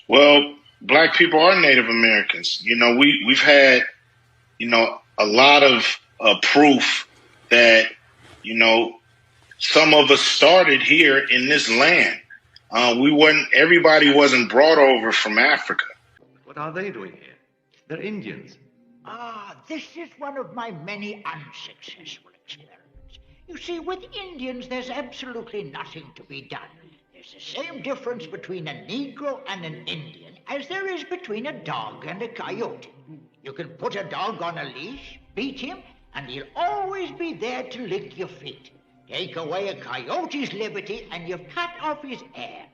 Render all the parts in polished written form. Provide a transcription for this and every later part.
Well, Black people are Native Americans. We've had, a lot of proof that, some of us started here in this land. Everybody wasn't brought over from Africa. What are they doing here? They're Indians. This is one of my many unsuccessful experiments. You see, with Indians, there's absolutely nothing to be done. There's the same difference between a Negro and an Indian as there is between a dog and a coyote. You can put a dog on a leash, beat him, and he'll always be there to lick your feet. Take away a coyote's liberty, and you've cut off his heir.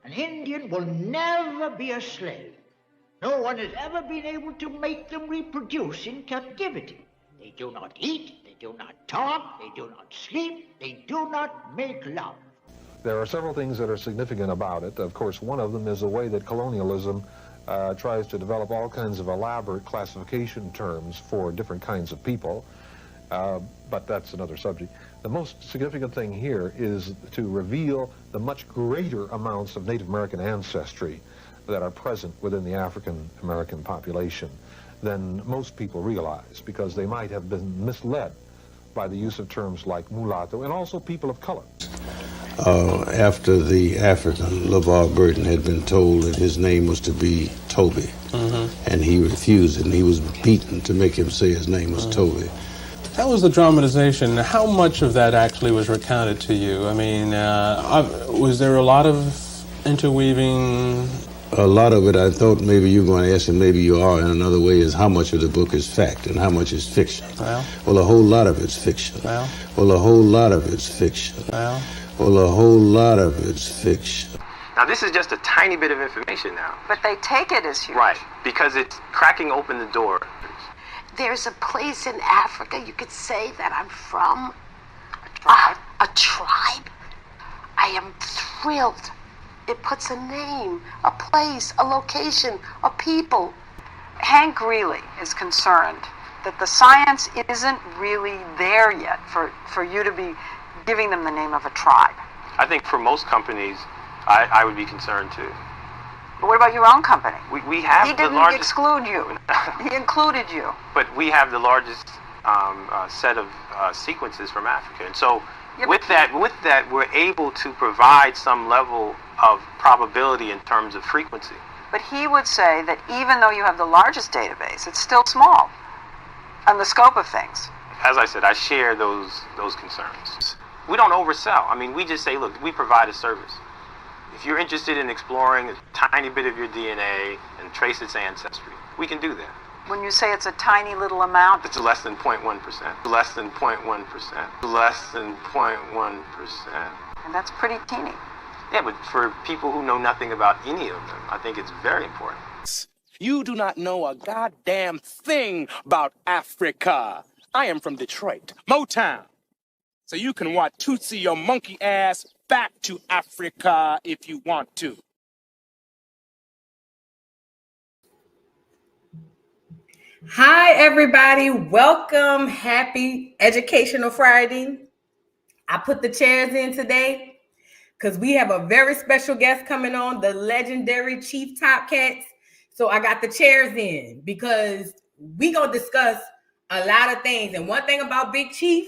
An Indian will never be a slave. No one has ever been able to make them reproduce in captivity. They do not eat, they do not talk, they do not sleep, they do not make love. There are several things that are significant about it. Of course, one of them is the way that colonialism tries to develop all kinds of elaborate classification terms for different kinds of people, but that's another subject. The most significant thing here is to reveal the much greater amounts of Native American ancestry that are present within the African American population than most people realize, because they might have been misled by the use of terms like mulatto and also people of color. After the African, LeVar Burton, had been told that his name was to be Toby, and he refused it, and he was beaten to make him say his name was Toby. How was the dramatization? How much of that actually was recounted to you? I mean, was there a lot of interweaving? A lot of it, I thought maybe you were going to ask, and maybe you are in another way, is how much of the book is fact and how much is fiction. Well, a whole lot of it's fiction. Well, a whole lot of it's fiction. Well, a whole lot of it's fiction. Now, this is just a tiny bit of information now. But they take it as huge. Right, because it's cracking open the door. There's a place in Africa you could say that I'm from. A tribe? A tribe? I am thrilled. It puts a name, a place, a location, a people. Hank really is concerned that the science isn't really there yet for you to be giving them the name of a tribe. I think for most companies, I would be concerned too. But what about your own company? We have the largest... He didn't exclude you. He included you. But we have the largest set of sequences from Africa. And so with that, we're able to provide some level of probability in terms of frequency. But he would say that even though you have the largest database, it's still small on the scope of things. As I said, I share those concerns. We don't oversell. I mean, we just say, look, we provide a service. If you're interested in exploring a tiny bit of your DNA and trace its ancestry, we can do that. When you say it's a tiny little amount, it's less than 0.1%. Less than 0.1%. Less than 0.1%. And that's pretty teeny. Yeah, but for people who know nothing about any of them, I think it's very important. You do not know a goddamn thing about Africa. I am from Detroit, Motown. So you can want Tootsie your monkey ass back to Africa if you want to. Hi, everybody. Welcome. Happy Educational Friday. I put the chairs in today because we have a very special guest coming on, the legendary Cheif Topcatz. So I got the chairs in because we going to discuss a lot of things. And one thing about Big Cheif,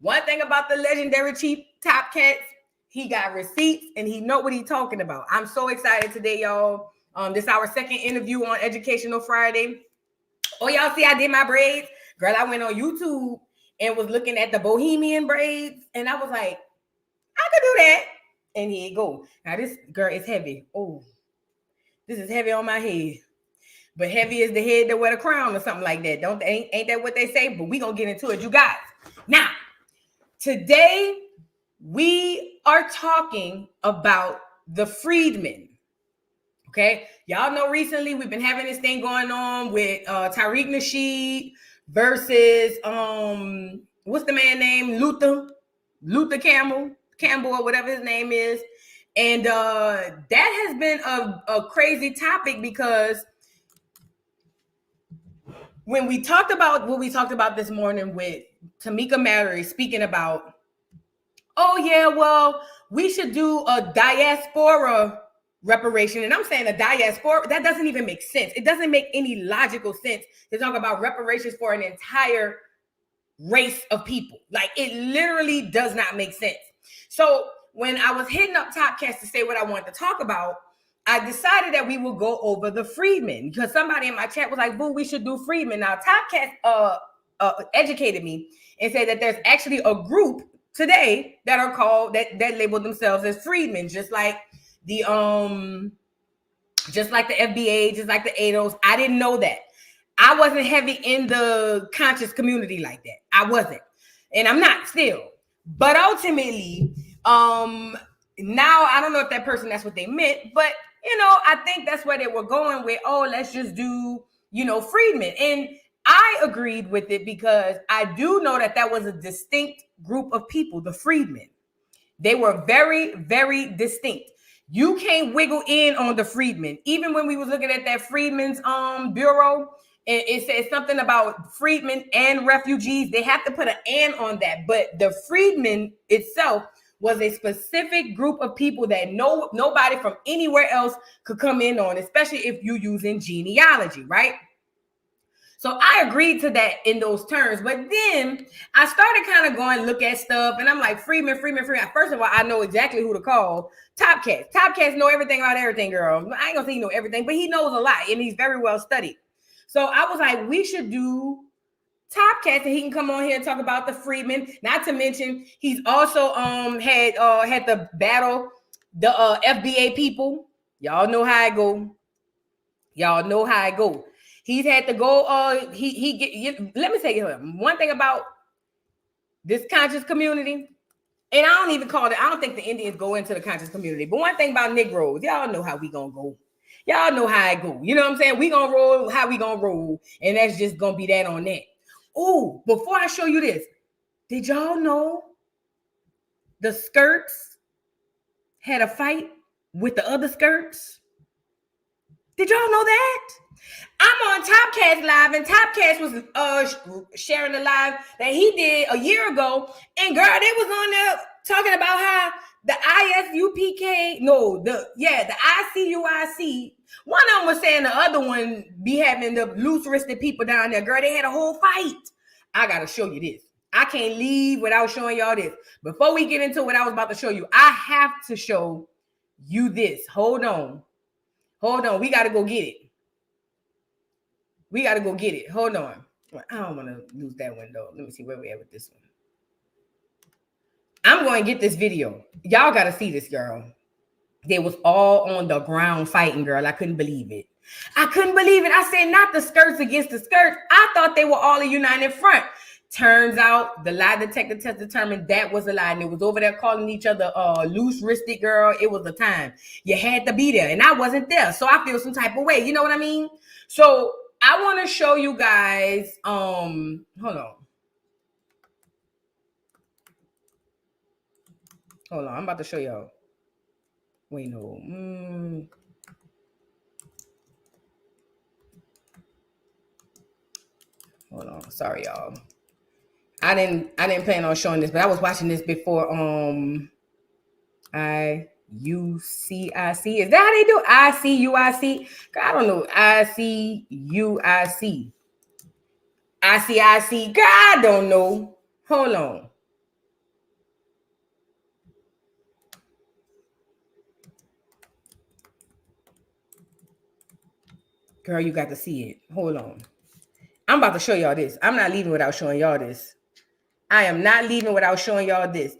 one thing about the legendary Cheif Topcatz, he got receipts and he know what he's talking about. I'm so excited today, y'all. This is our second interview on Educational Friday. Oh, y'all see I did my braids? Girl, I went on YouTube and was looking at the bohemian braids. And I was like, I could do that. And here you go. Now this girl is heavy. Oh, this is heavy on my head. But heavy is the head that wear the crown or something like that. Ain't that what they say? But we gonna get into it, you guys. Now, today we are talking about the freedmen. Okay, y'all know recently we've been having this thing going on with Tariq Nasheed versus what's the man name? Luther Campbell or whatever his name is. And that has been a crazy topic because when we talked about what we talked about this morning with Tamika Mallory speaking about, oh yeah, well, we should do a diaspora reparation. And I'm saying a diaspora, that doesn't even make sense. It doesn't make any logical sense to talk about reparations for an entire race of people. Like, it literally does not make sense. So when I was hitting up Topcatz to say what I wanted to talk about, I decided that we will go over the Freedmen, because somebody in my chat was like, boo, we should do Freedmen. Now, Topcatz educated me and said that there's actually a group today that are called, that label themselves as Freedmen, just like the FBA, just like the ADOS. I didn't know that. I wasn't heavy in the conscious community like that. I wasn't. And I'm not still. But ultimately, now I don't know if that person, that's what they meant, but I think that's where they were going with, oh, let's just do, Freedmen. And I agreed with it because I do know that was a distinct group of people, the Freedmen. They were very, very distinct. You can't wiggle in on the Freedmen. Even when we was looking at that Freedman's Bureau, and it says something about freedmen and refugees. They have to put an "and" on that. But the Freedmen itself was a specific group of people that nobody from anywhere else could come in on, especially if you're using genealogy, right? So I agreed to that in those terms. But then I started kind of going look at stuff, and I'm like, Freedmen. First of all, I know exactly who to call. Topcatz. Topcatz know everything about everything, girl. I ain't gonna say he know everything, but he knows a lot, and he's very well studied. So I was like, we should do Topcatz, and he can come on here and talk about the Freedmen. Not to mention, he's also had to battle the FBA people. Y'all know how I go. He's had to go. Let me tell you one thing about this conscious community, and I don't even call it. I don't think the Indians go into the conscious community. But one thing about Negroes, y'all know how we gonna go. Y'all know how I go. You know what I'm saying? We gonna roll how we gonna roll, and that's just gonna be that on that. Oh, before I show you this, did y'all know the skirts had a fight with the other skirts? Did y'all know that? I'm on Topcatz Live, and Topcatz was sharing the live that he did a year ago, and girl, they was on there talking about how the ISUPK, the ICUIC. One of them was saying the other one be having the loose-wristed people down there. Girl, they had a whole fight. I got to show you this. I can't leave without showing y'all this. Before we get into what I was about to show you, I have to show you this. Hold on. We got to go get it. Hold on. I don't want to lose that one, though. Let me see where we at with this one. I'm going to get this video. Y'all got to see this, girl. They was all on the ground fighting, girl. I couldn't believe it. I said, not the skirts against the skirts. I thought they were all a united front. Turns out the lie detector test determined that was a lie. And it was over there calling each other loose-wristed, girl. It was a time. You had to be there. And I wasn't there. So I feel some type of way. You know what I mean? So I want to show you guys. Hold on. I'm about to show y'all. Wait, no. Hold on. Sorry, y'all. I didn't plan on showing this, but I was watching this before. IUCIC. Is that how they do? ICUIC? I don't know. ICUIC. ICIC. God, I don't know. Hold on. Girl, you got to see it. Hold on. I'm about to show y'all this. I'm not leaving without showing y'all this. I am not leaving without showing y'all this.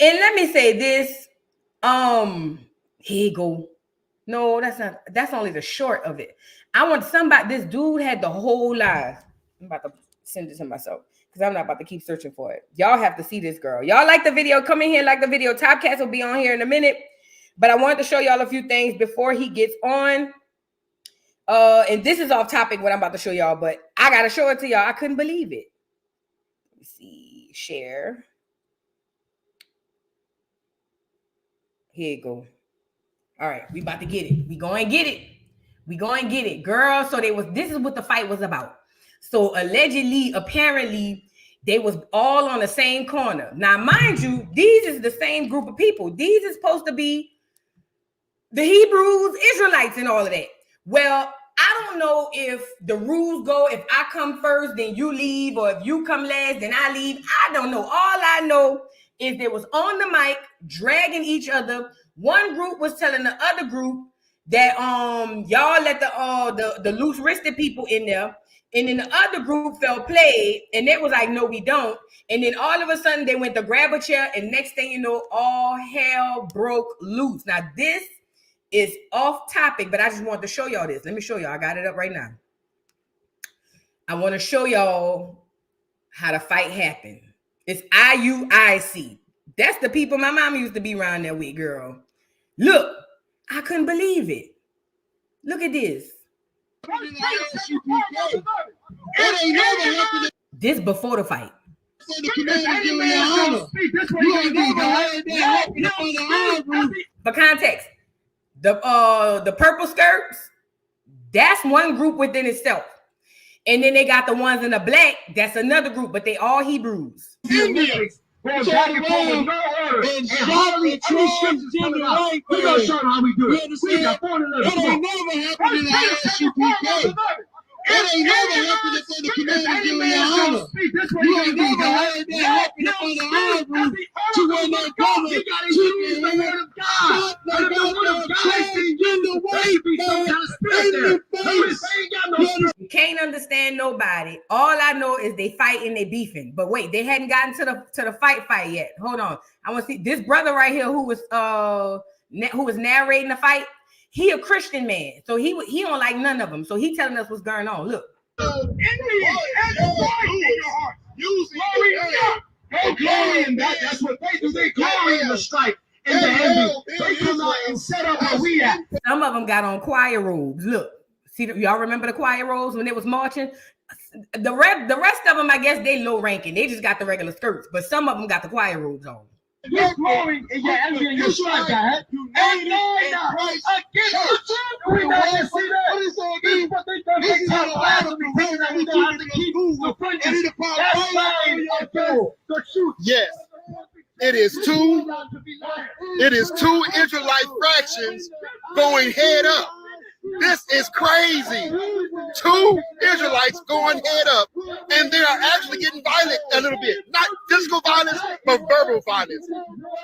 And let me say this. Here you go. No, that's not. That's only the short of it. I want somebody. This dude had the whole live. I'm about to send it to myself because I'm not about to keep searching for it. Y'all have to see this, girl. Y'all like the video? Come in here, like the video. Topcatz will be on here in a minute. But I wanted to show y'all a few things before he gets on. And this is off topic what I'm about to show y'all, but I gotta show it to y'all. I couldn't believe it. Let me see. Share. Here you go. All right, we about to get it. We going to get it. Girl, so this is what the fight was about. So apparently, they was all on the same corner. Now, mind you, these is the same group of people. These is supposed to be the Hebrews, Israelites, and all of that. Well, I don't know if the rules go, if I come first, then you leave, or if you come last, then I leave. I don't know. All I know is they was on the mic, dragging each other. One group was telling the other group that y'all let the loose-wristed people in there. And then the other group felt played, and they was like, no, we don't. And then all of a sudden, they went to grab a chair, and next thing you know, all hell broke loose. Now, this is off topic, but I just wanted to show y'all this. Let me show y'all. I got it up right now. I want to show y'all how the fight happened. It's IUIC. That's the people my mama used to be around there with, girl. Look, I couldn't believe it. Look at this. This before the fight. For context, the purple skirts, that's one group within itself. And then they got the ones in the black, that's another group, but they all Hebrews. Indians. We're back and forth with no order. And hardly any scriptures coming out. We're going to show them how we do it. We got 411. It ain't never happened in the SUPK. It ain't never happened for the community giving your honor. You ain't never heard that happen for the honor group to when they go to the word of God. The word of God is in the way. You can't understand nobody. All I know is they fighting, they beefing. But wait, they hadn't gotten to the fight yet. Hold on. I want to see this brother right here who was narrating the fight. He a Christian man, so he don't like none of them. So he telling us what's going on. Look. Glory in that. That's what they do. They glory in the strike and the envy. They come out and set up where we at. Some of them got on choir robes. Look, see, y'all remember the choir robes when they was marching? The rest of them, I guess, they low ranking. They just got the regular skirts, but some of them got the choir robes on. Your glory in your envy and your strife, God. Ain't no against the truth. We not gonna see that. This is what they done. They tell the last of me that we don't have to keep the fringes. That's lying against the truth. Yes. It is two Israelite fractions going head up. This is crazy. Two Israelites going head up, and they are actually getting violent a little bit. Not physical violence, but verbal violence.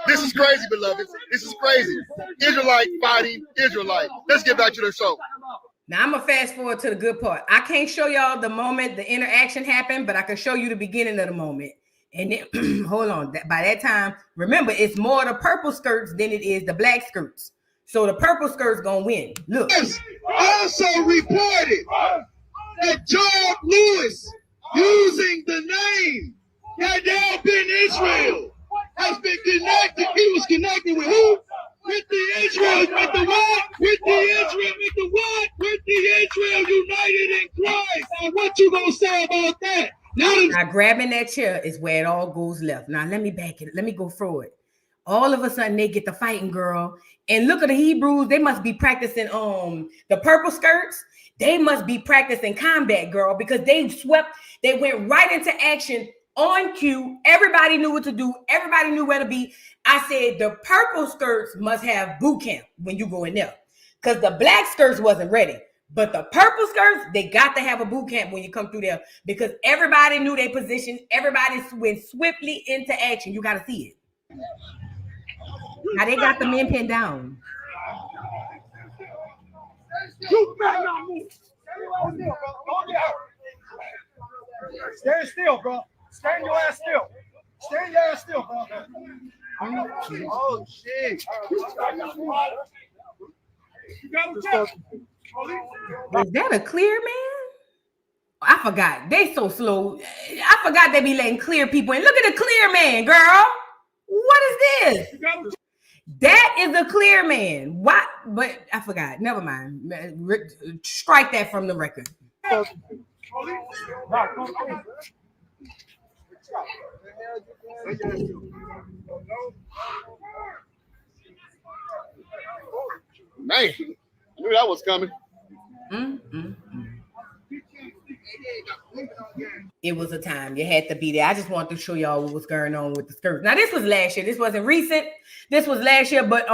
This is crazy, beloved. This is crazy. Israelite fighting Israelite. Let's get back to the show. Now, I'm going to fast forward to the good part. I can't show y'all the moment the interaction happened, but I can show you the beginning of the moment. And then, hold on. By that time, remember, it's more the purple skirts than it is the black skirts. So the purple skirt's gonna win. Look. Also reported that Job Lewis, using the name Yadel Ben Israel, has been connected. He was connected with who? With the Israel, with the what? With the Israel, with the what? With the Israel united in Christ. And what you gonna say about that? Now grabbing that chair is where it all goes left. Now let me back it. Let me go forward. All of a sudden they get the fighting, girl. And look at the Hebrews. They must be practicing the purple skirts. They must be practicing combat, girl, because they went right into action on cue. Everybody knew what to do. Everybody knew where to be. I said the purple skirts must have boot camp when you go in there, because the black skirts wasn't ready. But the purple skirts, they got to have a boot camp when you come through there, because everybody knew their position. Everybody went swiftly into action. You got to see it. Now they got the men pinned down. Stand still, bro. Stand your ass still. Stand your ass still, bro. Oh, shit. Is that a clear man? I forgot. They so slow. I forgot they be letting clear people in. Look at the clear man, girl. What is this? That is a clear man. What? But I forgot. Never mind. Strike that from the record. Man, I knew that was coming. It was a time. You had to be there. I just wanted to show y'all what was going on with the skirts. Now, this was last year. This wasn't recent. This was last year, but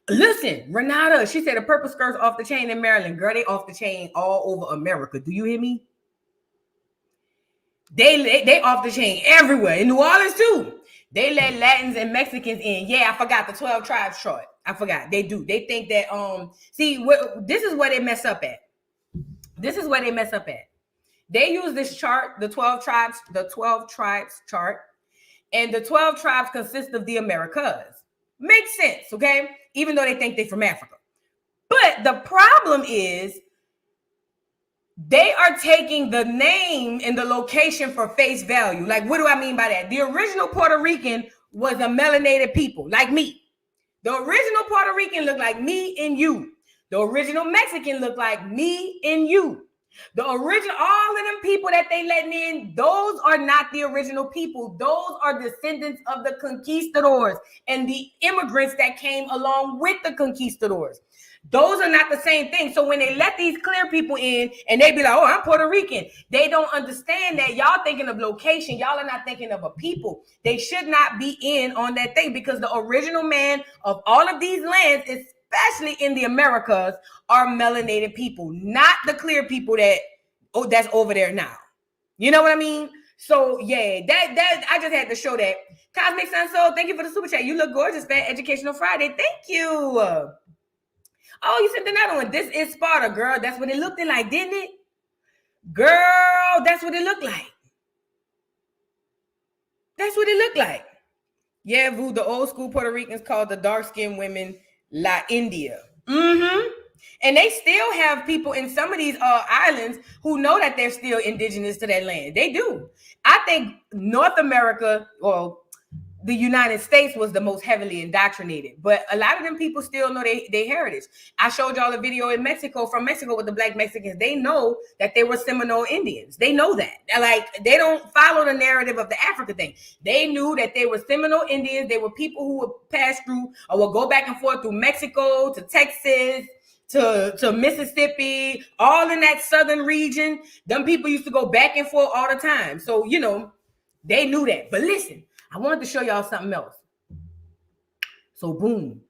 Listen, Renata, she said the purple skirts off the chain in Maryland. Girl, they off the chain all over America. Do you hear me? They off the chain everywhere. In New Orleans, too. They let Latins and Mexicans in. Yeah, I forgot the 12 tribes chart. I forgot. They do. They think that, this is where they mess up at. This is where they mess up at. They use this chart, the 12 tribes chart, and the 12 tribes consist of the Americas. Makes sense, okay? Even though they think they're from Africa. But the problem is they are taking the name and the location for face value. Like, what do I mean by that? The original Puerto Rican was a melanated people, like me. The original Puerto Rican looked like me and you. The original Mexican looked like me and you. The original, all of them people that they letting in, those are not the original people. Those are descendants of the conquistadors and the immigrants that came along with the conquistadors. Those are not the same thing. So when they let these clear people in and they be like, oh, I'm Puerto Rican, they don't understand that y'all thinking of location. Y'all are not thinking of a people. They should not be in on that thing because the original man of all of these lands, especially in the Americas, are melanated people, not the clear people that's over there now. You know what I mean? So yeah, that I just had to show that. Cosmic Sun Soul, thank you for the super chat. You look gorgeous, man. Educational Friday. Thank you. Oh, you sent another one. This is Sparta, girl. That's what it looked like, didn't it? Girl, that's what it looked like. That's what it looked like. Yeah, Vu, the old school Puerto Ricans called the dark-skinned women La India. Mm-hmm. And they still have people in some of these islands who know that they're still indigenous to that land. They do. I think North America, or the United States, was the most heavily indoctrinated, but a lot of them people still know their heritage. I showed y'all a video in Mexico, from Mexico, with the black Mexicans. They know that they were Seminole Indians. They know that. Like, they don't follow the narrative of the Africa thing. They knew that they were Seminole Indians. They were people who would pass through or would go back and forth through Mexico to Texas to Mississippi, all in that southern region. Them people used to go back and forth all the time. So, you know, they knew that. But listen, I wanted to show y'all something else. So boom,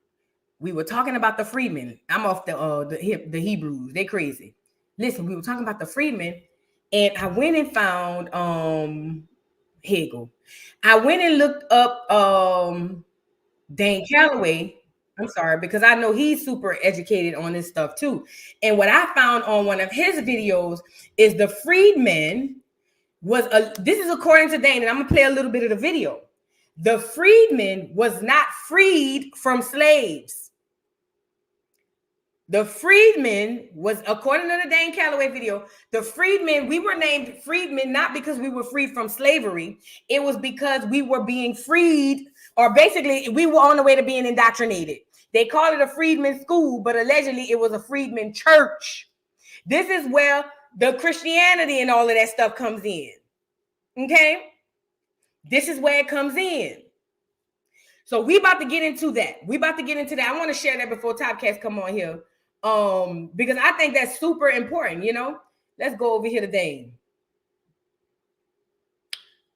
we were talking about the Freedmen. I'm off the Hebrews. They crazy. Listen, we were talking about the Freedmen, and I went and found Hegel. I went and looked up Dan Calloway. I'm sorry, because I know he's super educated on this stuff too. And what I found on one of his videos is the Freedmen this is according to Dane, and I'm gonna play a little bit of the video. The freedmen was not freed from slaves. The freedmen was, according to the Dane Calloway video, the freedmen, we were named freedmen not because we were freed from slavery. It was because we were being freed, or basically we were on the way to being indoctrinated. They call it a freedman school, but allegedly it was a freedman church. This is where the Christianity and all of that stuff comes in. Okay? This is where it comes in. So we about to get into that. I want to share that before Topcatz come on here. Because I think that's super important, you know. Let's go over here to Dane.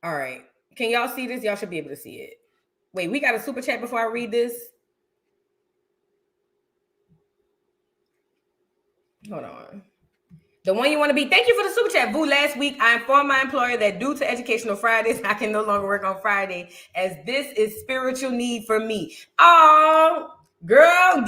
All right. Can y'all see this? Y'all should be able to see it. Wait, we got a super chat before I read this. Hold on. The one you want to be. Thank you for the super chat, Boo. Last week, I informed my employer that due to Educational Fridays, I can no longer work on Friday, as this is spiritual need for me. Oh, girl.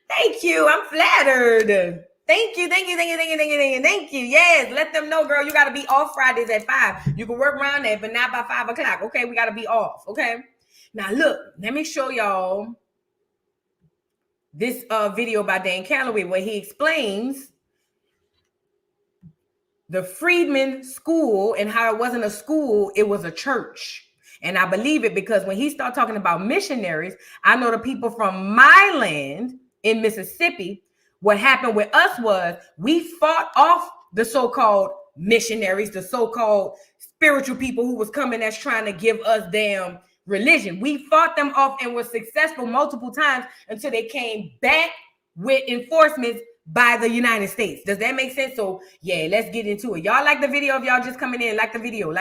Thank you. I'm flattered. Thank you. Yes, let them know, girl, you got to be off Fridays at 5. You can work around that, but not by 5 o'clock. Okay, we got to be off. Okay. Now, look, let me show y'all this video by Dan Calloway where he explains the Freedman School and how it wasn't a school, it was a church. And I believe it because when he started talking about missionaries, I know the people from my land in Mississippi, what happened with us was we fought off the so-called missionaries, the so-called spiritual people who was coming that's trying to give us damn religion. We fought them off and were successful multiple times until they came back with enforcements by the United States. Does that make sense? So yeah, let's get into it. Y'all like the video? If y'all just coming in, like the video.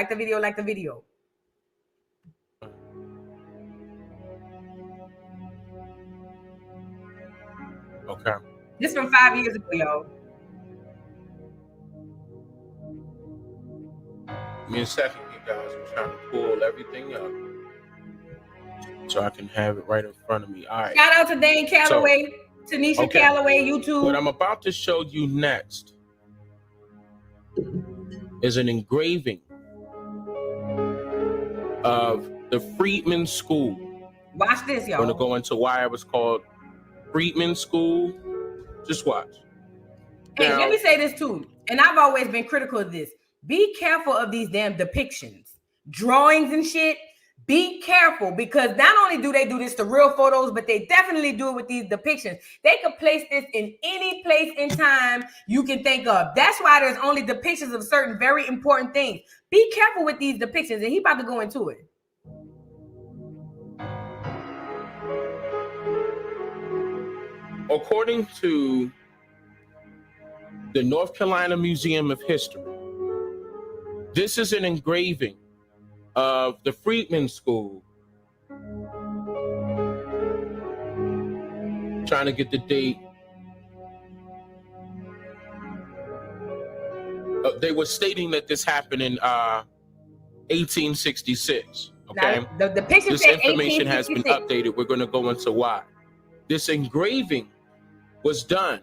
Okay. This from 5 years ago, y'all. Give me a second, you guys. I'm trying to pull everything up so I can have it right in front of me. All right. Shout out to Dane Calloway, Tanisha Calloway, YouTube. What I'm about to show you next is an engraving of the Freedman School. Watch this, y'all. I'm going to go into why it was called Freedman School. Just watch. Hey, Now, let me say this too, and I've always been critical of this. Be careful of these damn depictions, drawings and shit. Be careful, because not only do they do this to real photos, but they definitely do it with these depictions. They could place this in any place in time you can think of. That's why there's only depictions of certain very important things. Be careful with these depictions, and he about to go into it. according to the North Carolina Museum of History, this is an engraving of the Freedman School. Trying to get the date. They were stating that this happened in 1866. Okay, now, the picture this said information has been updated. We're going to go into why. This engraving was done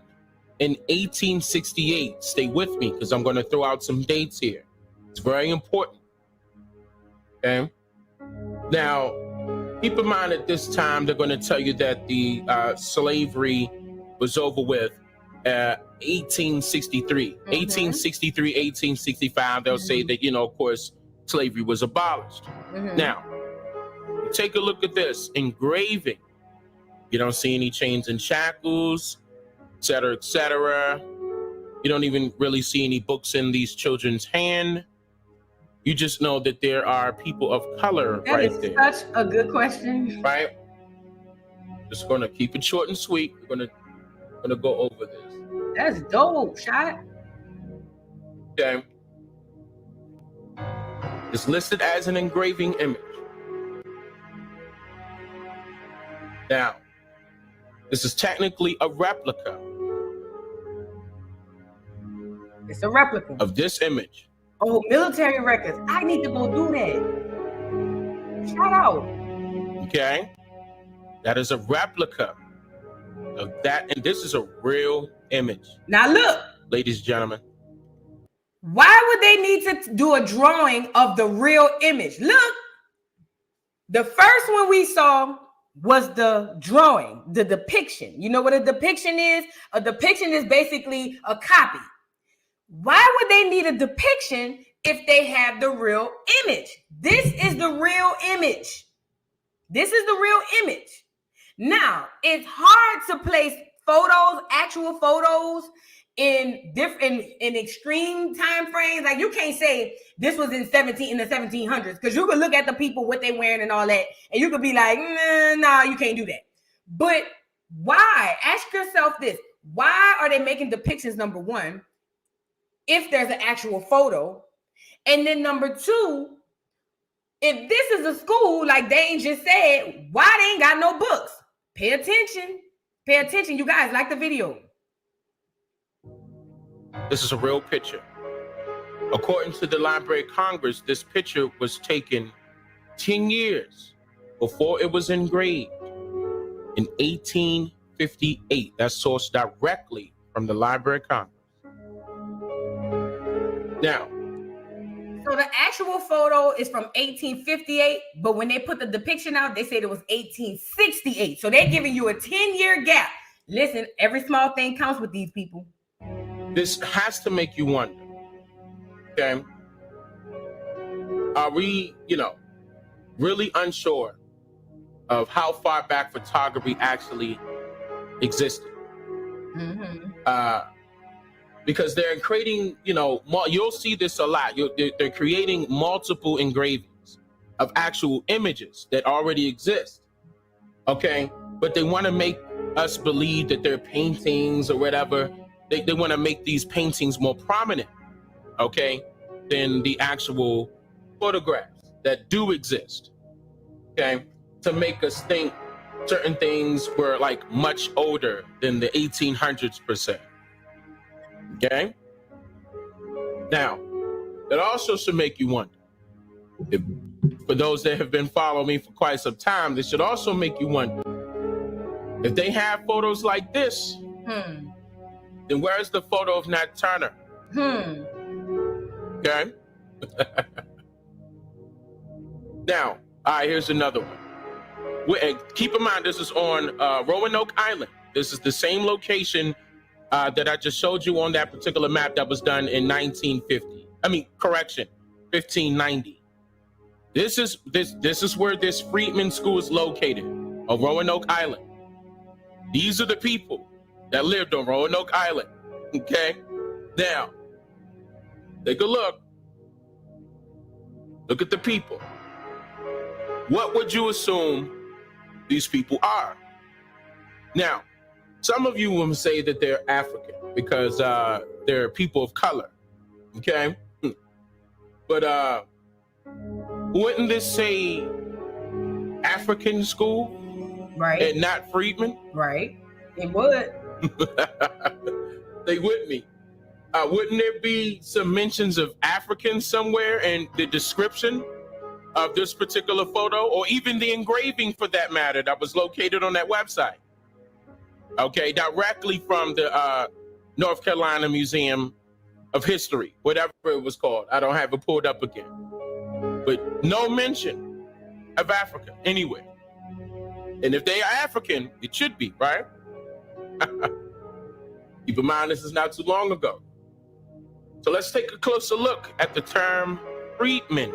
in 1868. Stay with me because I'm going to throw out some dates here. It's very important. Okay. Now, keep in mind at this time, they're going to tell you that the slavery was over with 1863. 1863, 1865, they'll say that, of course, slavery was abolished. Now, take a look at this engraving. You don't see any chains and shackles, et cetera, et cetera. You don't even really see any books in these children's hand. You just know that there are people of color right there. That is such a good question. Right? Just gonna keep it short and sweet. We're gonna go over this. That's dope, Shot. Okay. It's listed as an engraving image. Now, this is technically a replica. It's a replica of this image. Oh, military records. I need to go do that. Shout out. Okay. That is a replica of that. And this is a real image. Now look. Ladies and gentlemen. Why would they need to do a drawing of the real image? Look. The first one we saw was the drawing, the depiction. You know what a depiction is? A depiction is basically a copy. Why would they need a depiction if they have the real image? This is the real image. This is the real image. Now, it's hard to place photos, actual photos, in different, in extreme time frames. Like, you can't say this was in the 1700s, because you could look at the people, what they wearing and all that, and you could be like, nah, you can't do that. But why? Ask yourself this. Why are they making depictions, number one, if there's an actual photo? And then number two, if this is a school, like Dane just said, why they ain't got no books? Pay attention. Pay attention, you guys. Like the video. This is a real picture. According to the Library of Congress, this picture was taken 10 years before it was engraved in 1858. That's sourced directly from the Library of Congress. Now, so the actual photo is from 1858, but when they put the depiction out, they said it was 1868. So they're giving you a 10-year gap. Listen, every small thing counts with these people. This has to make you wonder, okay? Are we, really unsure of how far back photography actually existed? Because they're creating, you'll see this a lot. They're creating multiple engravings of actual images that already exist, okay? But they want to make us believe that they're paintings or whatever. They want to make these paintings more prominent, okay, than the actual photographs that do exist, okay, to make us think certain things were like much older than the 1800s per se. Okay? Now, it also should make you wonder. For those that have been following me for quite some time, this should also make you wonder. If they have photos like this, then where's the photo of Nat Turner? Okay? Now, all right, here's another one. Keep in mind, this is on Roanoke Island. This is the same location that I just showed you on that particular map that was done in 1950. I mean, correction, 1590. This is where this Freedman School is located, on Roanoke Island. These are the people that lived on Roanoke Island. Okay? Now, take a look. Look at the people. What would you assume these people are? Now, some of you will say that they're African because they're people of color. Okay? But wouldn't this say African school? Right. And not Freedman? Right. It would. They with me. Wouldn't there be some mentions of African somewhere in the description of this particular photo, or even the engraving for that matter that was located on that website? Okay, directly from the North Carolina Museum of History, whatever it was called. I don't have it pulled up again. But no mention of Africa anywhere. And if they are African, it should be, right? Keep in mind, this is not too long ago. So let's take a closer look at the term freedmen.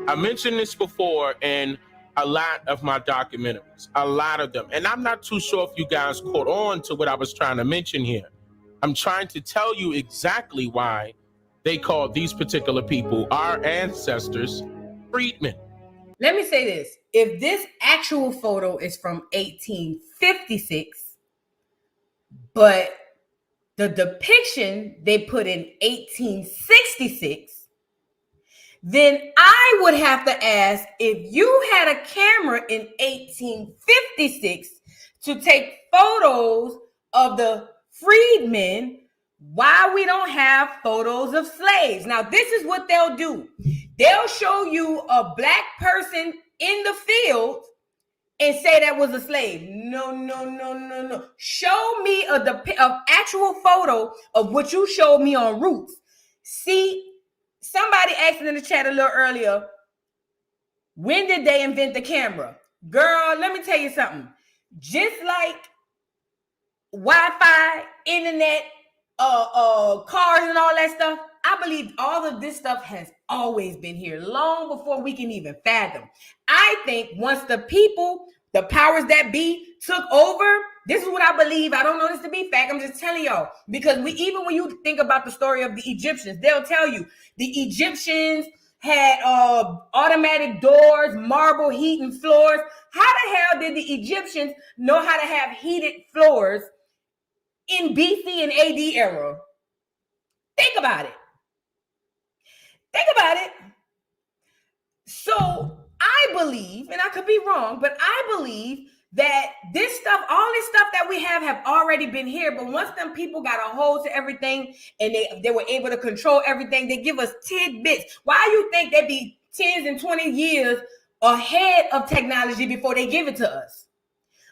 I mentioned this before in a lot of my documentaries, a lot of them. And I'm not too sure if you guys caught on to what I was trying to mention here. I'm trying to tell you exactly why they call these particular people, our ancestors, freedmen. Let me say this. If this actual photo is from 1856, but the depiction they put in 1866, then I would have to ask, if you had a camera in 1856 to take photos of the freedmen, why we don't have photos of slaves? Now, this is what they'll do. They'll show you a black person in the field and say that was a slave. No. Show me an actual photo of what you showed me on Roots. See, somebody asked in the chat a little earlier, when did they invent the camera? Girl, let me tell you something. Just like Wi-Fi, internet, cars and all that stuff, I believe all of this stuff has always been here, long before we can even fathom. I think once the people, the powers that be, took over, this is what I believe. I don't know this to be fact. I'm just telling y'all. Because even when you think about the story of the Egyptians, they'll tell you the Egyptians had automatic doors, marble heating floors. How the hell did the Egyptians know how to have heated floors in BC and AD era? Think about it. Think about it. So I believe, and I could be wrong, but I believe that this stuff, all this stuff that we have already been here. But once them people got a hold to everything and they were able to control everything, they give us tidbits. Why you think they'd be 10 and 20 years ahead of technology before they give it to us?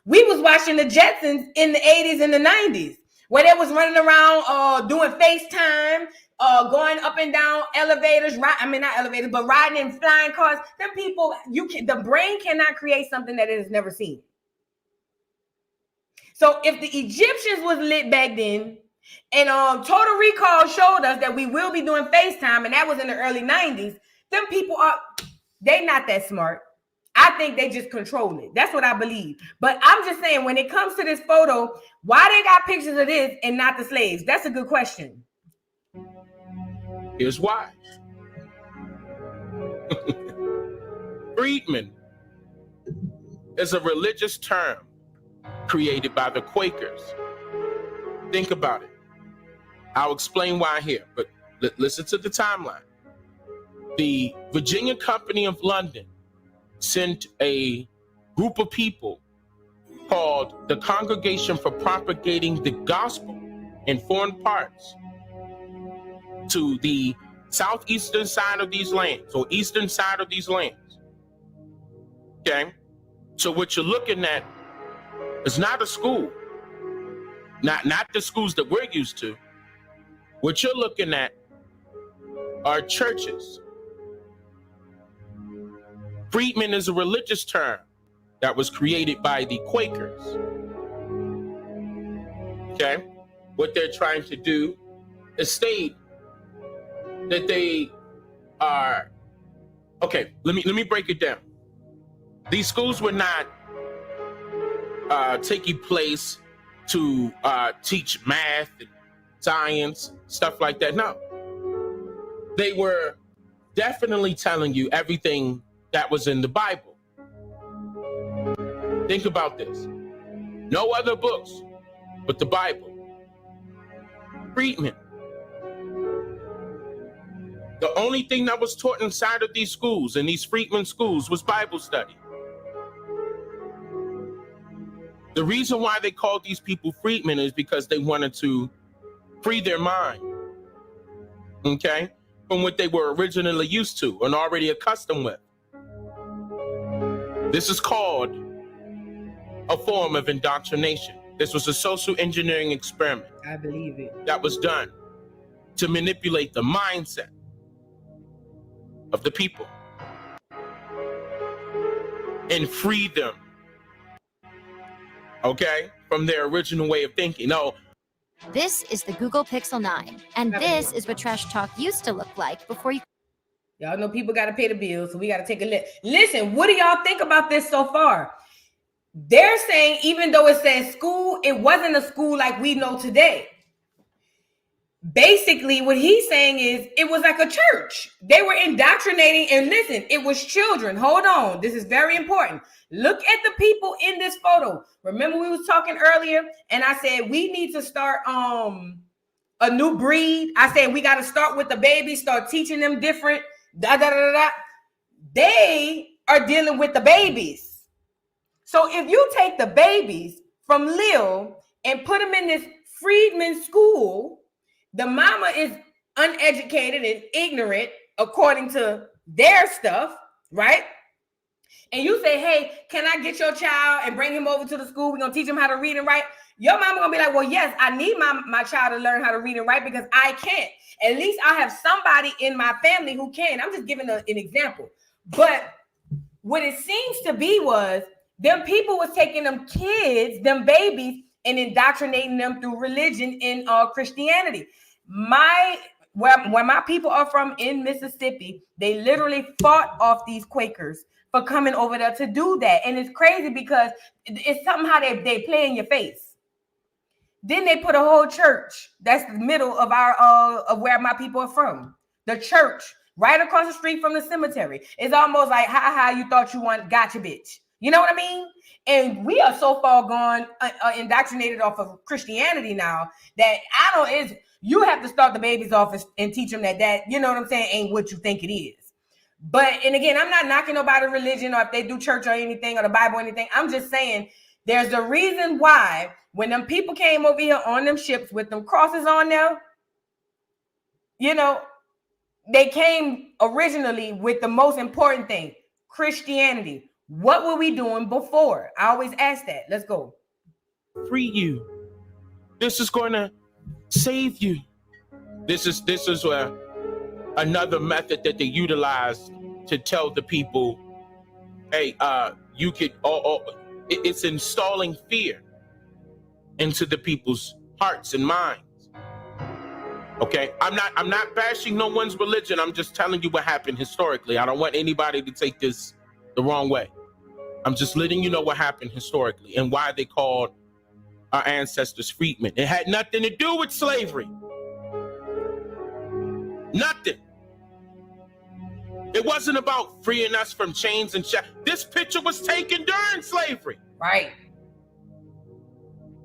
We was watching the Jetsons in the 80s and the 90s, where they was running around doing FaceTime, going up and down elevators, not elevators, but riding in flying cars. Them people, the brain cannot create something that it has never seen. So if the Egyptians was lit back then, and Total Recall showed us that we will be doing FaceTime, and that was in the early 90s, them people they not that smart. I think they just control it. That's what I believe. But I'm just saying, when it comes to this photo, why they got pictures of this and not the slaves? That's a good question. Here's why. Freedman is a religious term created by the Quakers. Think about it. I'll explain why here, but listen to the timeline. The Virginia Company of London sent a group of people called the Congregation for Propagating the Gospel in Foreign Parts to the southeastern side of these lands, or eastern side of these lands. Okay? So what you're looking at is not a school, not the schools that we're used to. What you're looking at are churches. Freedman is a religious term that was created by the Quakers. Okay? What they're trying to do is state that they are, okay, let me break it down. These schools were not taking place to teach math and science, stuff like that. No. They were definitely telling you everything that was in the Bible. Think about this. No other books but the Bible. Freedman. The only thing that was taught inside of these schools, in these Freedman schools, was Bible study. The reason why they called these people freedmen is because they wanted to free their mind, okay, from what they were originally used to and already accustomed with. This is called a form of indoctrination. This was a social engineering experiment. I believe it. That was done to manipulate the mindset of the people and free them, okay, from their original way of thinking. No. This is the Google Pixel 9, and this is what trash talk used to look like before you... Y'all know people got to pay the bills, so we got to take a look. Listen, what do y'all think about this so far? They're saying even though it says school, it wasn't a school like we know today. Basically, what he's saying is it was like a church. They were indoctrinating, and listen, it was children. Hold on. This is very important. Look at the people in this photo. Remember we was talking earlier, and I said we need to start a new breed. I said we got to start with the babies, start teaching them different. They are dealing with the babies. So if you take the babies from Lille and put them in this Freedman school, the mama is uneducated and ignorant according to their stuff, right? And you say, hey, can I get your child and bring him over to the school? We're going to teach him how to read and write. Your mama going to be like, well, yes, I need my child to learn how to read and write because I can't. At least I have somebody in my family who can. I'm just giving an example. But what it seems to be was them people was taking them kids, them babies, and indoctrinating them through religion in Christianity. Where my people are from in Mississippi, they literally fought off these Quakers for coming over there to do that. And it's crazy because it's somehow they play in your face. Then they put a whole church that's the middle of our of where my people are from. The church right across the street from the cemetery. It's almost like ha, you thought you gotcha, bitch. You know what I mean? And we are so far gone, indoctrinated off of Christianity now that you have to start the babies off and teach them that, you know what I'm saying, ain't what you think it is. But, and again, I'm not knocking nobody's religion or if they do church or anything or the Bible or anything. I'm just saying there's a reason why when them people came over here on them ships with them crosses on there, you know, they came originally with the most important thing, Christianity. What were we doing before? I always ask that. Let's go. Free you. This is going to save you. This is another method that they utilize to tell the people, hey, you could. It's installing fear into the people's hearts and minds. Okay, I'm not bashing no one's religion. I'm just telling you what happened historically. I don't want anybody to take this the wrong way. I'm just letting you know what happened historically and why they called our ancestors freedmen. It had nothing to do with slavery. Nothing. It wasn't about freeing us from chains and shackles. This picture was taken during slavery. Right.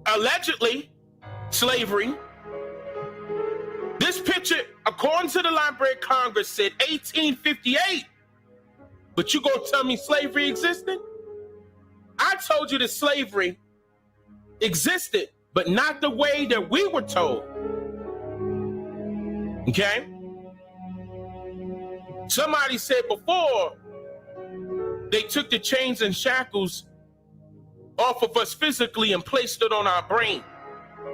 Allegedly, slavery. This picture, according to the Library of Congress, said 1858. But you gonna tell me slavery existed? I told you that slavery existed, but not the way that we were told. Okay? Somebody said before, they took the chains and shackles off of us physically and placed it on our brain.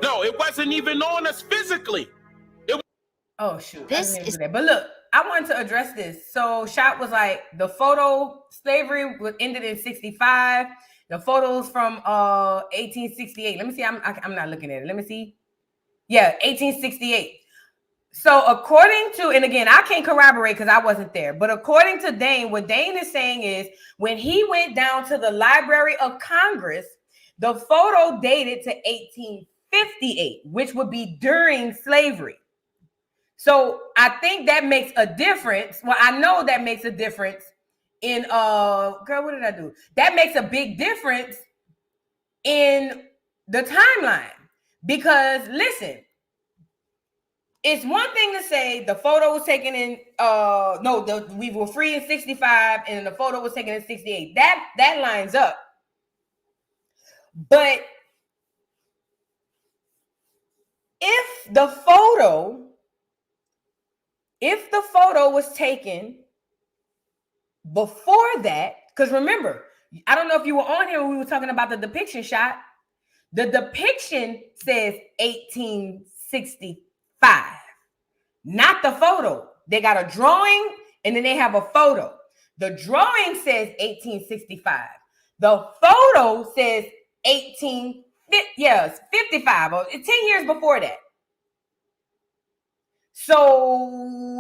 No, it wasn't even on us physically. Oh shoot, this is that. But look, I wanted to address this. So Shot was like, the photo slavery was ended in 65. The photos from 1868. Let me see. I'm not looking at it. Let me see. Yeah, 1868. So according to, and again, I can't corroborate because I wasn't there, but according to Dane, what Dane is saying is when he went down to the Library of Congress, the photo dated to 1858, which would be during slavery. So I think that makes a difference. Well, I know that makes a difference in girl, what did I do? That makes a big difference in the timeline. Because listen, it's one thing to say the photo was taken in we were free in 65 and the photo was taken in 68. That lines up. But if the photo was taken before that, because remember, I don't know if you were on here when we were talking about the depiction shot. The depiction says 1865, not the photo. They got a drawing and then they have a photo. The drawing says 1865. The photo says 55, or 10 years before that. So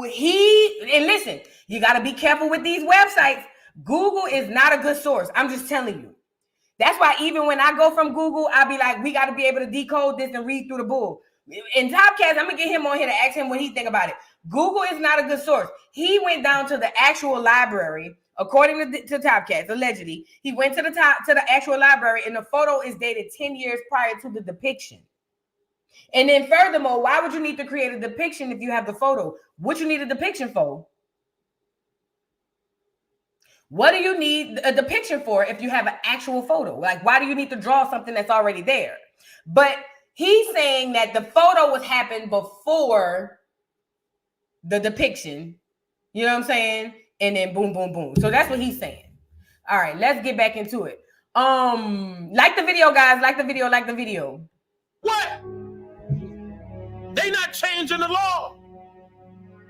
and listen, you got to be careful with these websites. Google is not a good source. I'm just telling you. That's why even when I go from Google, I'll be like, we got to be able to decode this and read through the bull. And Topcatz, I'm going to get him on here to ask him what he think about it. Google is not a good source. He went down to the actual library, according to Topcatz, allegedly. He went to the actual library, and the photo is dated 10 years prior to the depiction. And then furthermore, why would you need to create a depiction if you have the photo? What you need a depiction for? What do you need a depiction for if you have an actual photo? Like, why do you need to draw something that's already there? But he's saying that the photo was happened before the depiction. You know what I'm saying? And then boom, boom, boom. So that's what he's saying. All right, let's get back into it. Like the video, guys. Like the video. Like the video. What? They not changing the law.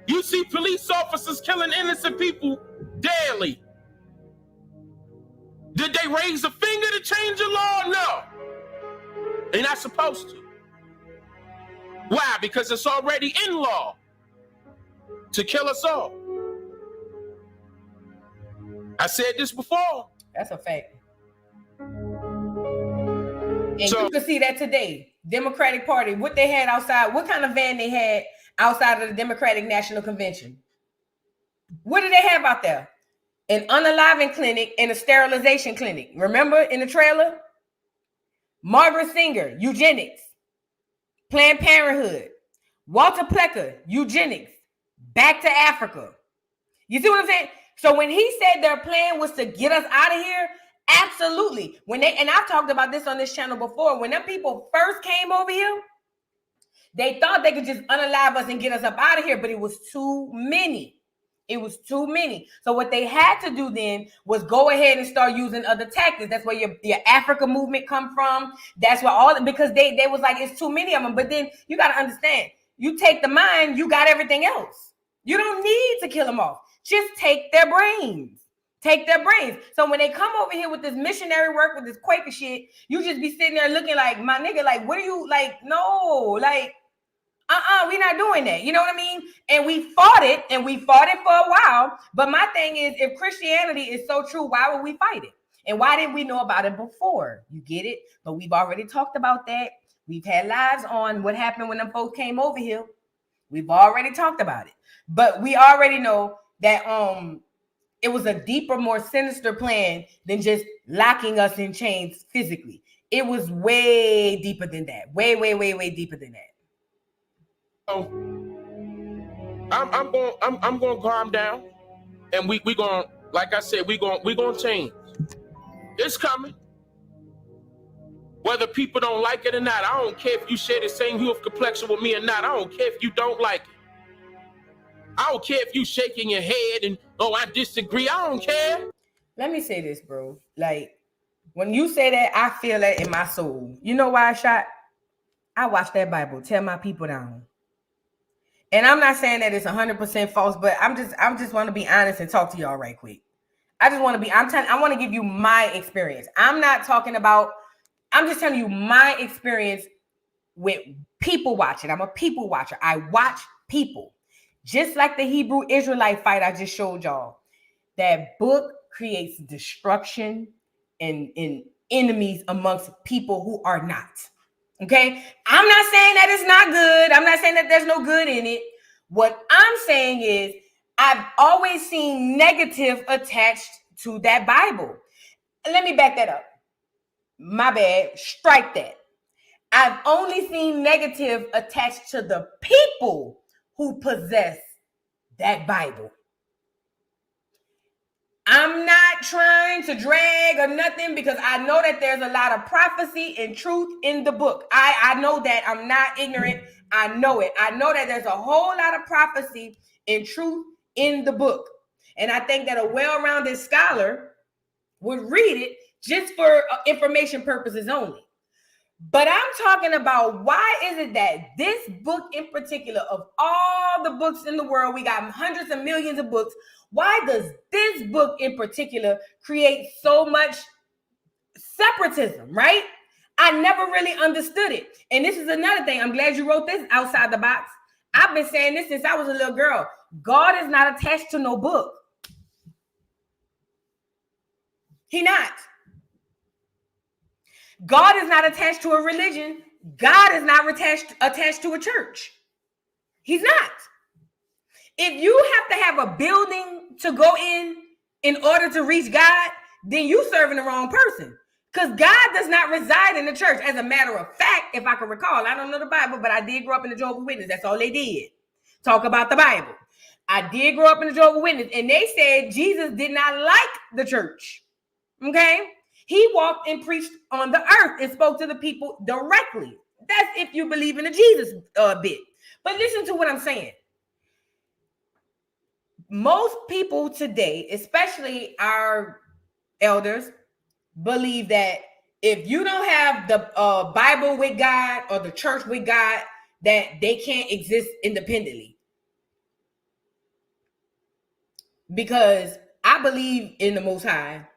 You see police officers killing innocent people daily. Did they raise a finger to change the law? No. They're not supposed to. Why? Because it's already in law to kill us all. I said this before. That's a fact. And you can see that today. Democratic Party, what they had outside, what kind of van they had outside of the Democratic National Convention. What did they have out there? An unaliving clinic and a sterilization clinic. Remember in the trailer? Margaret Singer, eugenics. Planned Parenthood. Walter Plecker, eugenics. Back to Africa. You see what I'm saying? So when he said their plan was to get us out of here, absolutely. And I've talked about this on this channel before. When them people first came over here, they thought they could just unalive us and get us up out of here, but it was too many. It was too many. So what they had to do then was go ahead and start using other tactics. That's where your Africa movement come from. That's where because they was like, it's too many of them. But then you got to understand, you take the mind, you got everything else. You don't need to kill them off. Just take their brains. Take their brains. So when they come over here with this missionary work, with this Quaker shit, you just be sitting there looking like, my nigga, like, what are you, like, no, like, we're not doing that. You know what I mean? And we fought it for a while. But my thing is, if Christianity is so true, why would we fight it? And why didn't we know about it before? You get it? But we've already talked about that. We've had lives on what happened when them folks came over here. We've already talked about it. But we already know that it was a deeper, more sinister plan than just locking us in chains physically. It was way deeper than that. Way, way, way, way deeper than that. I'm going to calm down, and we going, like I said, we going to change. It's coming. Whether people don't like it or not, I don't care if you share the same hue of complexion with me or not. I don't care if you don't like it. I don't care if you shaking your head and, oh, I disagree. I don't care. Let me say this, bro. Like, when you say that, I feel that in my soul. You know why I shot? I watched that Bible tear my people down. And I'm not saying that it's 100% false, but I'm just want to be honest and talk to y'all right quick. I just want to be, I want to give you my experience. I'm not talking about, I'm just telling you my experience with people watching. I'm a people watcher. I watch people. Just like the Hebrew Israelite fight I just showed y'all. That book creates destruction and enemies amongst people who are not. Okay? I'm not saying that it's not good. I'm not saying that there's no good in it. What I'm saying is I've always seen negative attached to that Bible. Let me back that up. My bad. Strike that. I've only seen negative attached to the people who possess that Bible. I'm not trying to drag or nothing because I know that there's a lot of prophecy and truth in the book. I know that. I'm not ignorant. I know it. I know that there's a whole lot of prophecy and truth in the book. And I think that a well-rounded scholar would read it just for information purposes only. But I'm talking about why is it that this book in particular, of all the books in the world, we got hundreds of millions of books. Why does this book in particular create so much separatism, right? I never really understood it. And this is another thing. I'm glad you wrote this outside the box. I've been saying this since I was a little girl. God is not attached to no book. He not. God is not attached to a religion. God is not attached to a church. He's not. If you have to have a building to go in order to reach God, then you serving the wrong person. Because God does not reside in the church. As a matter of fact, if I can recall, I don't know the Bible, but I did grow up in the Jehovah's Witness. That's all they did. Talk about the Bible. I did grow up in the Jehovah's Witness, and they said Jesus did not like the church. Okay? He walked and preached on the earth and spoke to the people directly. That's if you believe in the Jesus bit. But listen to what I'm saying. Most people today, especially our elders, believe that if you don't have the Bible with God or the church with God, that they can't exist independently. Because I believe in the Most High,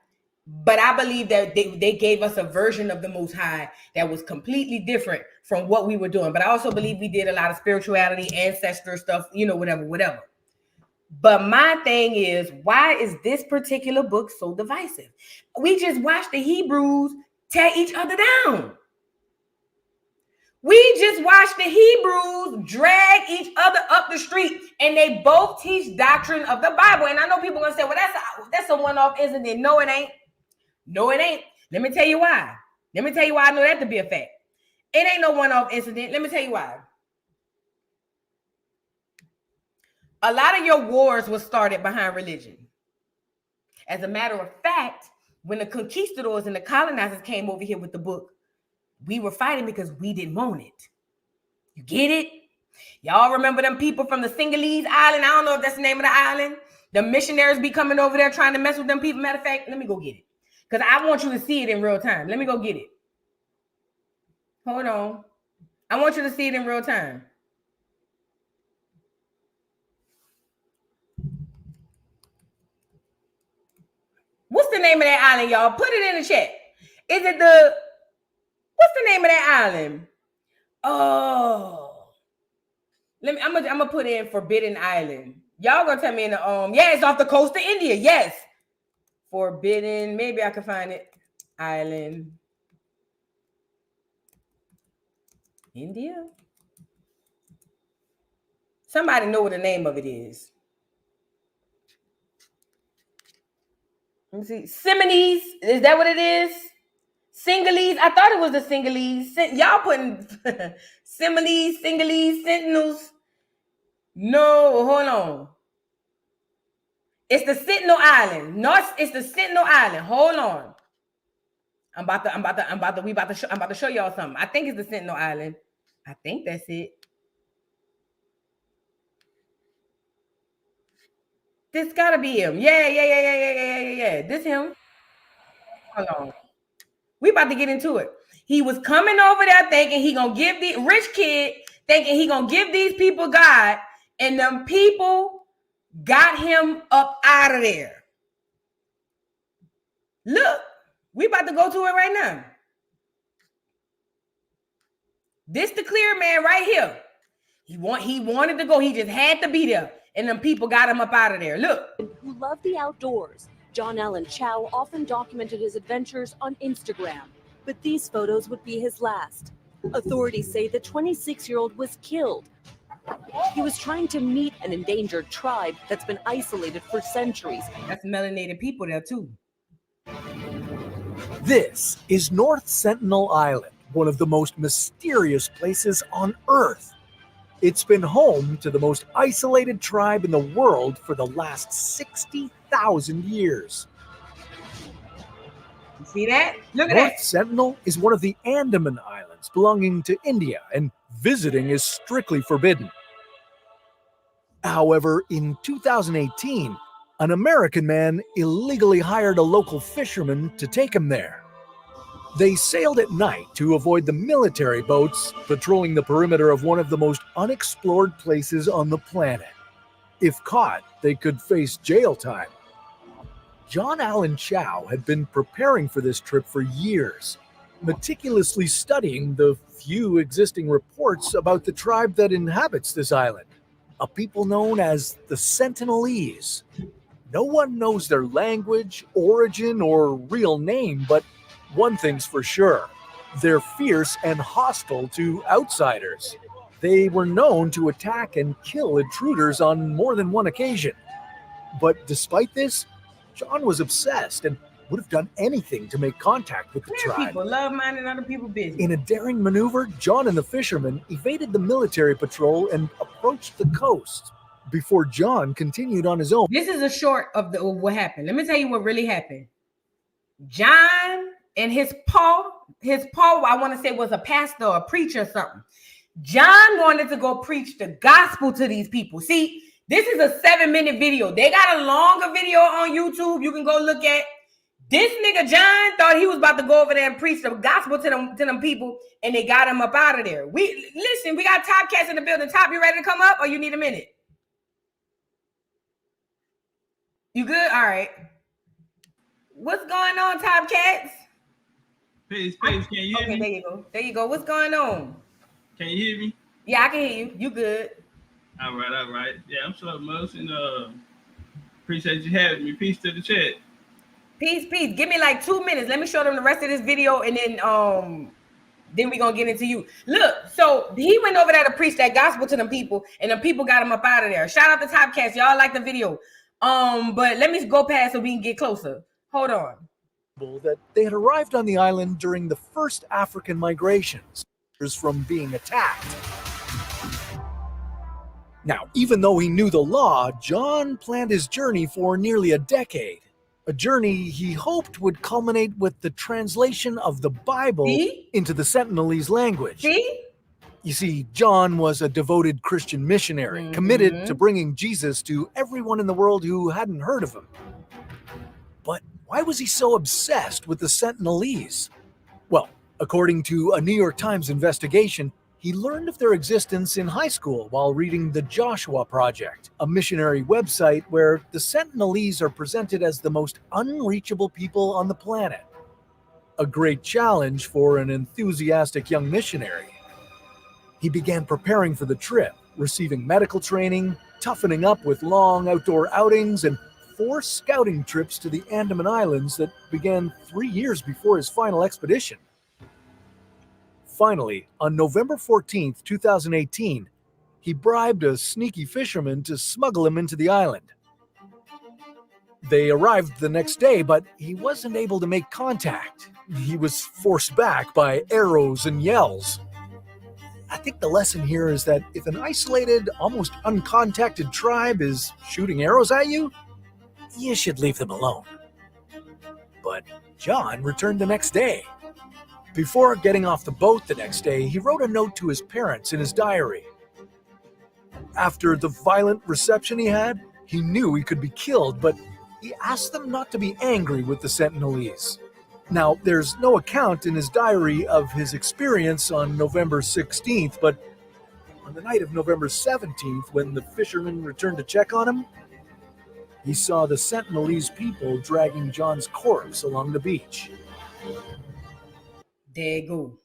but I believe that they gave us a version of the Most High that was completely different from what we were doing. But I also believe we did a lot of spirituality, ancestor stuff, whatever. But my thing is, why is this particular book so divisive? We just watched the Hebrews tear each other down. We just watched the Hebrews drag each other up the street, and they both teach doctrine of the Bible. And I know people are going to say, well, that's a one-off, isn't it? No, it ain't. No, it ain't. Let me tell you why. Let me tell you why I know that to be a fact. It ain't no one-off incident. Let me tell you why. A lot of your wars were started behind religion. As a matter of fact, when the conquistadors and the colonizers came over here with the book, we were fighting because we didn't want it. You get it? Y'all remember them people from the Singalese Island? I don't know if that's the name of the island. The missionaries be coming over there trying to mess with them people. Matter of fact, let me go get it. Because I want you to see it in real time. Let me go get it. Hold on. I want you to see it in real time. What's the name of that island, y'all? Put it in the chat. Is it what's the name of that island? Oh. I'm gonna put in Forbidden Island. Y'all gonna tell me in the it's off the coast of India. Yes. Forbidden, maybe I can find it. Island. India? Somebody know what the name of it is. Let me see. Simones. Is that what it is? Singalese. I thought it was the Singalese. Y'all putting Simones, Singalese, Sentinels. No, hold on. It's the Sentinel Island. No, it's the Sentinel Island. Hold on. I'm about to show y'all something. I think it's the Sentinel Island. I think that's it. This gotta be him. Yeah. This him. Hold on. We about to get into it. He was coming over there thinking he gonna give the rich kid, thinking he gonna give these people God, and them people got him up out of there. Look, we about to go to it right now. This the clear man right here. He wanted to go. He just had to be there. And them people got him up out of there. Look. Who loved the outdoors. John Allen Chow often documented his adventures on Instagram, but these photos would be his last. Authorities say the 26-year-old was killed. He was trying to meet an endangered tribe that's been isolated for centuries. That's melanated people there too. This is North Sentinel Island, one of the most mysterious places on Earth. It's been home to the most isolated tribe in the world for the last 60,000 years. You see that? Look at North that. Sentinel is one of the Andaman Islands belonging to India, and visiting is strictly forbidden. However, in 2018, an American man illegally hired a local fisherman to take him there. They sailed at night to avoid the military boats patrolling the perimeter of one of the most unexplored places on the planet. If caught, they could face jail time. John Allen Chow had been preparing for this trip for years, meticulously studying the few existing reports about the tribe that inhabits this island, a people known as the Sentinelese. No one knows their language, origin, or real name, but one thing's for sure, they're fierce and hostile to outsiders. They were known to attack and kill intruders on more than one occasion. But despite this, John was obsessed and would have done anything to make contact with the tribe. People love minding other people's business. In a daring maneuver, John and the fisherman evaded the military patrol and approached the coast before John continued on his own. This is a short of what happened. Let me tell you what really happened. John and his Paul, I want to say was a pastor or a preacher or something. John wanted to go preach the gospel to these people. See, this is a 7-minute video. They got a longer video on YouTube. You can go look at. This nigga John thought he was about to go over there and preach the gospel to them people, and they got him up out of there. We got Topcatz in the building. Top, you ready to come up, or you need a minute? You good? All right. What's going on, Topcatz? Peace. Can you hear me? There you go. What's going on? Can you hear me? Yeah, I can hear you. You good? All right. Yeah, I'm so much, and appreciate you having me. Peace to the chat. Peace. Give me like 2 minutes. Let me show them the rest of this video, and then we're gonna get into you. Look, so he went over there to preach that gospel to them people, and the people got him up out of there. Shout out to Topcatz. Y'all like the video. But let me go past so we can get closer. Hold on. That they had arrived on the island during the first African migrations from being attacked. Now, even though he knew the law, John planned his journey for nearly a decade. A journey he hoped would culminate with the translation of the Bible into the Sentinelese language. You see, John was a devoted Christian missionary, committed to bringing Jesus to everyone in the world who hadn't heard of him. But why was he so obsessed with the Sentinelese? Well, according to a New York Times investigation, he learned of their existence in high school while reading the Joshua Project, a missionary website where the Sentinelese are presented as the most unreachable people on the planet. A great challenge for an enthusiastic young missionary. He began preparing for the trip, receiving medical training, toughening up with long outdoor outings, and 4 scouting trips to the Andaman Islands that began 3 years before his final expedition. Finally, on November 14th, 2018, he bribed a sneaky fisherman to smuggle him into the island. They arrived the next day, but he wasn't able to make contact. He was forced back by arrows and yells. I think the lesson here is that if an isolated, almost uncontacted tribe is shooting arrows at you, you should leave them alone. But John returned the next day. Before getting off the boat the next day, he wrote a note to his parents in his diary. After the violent reception he had, he knew he could be killed, but he asked them not to be angry with the Sentinelese. Now, there's no account in his diary of his experience on November 16th, but on the night of November 17th, when the fishermen returned to check on him, he saw the Sentinelese people dragging John's corpse along the beach. There you go.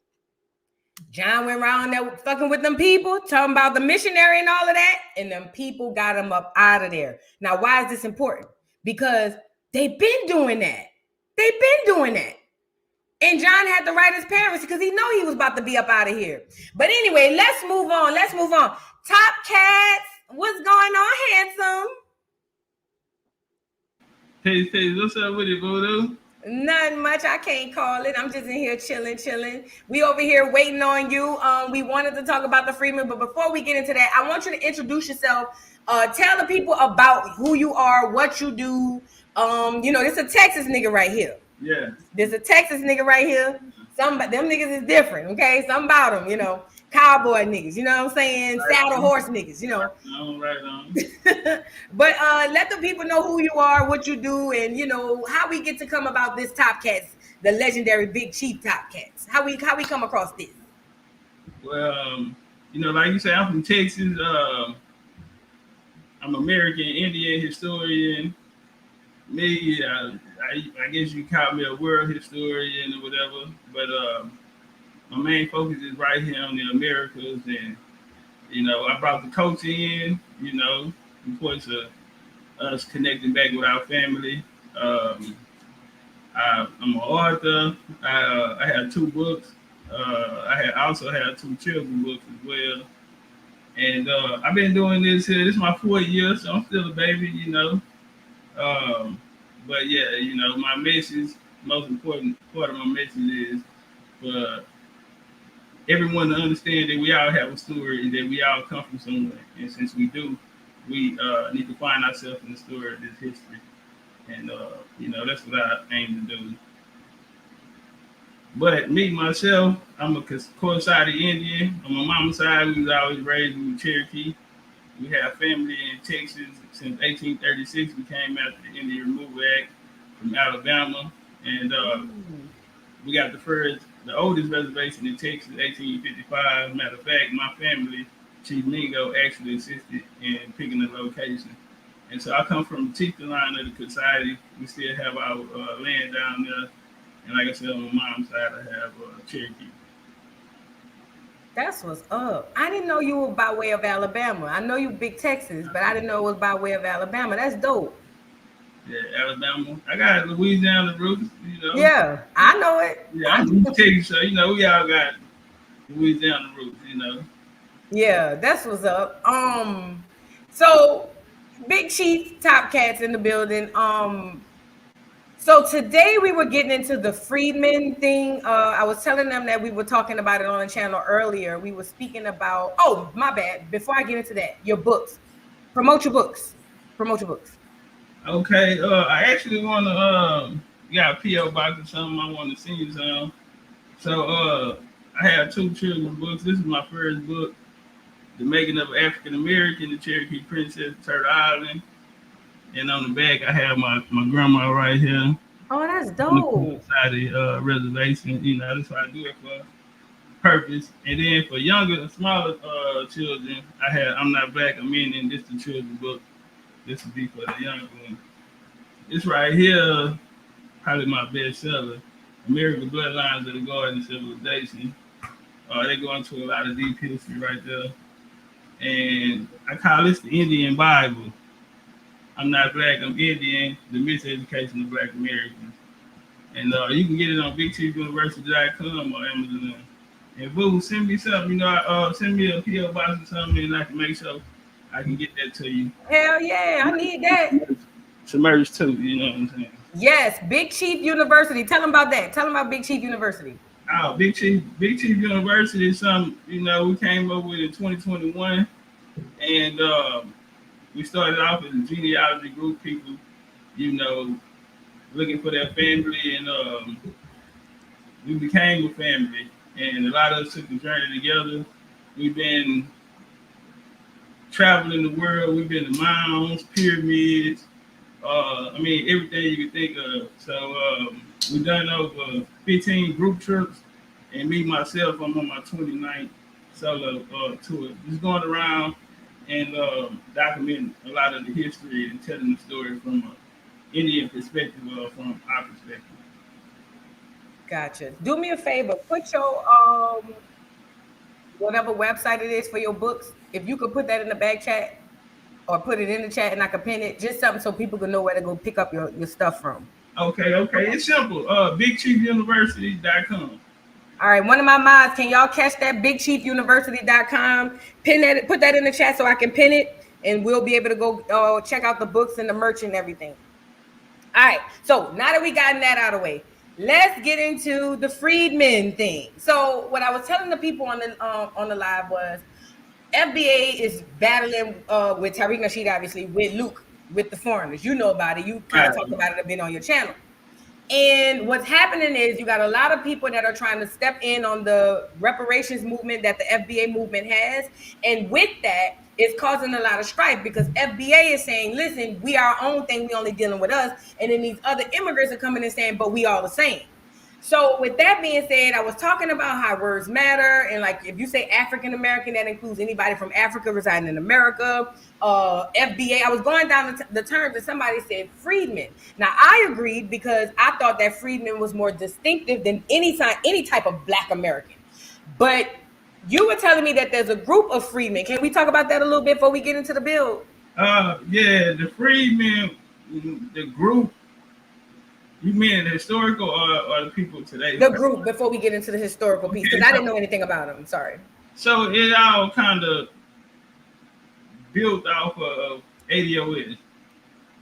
John went around there fucking with them people, talking about the missionary and all of that, and them people got him up out of there. Now, why is this important? Because they've been doing that. They've been doing that. And John had to write his parents because he know he was about to be up out of here. But anyway, let's move on. Topcatz, what's going on, handsome? Hey, what's up with it, Voodoo? Nothing much. I can't call it. I'm just in here chilling. We over here waiting on you. We wanted to talk about the Freedman, but before we get into that, I want you to introduce yourself. Tell the people about who you are, what you do. This a Texas nigga right here. Yeah. There's a Texas nigga right here. Them niggas is different, okay? Something about them, cowboy niggas, you know what I'm saying? Right. Saddle horse niggas, Right on. But let the people know who you are, what you do, and how we get to come about this Topcatz, the legendary Big Cheif Topcatz. How we come across this? Well, like you say, I'm from Texas. I'm American Indian historian. Me, I guess you call me a world historian or whatever, but my main focus is right here on the Americas, and I brought the culture in, importance of us connecting back with our family. I'm an author. I have 2 books. I also have 2 children's books as well, and I've been doing this here. This is my 4th year, so I'm still a baby, But yeah, my message, most important part of my message is for everyone to understand that we all have a story and that we all come from somewhere. And since we do, we need to find ourselves in the story of this history. And, that's what I aim to do. But me, myself, I'm a coincided Indian. On my mama's side, we was always raised with Cherokee. We have family in Texas since 1836. We came after the Indian Removal Act from Alabama, and we got the oldest reservation in Texas, 1855. Matter of fact, my family, Chief Mingo, actually assisted in picking the location. And so I come from the chieftain line of the society. We still have our land down there, and like I said, on my mom's side, I have Cherokee. That's what's up. I didn't know you were by way of Alabama. I know you big Texas, but I didn't know it was by way of Alabama. That's dope. Yeah, Alabama. I got Louisiana roots, Yeah, I know it. Yeah, I'm from Texas, so we all got Louisiana roots, Yeah, that's what's up. So Big Cheif Topcatz in the building. So today we were getting into the Freedman thing. I was telling them that we were talking about it on the channel earlier. We were speaking about, oh, my bad. Before I get into that, your books. Promote your books. Okay. I actually want to, got a P.O. box or something. I want to send you some. So I have 2 children's books. This is my first book, The Making of African American, the Cherokee Princess of Turtle Island. And on the back, I have my grandma right here. Oh, that's dope. Side of reservation, that's why I do it for purpose. And then for younger, smaller children, I'm Not Black, I'm Indian. This is the children's book. This will be for the younger one. This right here, probably my best seller, American Bloodlines of the Garden Civilization. They go into a lot of deep history right there. And I call this the Indian Bible. I'm Not Black, I'm Indian, the Miseducation of Black Americans. And you can get it on BigCheifUniversity.com or Amazon. And boo, send me something, send me a P.O. box or something, and I can make sure I can get that to you. Hell yeah, I need that. Submerged too, you know what I'm saying? Yes, Big Cheif University. Tell them about that. Tell them about Big Cheif University. Oh, Big Cheif University is something, we came up with in 2021. And we started off as a genealogy group. People, looking for their family, and we became a family. And a lot of us took the journey together. We've been traveling the world. We've been to mounds, pyramids, I mean, everything you can think of. So we've done over 15 group trips, and me, myself, I'm on my 29th solo tour. Just going around and documenting a lot of the history and telling the story from an Indian perspective or from our perspective. Gotcha. Do me a favor, put your whatever website it is for your books. If you could put that in the back chat or put it in the chat and I can pin it, just something so people can know where to go pick up your stuff from. Okay. It's simple. BigChiefUniversity.com. All right, one of my mods, can y'all catch that? BigChiefUniversity.com. Pin that, put that in the chat so I can pin it, and we'll be able to go check out the books and the merch and everything. All right, so now that we gotten that out of the way, let's get into the Freedman thing. So what I was telling the people on the live was FBA is battling with Tariq Nasheed, obviously, with Luke, with the foreigners. You know about it. You kind of talked about it a bit on your channel. And what's happening is you got a lot of people that are trying to step in on the reparations movement that the FBA movement has. And with that, it's causing a lot of strife because FBA is saying, listen, we our own thing. We only dealing with us. And then these other immigrants are coming and saying, but we all the same. So with that being said, I was talking about how words matter. And like, if you say African-American, that includes anybody from Africa residing in America, FBA. I was going down the terms and somebody said Freedman. Now I agreed because I thought that Freedman was more distinctive than any type of Black American. But you were telling me that there's a group of Freedmen. Can we talk about that a little bit before we get into the build? Yeah, the Freedmen, the group. You mean the historical or the people today? The group, before we get into the historical piece, because I didn't know anything about them. Sorry. So it all kind of built off of ADOS.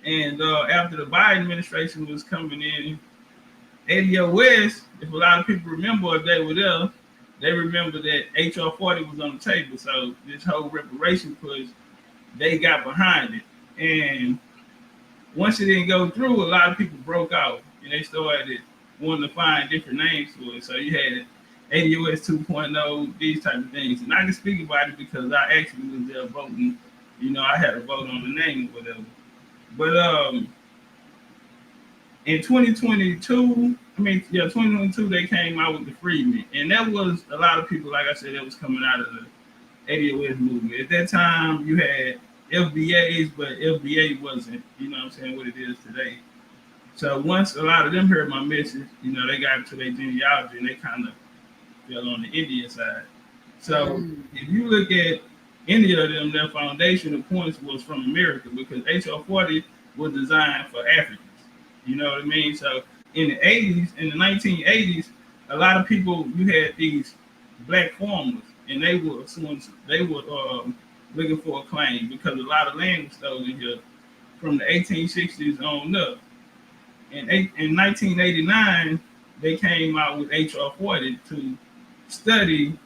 And after the Biden administration was coming in, ADOS, if a lot of people remember, if they were there, they remember that HR 40 was on the table. So this whole reparation push, they got behind it. And once it didn't go through, a lot of people broke out and they started wanting to find different names for it. So you had ADOS 2.0, these type of things. And I can speak about it because I actually was there voting. You know, I had a vote on the name or whatever. But in 2022, they came out with the Freedmen. And that was a lot of people, like I said, that was coming out of the ADOS movement. At that time, you had FBAs, but FBA wasn't, you know what I'm saying, what it is today. So once a lot of them heard my message, you know, they got into their genealogy and they kind of fell on the Indian side. So if you look at any of them, their foundational points was from America because HR 40 was designed for Africans. You know what I mean? So in the 80s, in the 1980s, a lot of people, you had these Black farmers and they were looking for a claim because a lot of land was stolen here from the 1860s on up. And in 1989, they came out with HR 40 to study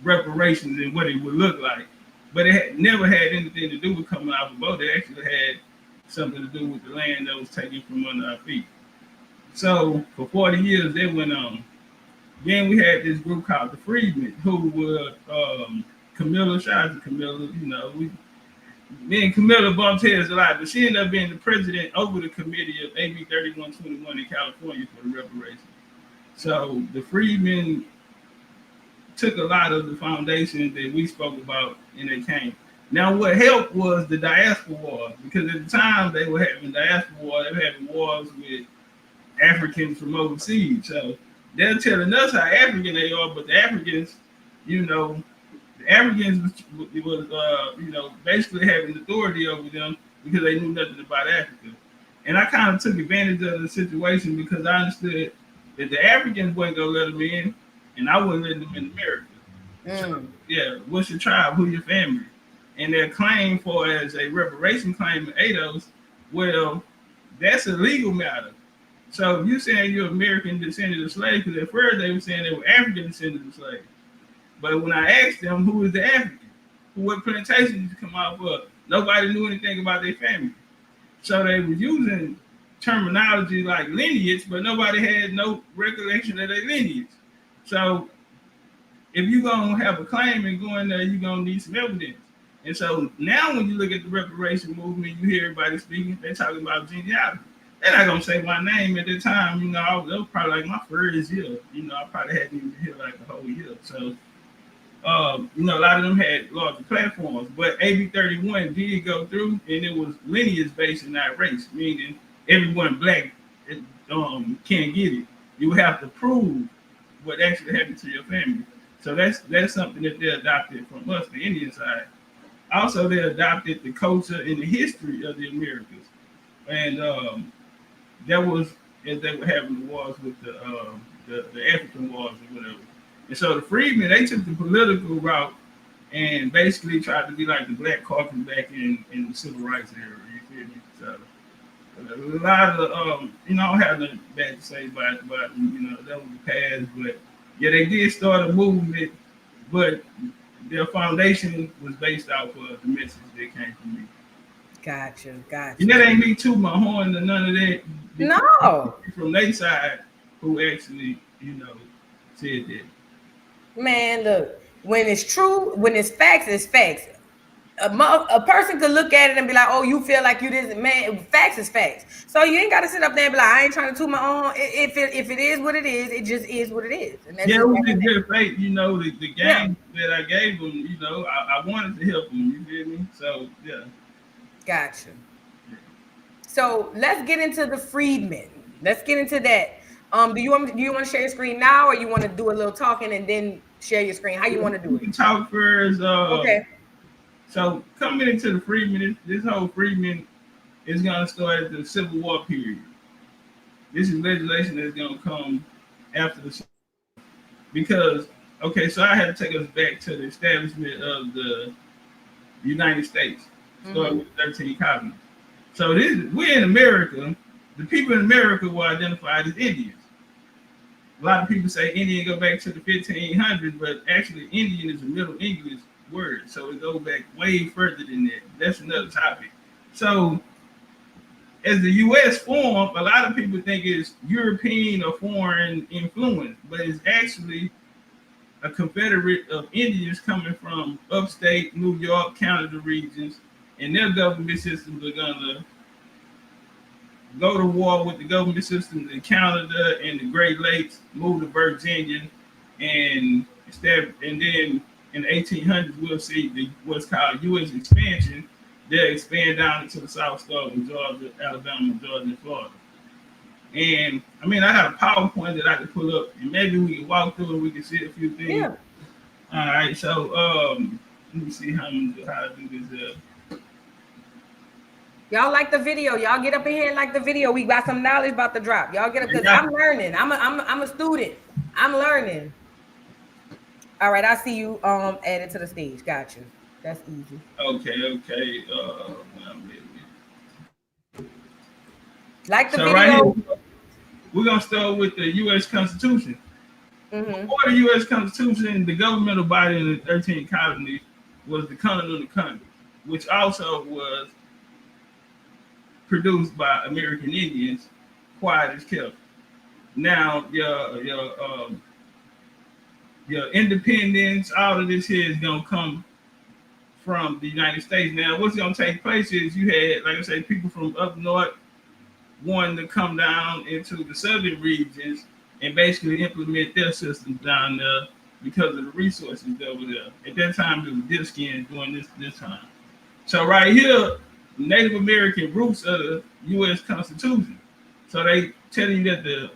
reparations and what it would look like. But it had never had anything to do with coming off a boat. It actually had something to do with the land that was taken from under our feet. So for 40 years, they went on. Then we had this group called the Freedmen, who were Camilla, shout out to Camilla, you know, me and Camilla bumped heads a lot, but she ended up being the president over the committee of AB 3121 in California for the reparations. So the Freedmen took a lot of the foundations that we spoke about and they came. Now what helped was the diaspora war, because at the time they were having diaspora war, they were having wars with Africans from overseas. So they're telling us how African they are, but the Africans, you know, the Africans was basically having authority over them because they knew nothing about Africa. And I kind of took advantage of the situation because I understood that the Africans weren't gonna let them in, and I wasn't letting them in America. So, yeah, what's your tribe? Who your family? And their claim for as a reparation claim in ADOS, well, that's a legal matter. So if you're saying you're American descendant of slaves, because at first they were saying they were African descendants of slaves. But when I asked them who was the African, what plantation did you come out of, nobody knew anything about their family. So they were using terminology like lineage, but nobody had no recollection of their lineage. So if you're going to have a claim and go in there, you're going to need some evidence. And so now when you look at the reparation movement, you hear everybody speaking, they're talking about genealogy. They're not going to say my name at the time. You know, that was probably like my first year. You know, I probably hadn't even been here like a whole year. So, you know, a lot of them had larger platforms. But AB 31 did go through, and it was lineage based and not race, meaning everyone black can't get it. You have to prove what actually happened to your family. So that's something that they adopted from us, the Indian side. Also, they adopted the culture and the history of the Americas. And that was as they were having the wars with the African wars or whatever. And so the Freedmen, they took the political route and basically tried to be like the Black Caucus back in the Civil Rights era. You feel me? So a lot of you know, I don't have nothing bad to say about you know, that was the past, but yeah, they did start a movement, but their foundation was based off of the message that came from me. Gotcha. And that ain't me too my horn or none of that. No. From their side, who actually, you know, said that. Man, look, when it's true, when it's facts, it's facts. A person could look at it and be like, oh, you feel like you didn't, man, facts is facts. So you ain't got to sit up there and be like, I ain't trying to toot my own. If it is what it is, it just is what it is. And that's it was just good faith, you know, the game that I gave them, you know, I wanted to help them, you feel me? So, yeah. Gotcha. So let's get into the Freedmen. Let's get into that. Do you want to share your screen now, or you want to do a little talking and then share your screen? How you want to do it? We can talk first. Okay. So coming into the Freedmen, this whole Freedmen is going to start at the Civil War period. This is legislation that's going to come after the, because, okay, so I had to take us back to the establishment of the United States, starting with 13 colonies. So we're in America. The people in America were identified as Indians. A lot of people say Indian go back to the 1500s, but actually Indian is a Middle English word, so it goes back way further than that. That's another topic. So as the U.S. formed, a lot of people think it's European or foreign influence, but it's actually a confederate of Indians coming from upstate New York, Canada regions, and their government systems are gonna go to war with the government systems in Canada and the Great Lakes, move to Virginia, and then in the 1800s, we'll see what's called U.S. expansion. They'll expand down into the South, starting Georgia, Alabama, Georgia, and Florida. And I mean, I got a PowerPoint that I can pull up, and maybe we can walk through and we can see a few things. Yeah. All right. So let me see how to do this. Y'all like the video? Y'all get up in here and like the video. We got some knowledge about the drop. Y'all get up because I'm learning. I'm a student. I'm learning. All right, I see you added to the stage. Got you. That's easy. Okay. Like the video. Right here, we're gonna start with the U.S. Constitution. Before the U.S. Constitution, the governmental body in the 13 colonies was the Continental Congress, which also was produced by American Indians, quiet as kept. Now, your independence, all of this here is gonna come from the United States. Now, what's gonna take place is you had, like I say, people from up north wanting to come down into the southern regions and basically implement their systems down there because of the resources that were there. At that time, it was deer skins during this time. So right here, Native American roots of the U.S. Constitution. So they tell you that the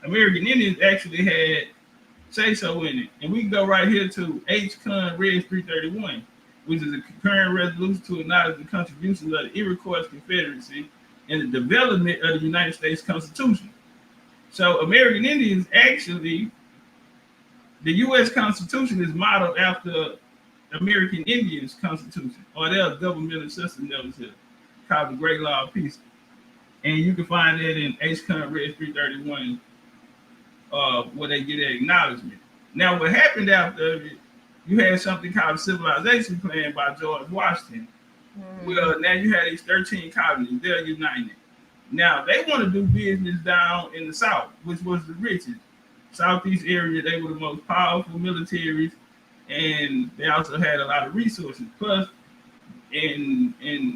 American Indians actually had say-so in it. And we can go right here to H. Con. Res. 331, which is a concurrent resolution to acknowledge the contributions of the Iroquois Confederacy and the development of the United States Constitution. So American Indians actually, the U.S. Constitution is modeled after American Indians Constitution, or their governmental system that was here, called the Great Law of Peace. And you can find that in H. Con. Res. 331, where they get an acknowledgement. Now, what happened after, you had something called the Civilization Plan by George Washington. Well, now you had these 13 colonies, they're united. Now they want to do business down in the South, which was the richest. Southeast area, they were the most powerful militaries, and they also had a lot of resources. Plus, and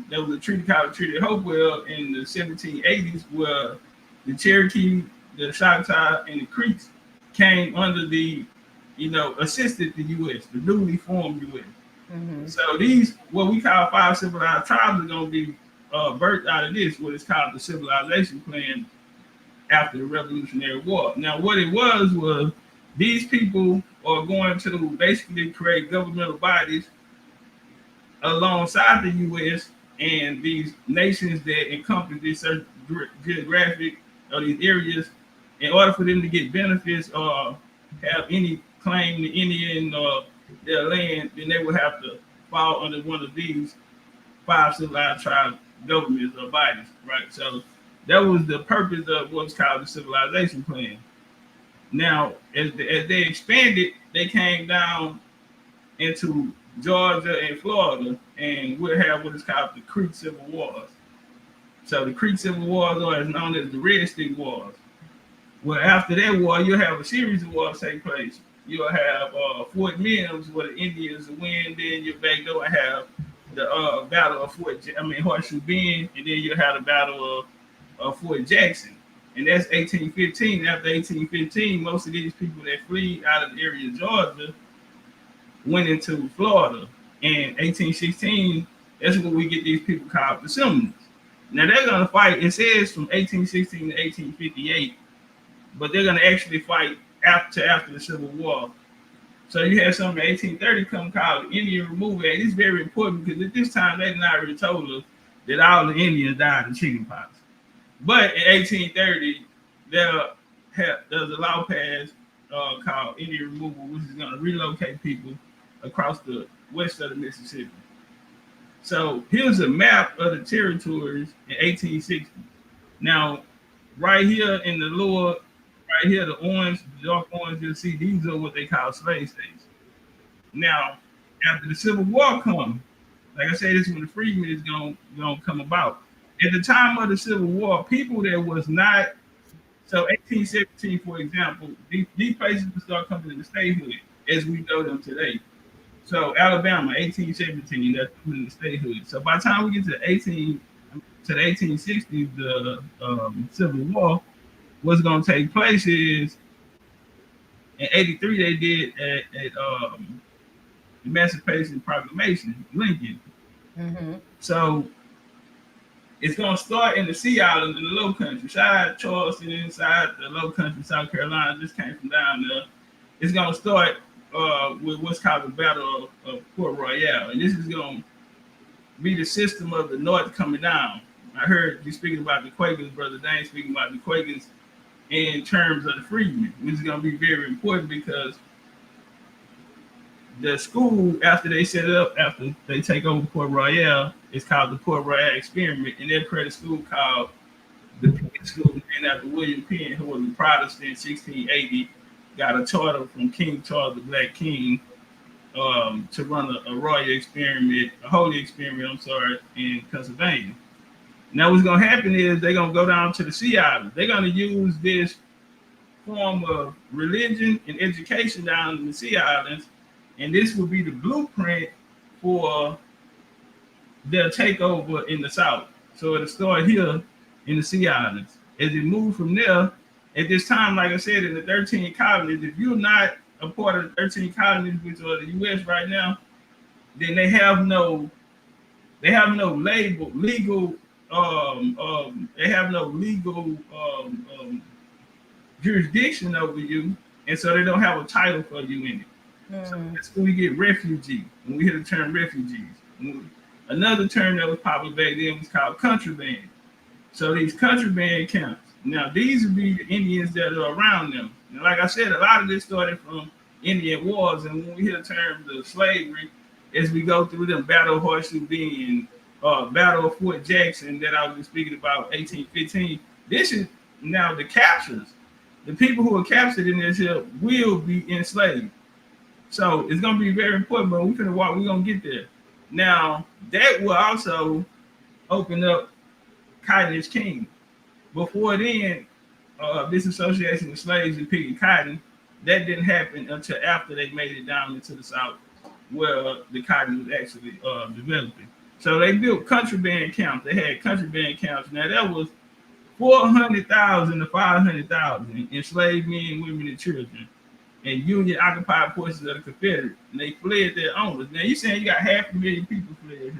there was a treaty called the Treaty of Hopewell in the 1780s where the Cherokee, the Choctaw, and the Creeks came under the, assisted the U.S., the newly formed U.S. Mm-hmm. So these, what we call 5 civilized tribes, are going to be birthed out of this, what is called the civilization plan after the Revolutionary War. Now, what it was these people are going to basically create governmental bodies alongside the U.S. and these nations that encompass this certain geographic or these areas, in order for them to get benefits or have any claim to any in their land, then they would have to fall under one of these 5 civilized tribe governments or bodies, right? So that was the purpose of what's called the civilization plan. Now, as they expanded, they came down into Georgia and Florida, and we'll have what is called the Creek Civil Wars. So the Creek Civil Wars are known as the Red Stick Wars. Well, after that war, you'll have a series of wars take place. You'll have Fort Mims, where the Indians win. Then you'll back door and have the Battle of Horseshoe Bend, and then you'll have the Battle of Fort Jackson. And that's 1815. After 1815, most of these people that flee out of the area of Georgia went into Florida. And 1816, that's where we get these people called the Seminoles. Now they're going to fight, it says from 1816 to 1858, but they're going to actually fight after the Civil War. So you have something in 1830 come called the Indian Removal Act. It's very important because at this time they not already told us that all the Indians died of chickenpox. But in 1830, there's a law passed called Indian Removal, which is going to relocate people across the west of the Mississippi. So here's a map of the territories in 1860. Now, right here in the lower, right here, the dark orange, you'll see these are what they call slave states. Now, after the Civil War comes, like I said, this is when the freedmen is going to come about. At the time of the Civil War, people that was not, so 1817, for example, these places would start coming into statehood as we know them today. So Alabama, 1817, that's coming into statehood. So by the time we get to the 1860s, the Civil War, what's going to take place is in 83 they did at Emancipation Proclamation, Lincoln. Mm-hmm. So it's going to start in the Sea Islands in the Low Country. Side Charleston inside the Low Country, South Carolina, just came from down there. It's going to start with what's called the Battle of Port Royal. And this is going to be the system of the North coming down. I heard you speaking about the Quakers, Brother Dane speaking about the Quakers in terms of the freedmen, which is going to be very important because the school, after they set it up, after they take over Port Royal, it's called the Port Royal Experiment, and they'll create a school called the Penn School, named after William Penn, who was a Protestant in 1680, got a charter from King Charles the Black King to run a royal experiment, a holy experiment, in Pennsylvania. Now what's going to happen is they're going to go down to the Sea Islands. They're going to use this form of religion and education down in the Sea Islands, and this will be the blueprint for their takeover in the South. So it'll start here in the Sea Islands. As it moves from there, at this time, like I said, in the 13 colonies, if you're not a part of the 13 colonies, which are the U.S. right now, then they have no legal jurisdiction over you, and so they don't have a title for you in it. So that's when we get refugee. When we hear the term refugees, another term that was popular back then was called contraband. So these contraband camps. Now these would be the Indians that are around them. And like I said, a lot of this started from Indian wars, and when we hear the terms of slavery, as we go through them, Battle of Horseshoe Bend, Battle of Fort Jackson that I was speaking about, 1815. This is now the captures. The people who are captured in this here will be enslaved. So it's going to be very important, but we're going to get there. Now, that will also open up cotton is king. before then, disassociation of slaves and picking cotton, that didn't happen until after they made it down into the South, where the cotton was actually developing. So they built contraband camps. They had contraband camps. Now that was 400,000 to 500,000 enslaved men, women, and children, and Union occupied portions of the Confederate. And they fled their owners. Now you're saying you got 500,000 people fled here.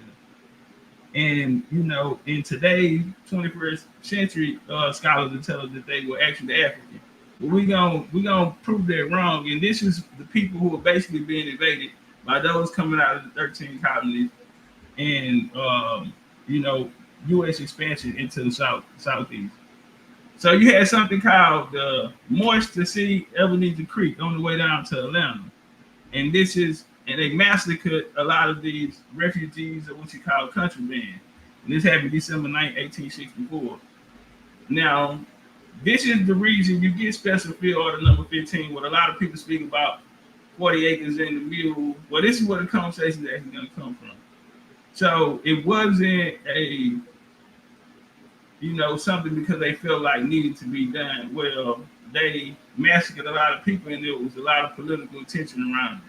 And you know, in today's 21st century, scholars will tell us that they were actually African. But we gonna prove that wrong. And this is the people who are basically being invaded by those coming out of the 13 colonies, and you know, U.S. expansion into the southeast. So you had something called the Moist to Sea Ebenezer Creek on the way down to Atlanta, and they massacred a lot of these refugees of what you call contraband. And this happened December 9, 1864. Now, this is the reason you get Special Field Order number 15, what a lot of people speak about 40 acres in the mule. Well, this is where the conversation is actually going to come from. So it wasn't something because they felt like needed to be done. Well, they massacred a lot of people, and there was a lot of political tension around it.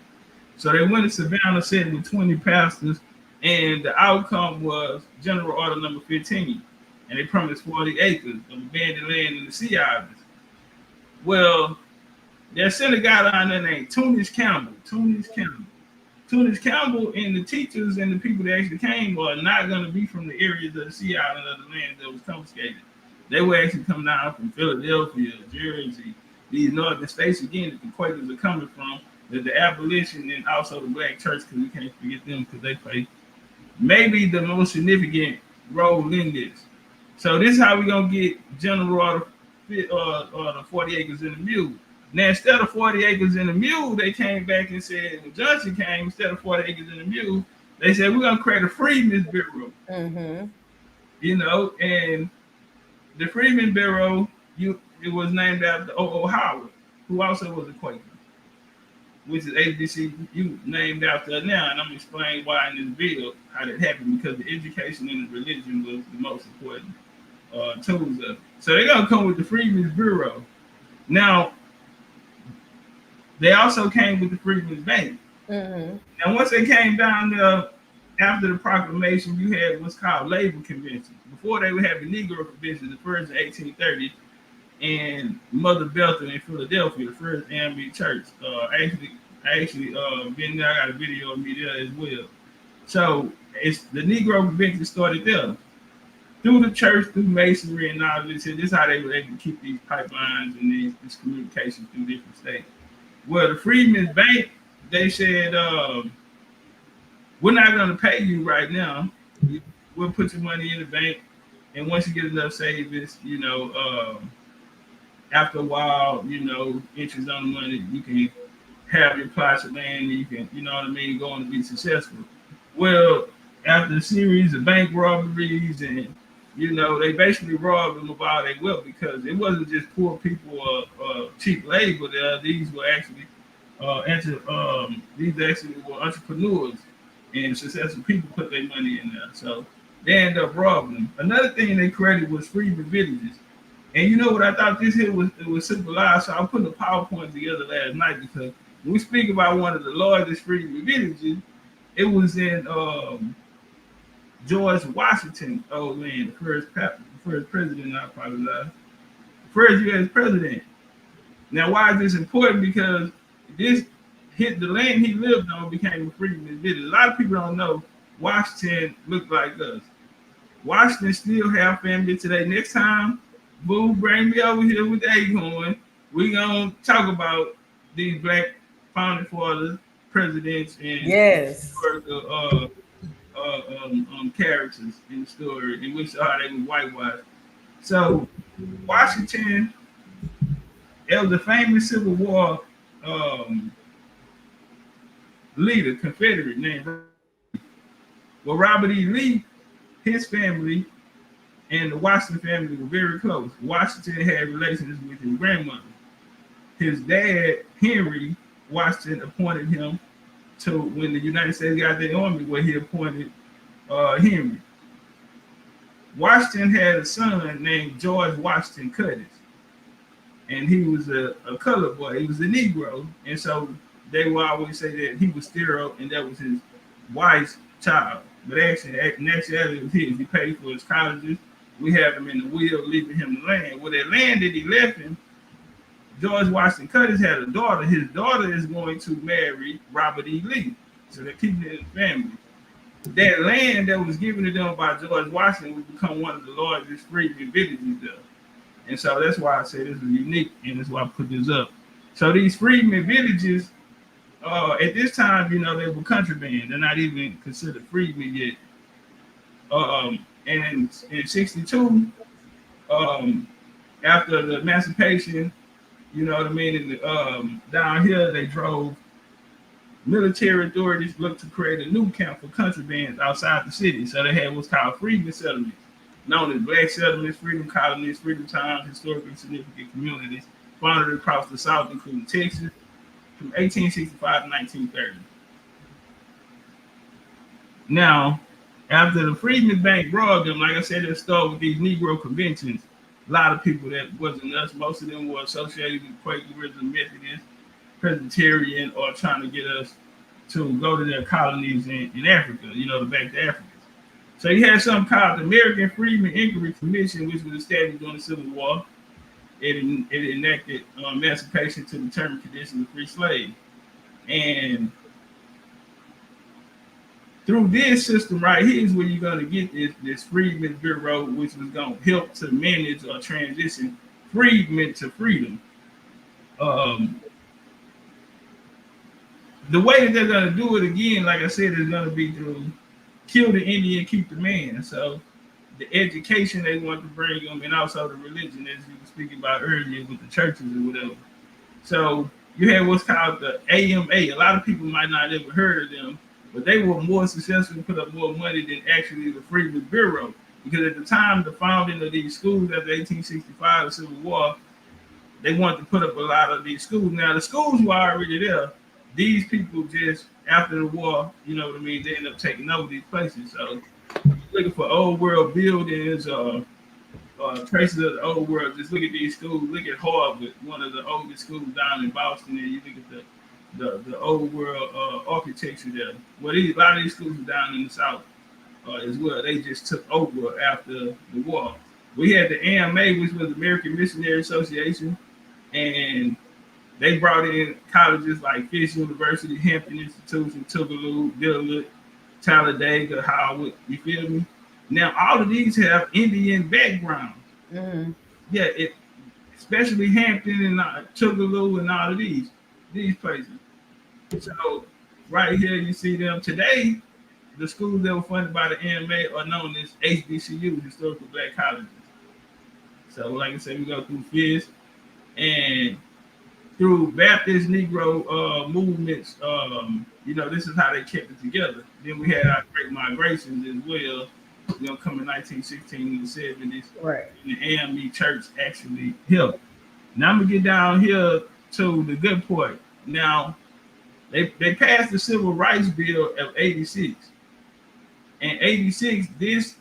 So they went to Savannah, sitting with 20 pastors, and the outcome was General Order number 15, and they promised 40 acres of abandoned land in the Sea Islands. Well, their senator guy down there named Tunis Campbell and the teachers and the people that actually came are not going to be from the areas of the Sea Island of the land that was confiscated. They will actually come down from Philadelphia, Jersey, these northern states again that the Quakers are coming from, that the abolition and also the Black church, because we can't forget them because they play maybe the most significant role in this. So this is how we're going to get General Order the 40 acres in the mule. Now, instead of 40 acres in the mule, they came back and said, when Johnson came, instead of 40 acres in the mule, they said, we're going to create a Freedman Bureau. Mm-hmm. You know, and the Freedman Bureau, it was named after O.O. Howard, who also was a Quaker, which is HBCU named after her now. And I'm going to explain why in this video, how that happened, because the education and the religion was the most important tools of it. So they're going to come with the Freedman Bureau. Now, they also came with the Freedmen's Bank. Mm-hmm. Now, once they came down there, after the proclamation, you had what's called labor conventions. Before they would have the Negro convention, the first in 1830, and Mother Belton in Philadelphia, the first AMB church. I actually been there. I got a video of me there as well. So it's the Negro convention started there. Through the church, through masonry and all this, and this is how they were able to keep these pipelines and this communication through different states. Well, the Freedmen's Bank, they said, we're not going to pay you right now. We'll put your money in the bank, and once you get enough savings, you know, after a while, you know, interest on the money, you can have your plots of land, and you can, you know what I mean, go on to be successful. Well, after a series of bank robberies and, you know, they basically robbed them of all their wealth, because it wasn't just poor people or cheap labor there. These were actually were entrepreneurs and successful people put their money in there. So they ended up robbing them. Another thing they created was Freedman villages. And you know what I thought this here was symbolized? So I put a PowerPoint together last night, because when we speak about one of the largest Freedman villages, it was in George Washington, old man, the first president, I apologize, first U.S. president. Now, why is this important? Because the land he lived on became a Freedman village. A lot of people don't know Washington looked like us. Washington still have family today. Next time, boo, bring me over here with the Acorn. We're going to talk about these Black founding fathers, presidents, and characters in the story, in which how they were whitewashed. So Washington, it was a famous Civil War leader, Confederate named. Well, Robert E. Lee, his family and the Washington family were very close. Washington had relations with his grandmother. His dad, Henry Washington, appointed him to, when the United States got their army, where he appointed Henry. Washington had a son named George Washington Cuttis, and he was a colored boy. He was a Negro, and so they will always say that he was sterile and that was his wife's child. But actually, in actuality, it was his. He paid for his colleges. We have him in the will, leaving him the land. Well, that land that he left him, George Washington Cuttis had a daughter. His daughter is going to marry Robert E. Lee, so they're keeping it in the family. That land that was given to them by George Washington would become one of the largest freedmen villages there. And so that's why I say this is unique, and that's why I put this up. So these freedmen villages, at this time, you know, they were contraband. They're not even considered freedmen yet. And in 62, after the emancipation, you know what I mean, and down here they drove military authorities looked to create a new camp for contrabands outside the city. So they had what's called freedmen settlements, known as black settlements, freedom colonies, freedom towns, historically significant communities founded across the South, including Texas, from 1865 to 1930. Now, after the Freedmen Bank robbed them, like I said, it started with these Negro conventions. A lot of people that wasn't us, most of them were associated with Quakerism, Methodist, Presbyterian, or trying to get us to go to their colonies in Africa, you know, back to Africans. So you had something called the American Freedmen Inquiry Commission, which was established during the Civil War. It enacted emancipation to determine conditions of free slaves. And through this system right here is where you're going to get this Freedman Bureau, which was going to help to manage or transition freedmen to freedom. The way that they're going to do it again, like I said, is going to be through kill the Indian, keep the man. So the education they want to bring them, and also the religion, as you were speaking about earlier with the churches or whatever. So you have what's called the AMA. A lot of people might not have ever heard of them, but they were more successful and put up more money than actually the Freedman Bureau. Because at the time, the founding of these schools after 1865, the Civil War, they wanted to put up a lot of these schools. Now, the schools were already there. These people just, after the war, you know what I mean, they end up taking over these places. So looking for old world buildings, traces of the old world, just look at these schools. Look at Harvard, one of the oldest schools down in Boston, and you look at the old world architecture there. Well, a lot of these schools are down in the South as well. They just took over after the war. We had the AMA, which was the American Missionary Association, and they brought in colleges like Fisk University, Hampton Institution, Tougaloo, Dillard, Talladega, Howard, you feel me? Now, all of these have Indian backgrounds. Mm-hmm. Yeah, especially Hampton and Tougaloo and all of these places. So right here, you see them. Today, the schools that were funded by the AMA are known as HBCUs, Historical Black Colleges. So like I said, we go through Fisk and through Baptist Negro movements, you know, this is how they kept it together. Then we had our great migrations as well, you know, coming 1916 and the 70s. Right. And the AME church actually helped. Now I'm gonna get down here to the good part. Now, they passed the Civil Rights Bill of 86. And 86, this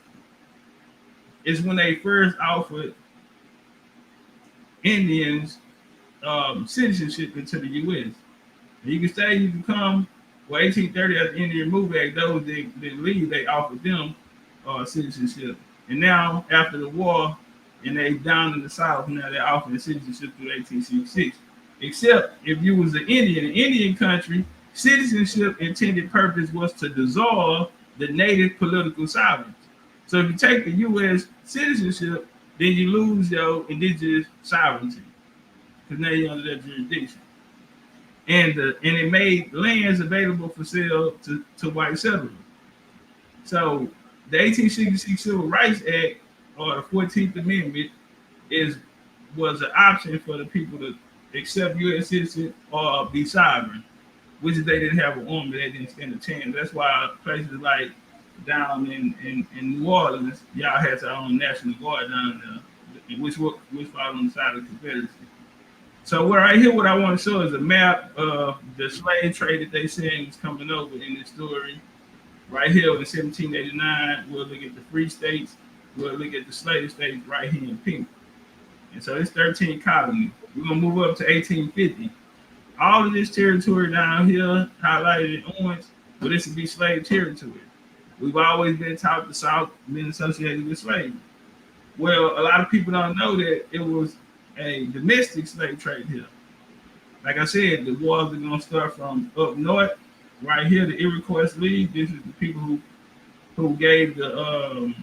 is when they first offered Indians citizenship into the U.S. And you can say you can come, well, 1830 at the Indian Move Act, those that leave, they offered them citizenship. And now, after the war, and they down in the South, now they're offering citizenship through 1866. Except if you was an Indian country, citizenship intended purpose was to dissolve the native political sovereignty. So if you take the U.S. citizenship, then you lose your indigenous sovereignty, because now you're under that jurisdiction. And it made lands available for sale to white settlers. So the 1866 Civil Rights Act, or the 14th Amendment, was an option for the people to accept U.S. citizen or be sovereign, which is they didn't have an army, they didn't stand a chance. That's why places like down in New Orleans, y'all had your own National Guard down there, which fought on the side of the Confederacy. So right here, what I want to show is a map of the slave trade that they saying was coming over in this story. Right here in 1789, we'll look at the free states. we'll look at the slave states right here in pink. And so it's 13 colonies. We're gonna move up to 1850. All of this territory down here, highlighted in orange, but this would be slave territory. We've always been taught the South being associated with slavery. Well, a lot of people don't know that it was a domestic slave trade here. Like I said, the wars are gonna start from up north, right here, the Iroquois League. This is the people who gave the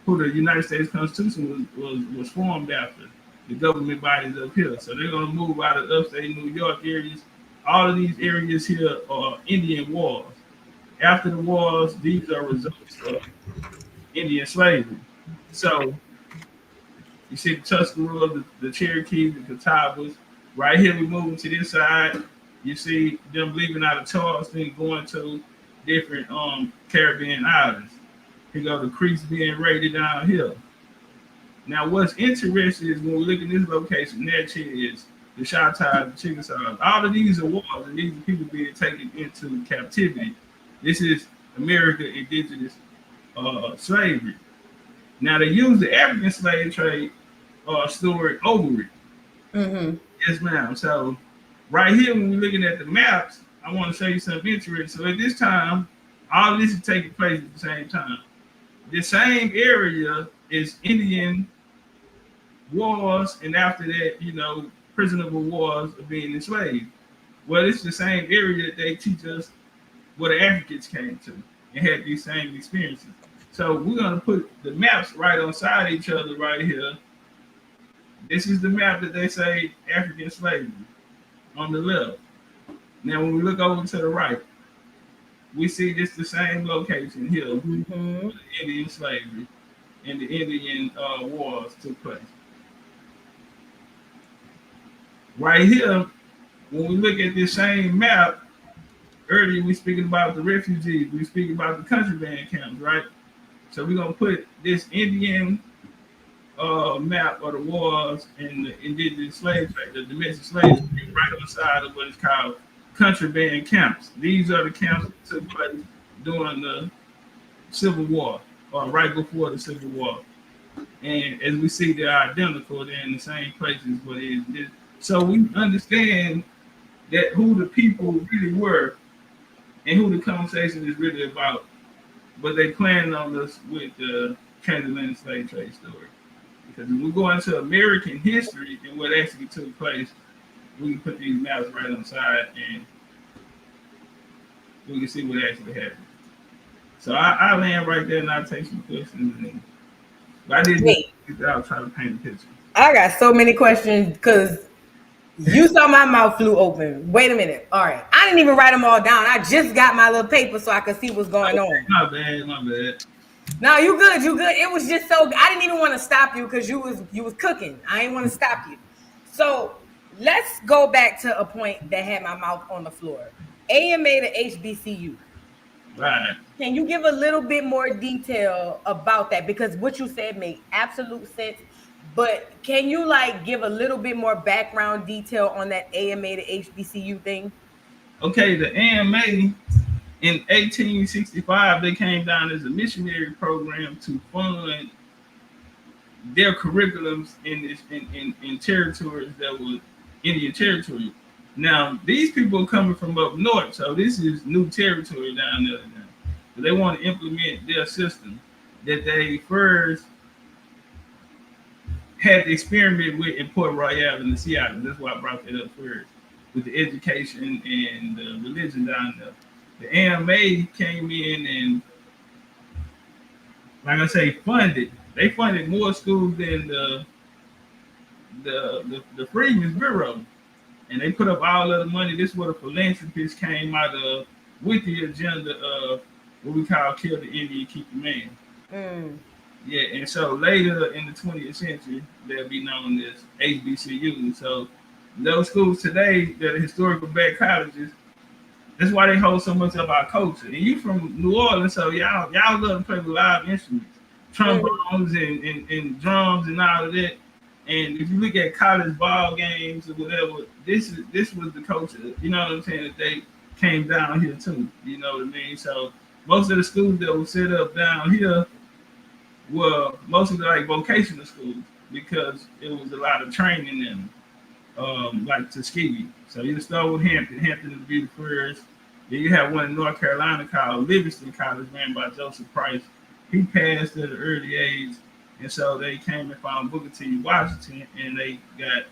who the United States Constitution was formed after, the government bodies up here. So they're gonna move out of upstate New York areas. All of these areas here are Indian wars. After the wars, these are results of Indian slavery. So you see the Tuscaroras, the Cherokees, the Catawbas. Right here, we moving to this side. You see them leaving out of Charleston, going to different Caribbean islands. Here go the creeks being raided down here. Now, what's interesting is when we look at this location, that is the Choctaws, the Chickasaws. All of these are wars, and these are people being taken into captivity. This is American indigenous slavery. Now, they use the African slave trade story over it. Mm-hmm. Yes, ma'am. So, right here, when we're looking at the maps, I want to show you something interesting. So, at this time, all of this is taking place at the same time. The same area is Indian wars, and after that, you know, prisoner of wars of being enslaved. Well, it's the same area that they teach us where the Africans came to and had these same experiences. So we're going to put the maps right on side each other right here. This is the map that they say African slavery on the left. Now, when we look over to the right, we see this the same location here. Mm-hmm. The Indian slavery and the Indian wars took place. Right here, when we look at this same map, earlier we speaking about the refugees, we speaking about the contraband camps, right? So we're gonna put this Indian map of the wars and the indigenous slave trade, the domestic slaves, right on the side of what is called contraband camps. These are the camps that took place during the Civil War, or right before the Civil War. And as we see, they're identical. They're in the same places. But so we understand that who the people really were and who the conversation is really about. But they planned on us with the transatlantic slave trade story. Because when we go into American history and what actually took place, we can put these maps right on the side and we can see what actually happened. So I land right there and I'll take some questions. I didn't I'll try to paint a picture. I got so many questions because you saw my mouth flew open. Wait a minute. All right. I didn't even write them all down. I just got my little paper so I could see what's going on. My bad. No, you good. It was just so I didn't even want to stop you because you was cooking. I didn't want to stop you. So let's go back to a point that had my mouth on the floor. AMA to HBCU. Right. Can you give a little bit more detail about that? Because what you said made absolute sense. But can you give a little bit more background detail on that AMA to HBCU thing? Okay, the AMA in 1865 they came down as a missionary program to fund their curriculums in territories that were Indian territory. Now these people are coming from up north, so this is new territory down there. But they want to implement their system that they first had to experiment with in Port Royal and the Seattle. That's why I brought that up first, with the education and the religion down there. The AMA came in and, like I say, funded. They funded more schools than the Freedman Bureau, and they put up all of the money. This is what a philanthropist came out of with the agenda of what we call "Kill the Indian, Keep the Man." Mm. Yeah, and so later in the 20th century, they'll be known as HBCUs. So those schools today that are historical black colleges, that's why they hold so much of our culture. And you from New Orleans, so y'all love to play with live instruments, trombones and drums and all of that. And if you look at college ball games or whatever, this was the culture. You know what I'm saying? That they came down here too. You know what I mean? So most of the schools that were set up down here were mostly like vocational schools because it was a lot of training in them, like Tuskegee. So you start with Hampton. Hampton would be the first. Then you have one in North Carolina called Livingston College, ran by Joseph Price. He passed at an early age, and so they came and found Booker T. Washington, and they got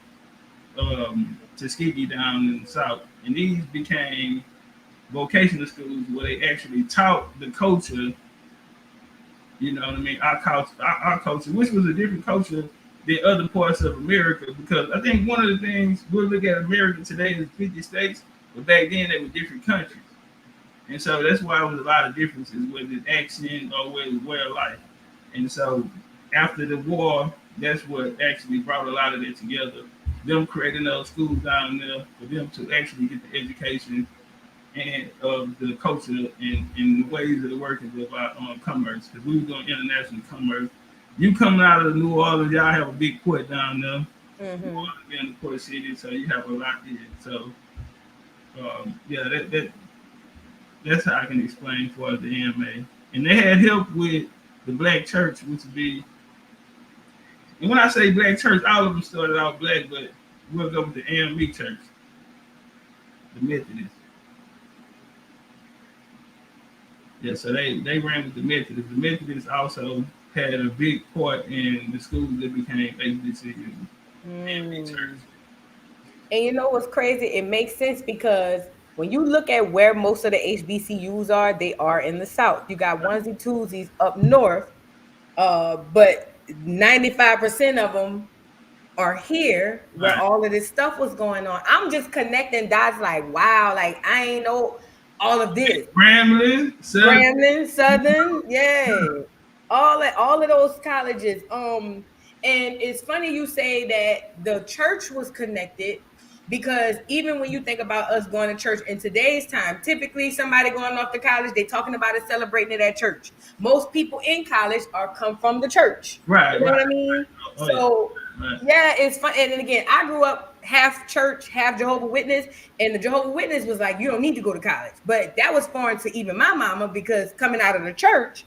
Tuskegee down in the South. And these became vocational schools where they actually taught the culture, you know what I mean, our culture, which was a different culture than other parts of America, because I think one of the things we'll look at America today is 50 states, but back then they were different countries. And so that's why there was a lot of differences with the accent or with way of life. And so after the war, that's what actually brought a lot of that together. Them creating those schools down there for them to actually get the education and of the culture and the ways of the workings of commerce, because we were doing international commerce. You coming out of New Orleans, y'all have a big port down there. New Orleans being the port city, so you have a lot there. So yeah, that's how I can explain for the AMA. And they had help with the black church, which would be, and when I say black church, all of them started out black, but we'll go with the AME church, the Methodists. Yeah, so they ran with the Methodists. The Methodists also had a big part in the schools that became HBCU. AME church. And you know what's crazy? It makes sense because when you look at where most of the HBCUs are, they are in the South. You got onesie twosies up north, but 95% of them are here where all of this stuff was going on. I'm just connecting dots like, wow, like I ain't know all of this. Grambling, Southern, yeah. All of those colleges. And it's funny you say that the church was connected, because even when you think about us going to church in today's time, typically somebody going off to college, they talking about it, celebrating it at church. Most people in college come from the church. Right. You know what I mean? Yeah, it's fun. And then again, I grew up half church, half Jehovah's Witness, and the Jehovah's Witness was like, you don't need to go to college. But that was foreign to even my mama, because coming out of the church,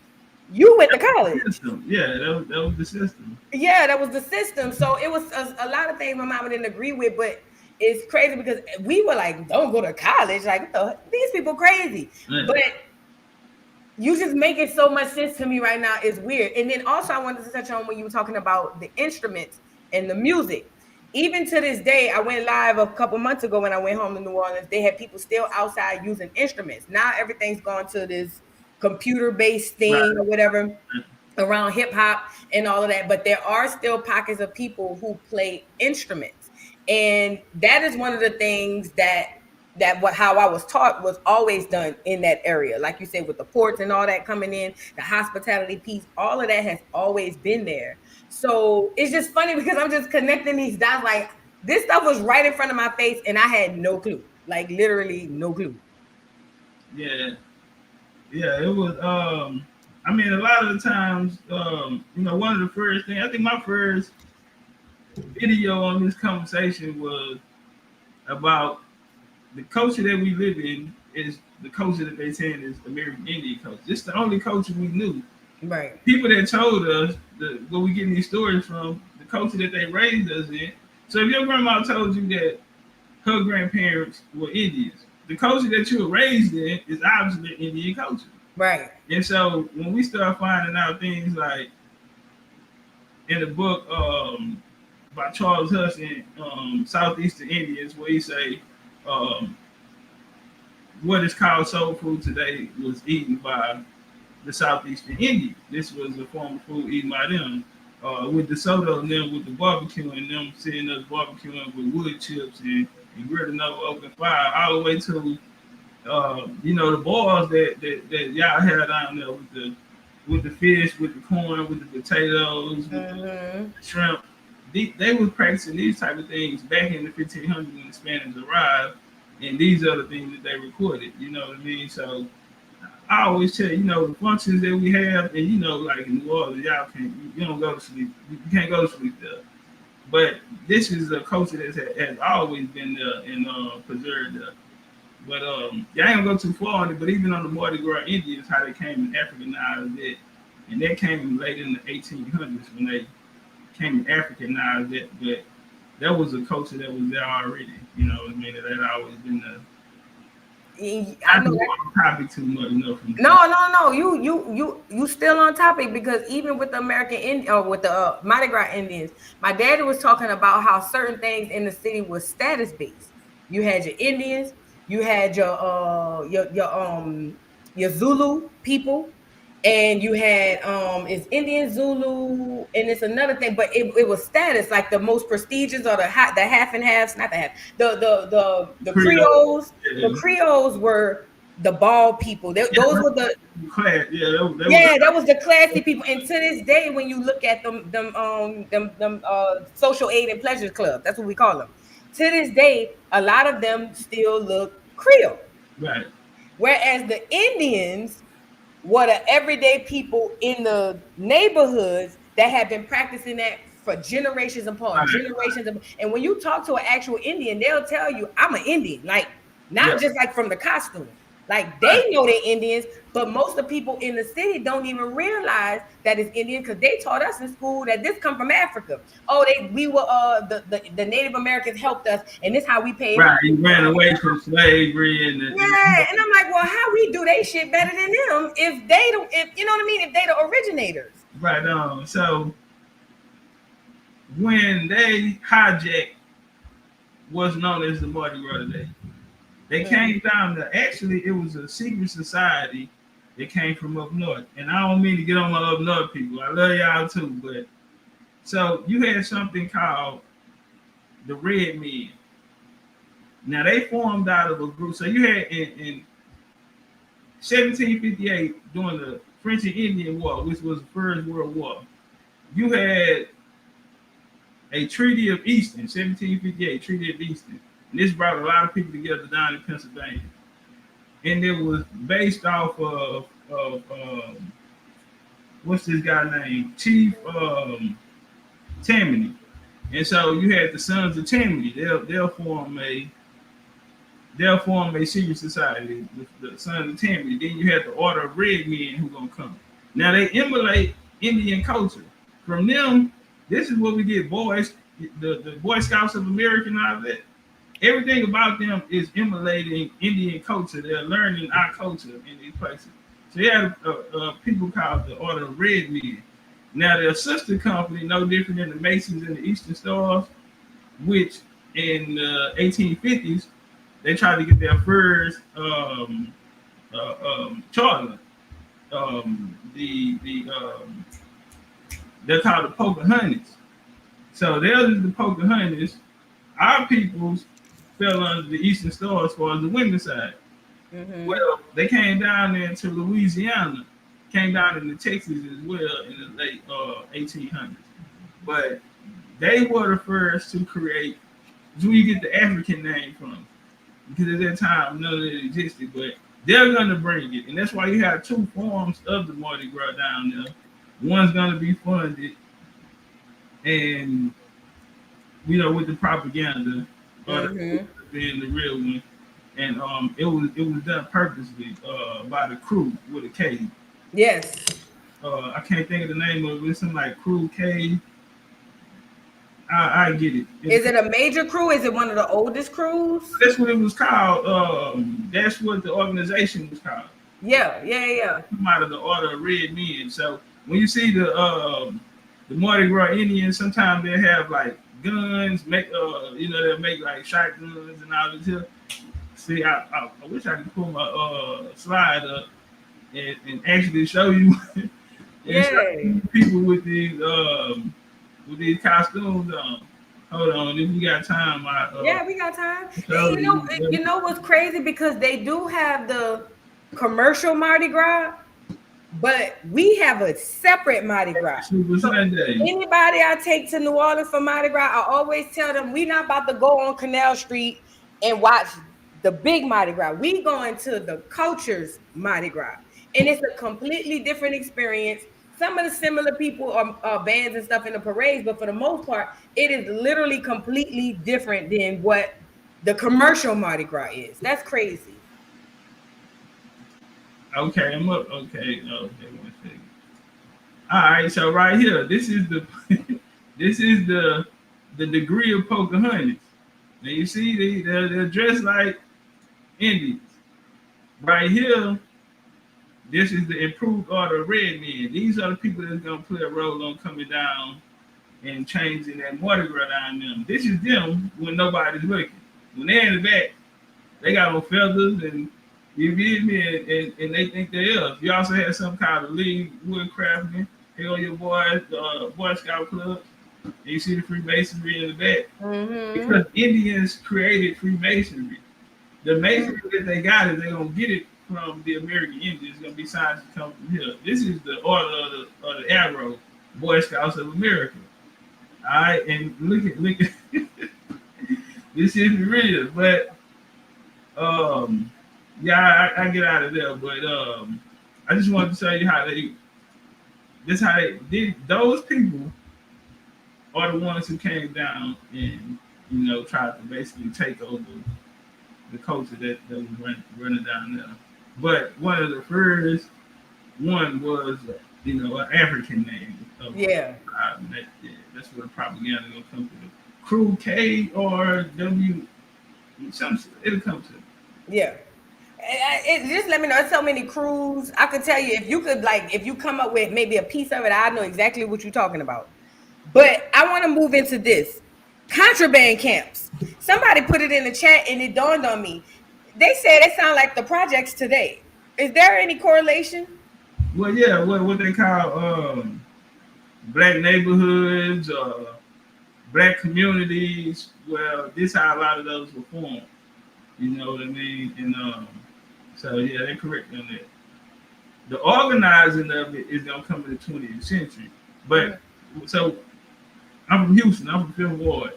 you went to college. Yeah, that was the system. Yeah, that was the system. So it was a lot of things my mama didn't agree with, but it's crazy because we were like, don't go to college. Like, these people crazy. Yeah. But you just make it so much sense to me right now. It's weird. And then also I wanted to touch on when you were talking about the instruments and the music. Even to this day, I went live a couple months ago when I went home to New Orleans. They had people still outside using instruments. Now everything's gone to this computer-based thing or whatever around hip hop and all of that. But there are still pockets of people who play instruments. And that is one of the things how I was taught was always done in that area. Like you said, with the ports and all that coming in, the hospitality piece, all of that has always been there. So it's just funny because I'm just connecting these dots. Like, this stuff was right in front of my face and I had no clue, like literally no clue. Yeah, it was, I mean, a lot of the times, one of the first things, I think my first video on this conversation was about the culture that we live in is the culture that they saying is American Indian culture. It's the only culture we knew. Right. People that told us where we getting these stories from, the culture that they raised us in. So if your grandma told you that her grandparents were Indians, the culture that you were raised in is obviously Indian culture. Right. And so when we start finding out things like in the book by Charles Hudson, Southeastern Indians, where he say what is called soul food today was eaten by the Southeastern Indians. This was a form of food eaten by them. With the soda and them, with the barbecue and them sitting us barbecuing with wood chips and grilling over open fire, all the way to the balls that y'all had down there with the fish, with the corn, with the potatoes, with the shrimp. They were practicing these type of things back in the 1500s when the Spaniards arrived, and these are the things that they recorded. You know what I mean? So I always tell the functions that we have, and like in New Orleans, you don't go to sleep. You can't go to sleep there. But this is a culture that has always been there and preserved there. But I ain't gonna go too far on it. But even on the Mardi Gras Indians, how they came and Africanized it and that came late in the 1800s when they came Africanized it, but that was a culture that was there already. You know what I mean? That had always been the. I know topic too much. No. You still on topic, because even with the American with the Mardi Gras Indians, my daddy was talking about how certain things in the city was status based. You had your Indians, you had your Zulu people, and you had it's Indian, Zulu, and it's another thing, but it was status, like the most prestigious, or the half and halves, not the half, the Creoles. The Creoles were the ball people. Those were the class. That was the classy people. And to this day, when you look at them social aid and pleasure clubs, that's what we call them. To this day, a lot of them still look Creole. Right. Whereas the Indians were the everyday people in the neighborhoods that have been practicing that for generations upon generations. And when you talk to an actual Indian, they'll tell you, I'm an Indian. Like, not just like from the costume. Like, they know they're Indians, but most of the people in the city don't even realize that it's Indian, because they taught us in school that this come from Africa. Oh, we were the Native Americans helped us, and this how we paid. Right, he ran away from slavery and and I'm like, well, how we do they shit better than them if they don't? If you know what I mean? If they the originators. Right on. So when they hijacked what's known as the Mardi Gras Day, they came down to, actually, it was a secret society that came from up north. And I don't mean to get on my up north people. I love y'all too. But so you had something called the Red Men. Now they formed out of a group. So you had in 1758, during the French and Indian War, which was the First World War, you had a Treaty of Easton, 1758, Treaty of Easton. And this brought a lot of people together down in Pennsylvania. And it was based off of what's this guy named? Cheif Tammany. And so you had the Sons of Tammany. They'll form a secret society with the Sons of Tammany. Then you had the Order of Red Men who gonna come. Now they emulate Indian culture. From them, this is what we get, boys, the Boy Scouts of America and all that. Everything about them is emulating Indian culture. They're learning our culture in these places. So you have people called the Order of Red Men. Now their sister company, no different than the Masons and the Eastern Stars, which in the 1850s, they tried to get their first charter. They're called the Pocahontas. So there's the Pocahontas. Our peoples fell under the Eastern Star as far as the women's side. Mm-hmm. Well, they came down there into Louisiana, came down into Texas as well in the late 1800s. But they were the first to create, that's where you get the African name from. Because at that time, none of it existed, but they're going to bring it. And that's why you have two forms of the Mardi Gras down there. One's going to be funded, and, you know, with the propaganda, being the real one. And it was done purposely by the crew with a K. Yes. I can't think of the name of it. It's something like Crew K. I get it. Is it a major crew? Is it one of the oldest crews? That's what it was called. That's what the organization was called. Yeah. Come out of the Order of Red Men. So when you see the Mardi Gras Indians, sometimes they have like guns, they'll make like shotguns and all this here. See, I wish I could pull my slide up and actually show you, show you people with these costumes on. Hold on, if we got time, we got time. You know what's crazy? Because they do have the commercial Mardi Gras, but we have a separate Mardi Gras. So anybody I take to New Orleans for Mardi Gras, I always tell them we're not about to go on Canal Street and watch the big Mardi Gras. We going to the culture's Mardi Gras, and it's a completely different experience. Some of the similar people are bands and stuff in the parades, but for the most part, it is literally completely different than what the commercial Mardi Gras is. That's crazy. Okay, I'm up. Okay, 1 second. All right, so right here, this is the this is the degree of Pocahontas. Now you see they're dressed like Indians. Right here, this is the improved order of red men. These are the people that's gonna play a role on coming down and changing that Mardi Gras down them. This is them when nobody's looking. When they're in the back, they got no feathers and you get me, and they think they're us. You also had some kind of league woodcrafting. Hell, your boys, Boy Scout Club. And you see the Freemasonry in the back. Because Indians created Freemasonry. The masonry that they got is they're gonna get it from the American Indians. It's gonna be signs that come from here. This is the order of the arrow, Boy Scouts of America. All right, and look at this is real, but yeah, I get out of there, but I just wanted to tell you how they did. Those people are the ones who came down and tried to basically take over the culture that was running down there. But one of the first one was an African name. That's where the propaganda gonna come from. Crew K or W, it'll come to. Yeah. Just let me know. There's so many crews. I could tell you if you come up with maybe a piece of it, I know exactly what you're talking about. But I want to move into this. Contraband camps. Somebody put it in the chat and it dawned on me. They said it sound like the projects today. Is there any correlation? Well, yeah, what they call black neighborhoods, black communities. Well, this is how a lot of those were formed. You know what I mean? And so yeah, they're correct on that. The organizing of it is gonna come in the 20th century. But so I'm from Houston, I'm from 5th Ward.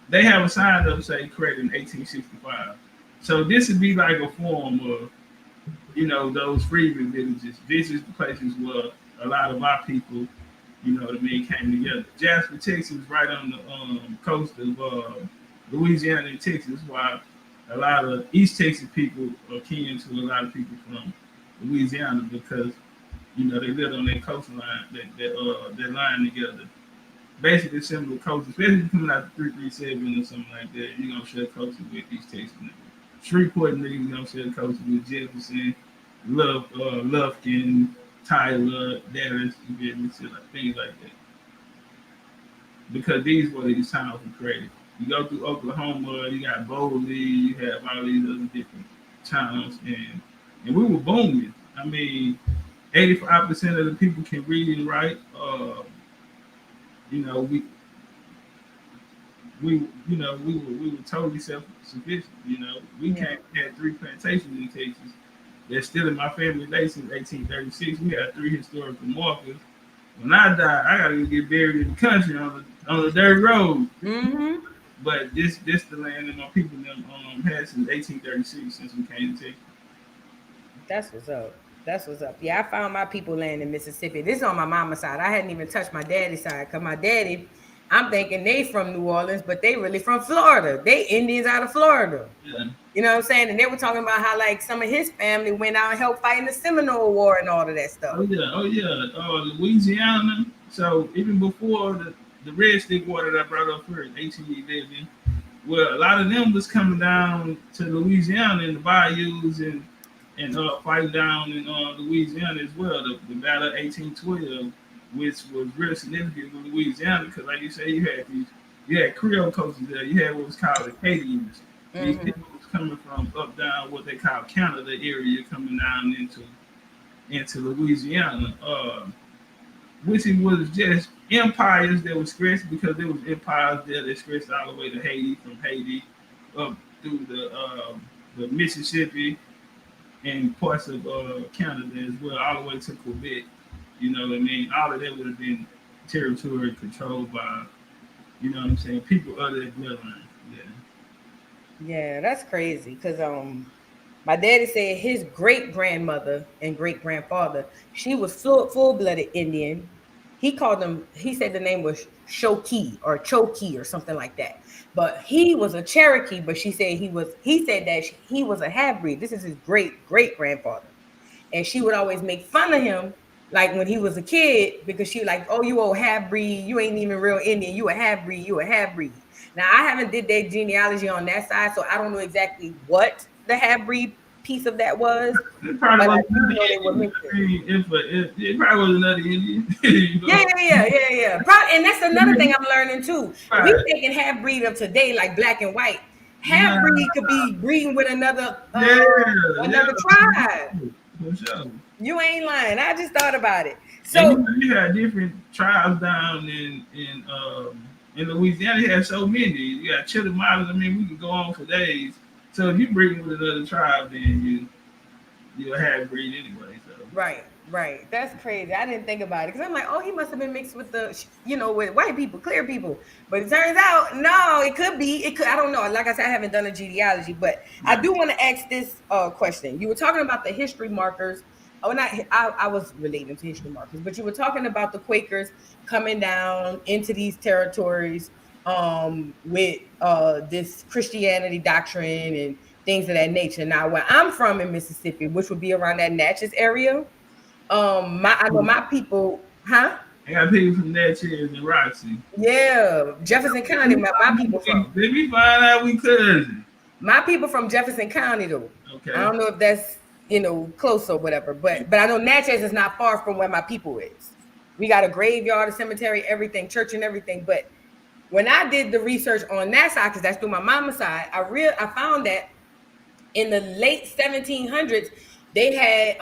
They have a sign up say created in 1865. So this would be like a form of, those freedmen villages. This is the places where a lot of our people, came together. Jasper, Texas, right on the coast of Louisiana and Texas, while a lot of East Texas people are kin to a lot of people from Louisiana because, they live on that coastline, that line together. Basically similar coastal, especially coming out the 337 or something like that, you're going to share coastal with East Texas. Shreveport niggas going to share coastal with Jefferson, Lufkin, Tyler, Dallas, things like that. Because these were these towns were created. You go through Oklahoma, you got Bowley, you have all these other different towns, and we were booming. I mean, 85% of the people can read and write. We were totally self-sufficient. We had 3 plantations in Texas. They're still in my family today since 1836. We had 3 historical markers. When I die, I gotta get buried in the country on the dirt road. Mm-hmm. But this the land that my people had since 1836 since we came to Texas. That's what's up. That's what's up. Yeah, I found my people land in Mississippi. This is on my mama's side. I hadn't even touched my daddy's side because my daddy, I'm thinking they from New Orleans, but they really from Florida. They Indians out of Florida. Yeah. You know what I'm saying? And they were talking about how like some of his family went out and helped fight in the Seminole War and all of that stuff. Oh yeah. Louisiana. So even before the Red Stick War that I brought up first, 1811, well, a lot of them was coming down to Louisiana in the bayous and fighting down in Louisiana as well. The Battle of 1812, which was real significant for Louisiana because, like you say, you had Creole coasters there. You had what was called the Acadians. Mm-hmm. These people was coming from up down what they call Canada area, coming down into Louisiana, which it was just empires that were stretched because there was empires there that stretched all the way to Haiti, from Haiti up through the Mississippi and parts of Canada as well, all the way to Quebec. You know what I mean? All of that would have been territory controlled by, you know what I'm saying, people other than bloodline. Yeah, that's crazy. Because my daddy said his great-grandmother and great-grandfather, she was full-blooded Indian. He said the name was Shoki or Choki or something like that. But he was a Cherokee, but he said that he was a half-breed. This is his great-great-grandfather. And she would always make fun of him like when he was a kid, because she like, oh, you old half-breed, you ain't even real Indian, you a half-breed, you a half-breed. Now, I haven't did their genealogy on that side, so I don't know exactly what the half-breed piece of that was. It probably but I was do another know they were Indian. mixed. I mean, it probably was another Indian. You know? Yeah. Probably, and that's another thing I'm learning too. Right. We thinking half-breed of today, like black and white. Half-breed could be breeding with another tribe. For sure. You ain't lying. I just thought about it. So So you had different tribes down in Louisiana. You had so many. You got Chittimalas. I mean, we can go on for days. So if you breed with another tribe, then you're a half-breed anyway. So right. That's crazy. I didn't think about it because I'm like, oh, he must have been mixed with with white people, clear people. But it turns out, no, it could be. It could. I don't know. Like I said, I haven't done a genealogy, but I do want to ask this question. You were talking about the history markers. Oh, I was relating to history markers, but you were talking about the Quakers coming down into these territories with this Christianity doctrine and things of that nature. Now, where I'm from in Mississippi, which would be around that Natchez area, I know my people, huh? I got people from Natchez and Roxy. Yeah, Jefferson County, my people from. Let me find out we cousins. My people from Jefferson County, though. Okay. I don't know if that's close or whatever, but I know Natchez is not far from where my people is. We got a graveyard, a cemetery, everything, church and everything. But when I did the research on that side, because that's through my mama's side, I found that in the late 1700s, they had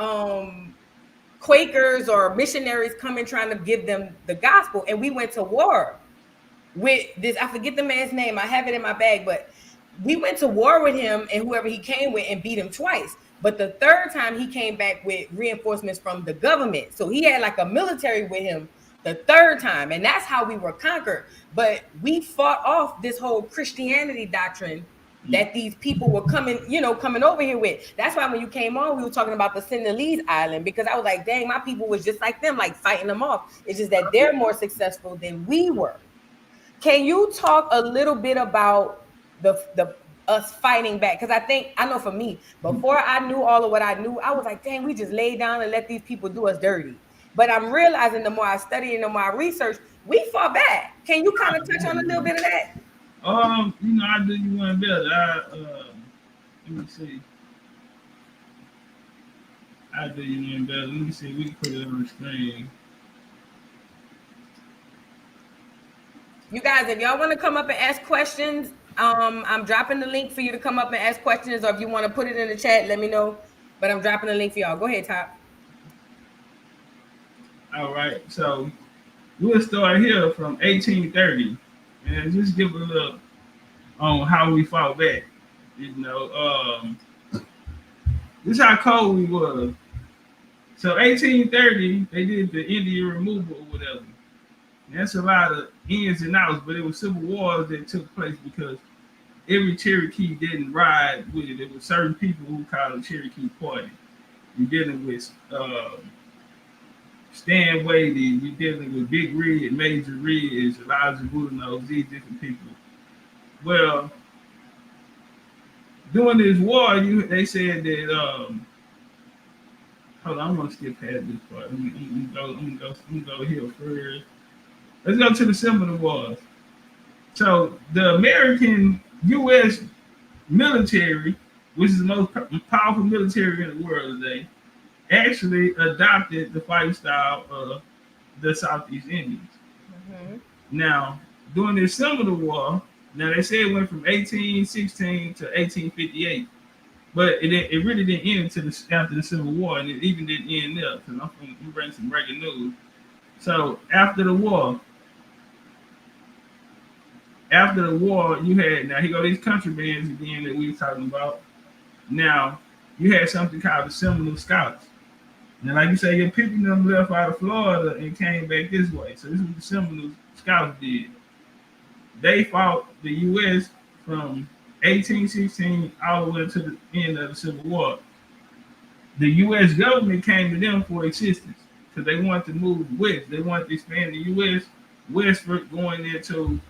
Quakers or missionaries coming trying to give them the gospel, and we went to war with this. I forget the man's name. I have it in my bag, but we went to war with him and whoever he came with and beat him twice. But the third time he came back with reinforcements from the government. So he had like a military with him the third time, and that's how we were conquered. But we fought off this whole Christianity doctrine that these people were coming over here with. That's why when you came on, we were talking about the Sinhalese Island, because I was like, dang, my people was just like them, like fighting them off. It's just that they're more successful than we were. Can you talk a little bit about the us fighting back? Because I know for me, before I knew all of what I knew, I was like, dang, we just laid down and let these people do us dirty. But I'm realizing the more I study and the more I research, we fought back. Can you kind of touch on a little bit of that? I do you one better. Let me see. I do you one better. Let me see. We can put it on the screen. You guys, if y'all want to come up and ask questions, I'm dropping the link for you to come up and ask questions, or if you want to put it in the chat, let me know. But I'm dropping the link for y'all. Go ahead, Top. All right. So we'll start here from 1830. And just give a little on how we fought back. This is how cold we was. So 1830, they did the Indian removal or whatever. And that's a lot of ins and outs, but it was civil wars that took place because every Cherokee didn't ride with it. There were certain people who called the Cherokee Party. You're dealing with Stan Wadey, you're dealing with Big Red, Major Ridge, Elijah Boudinot, these different people. Well, during this war, they said that hold on, I'm gonna skip past this part. I'm gonna go here first. Let's go to the Seminole Wars. So the American U.S. military, which is the most powerful military in the world today, actually adopted the fighting style of the Southeast Indians. Mm-hmm. Now, during the Seminole War, now they say it went from 1816 to 1858, but it really didn't end until after the Civil War, and it even didn't end there, because I'm bringing some breaking news. So after the war, you had, now here go these country bands again that we were talking about. Now, you had something called the Seminole Scouts. Now, like you say, your people them left out of Florida and came back this way. So this is what the Seminole Scouts did. They fought the U.S. from 1816 all the way to the end of the Civil War. The U.S. government came to them for assistance because they wanted to move west. They wanted to expand the U.S. westward, going into,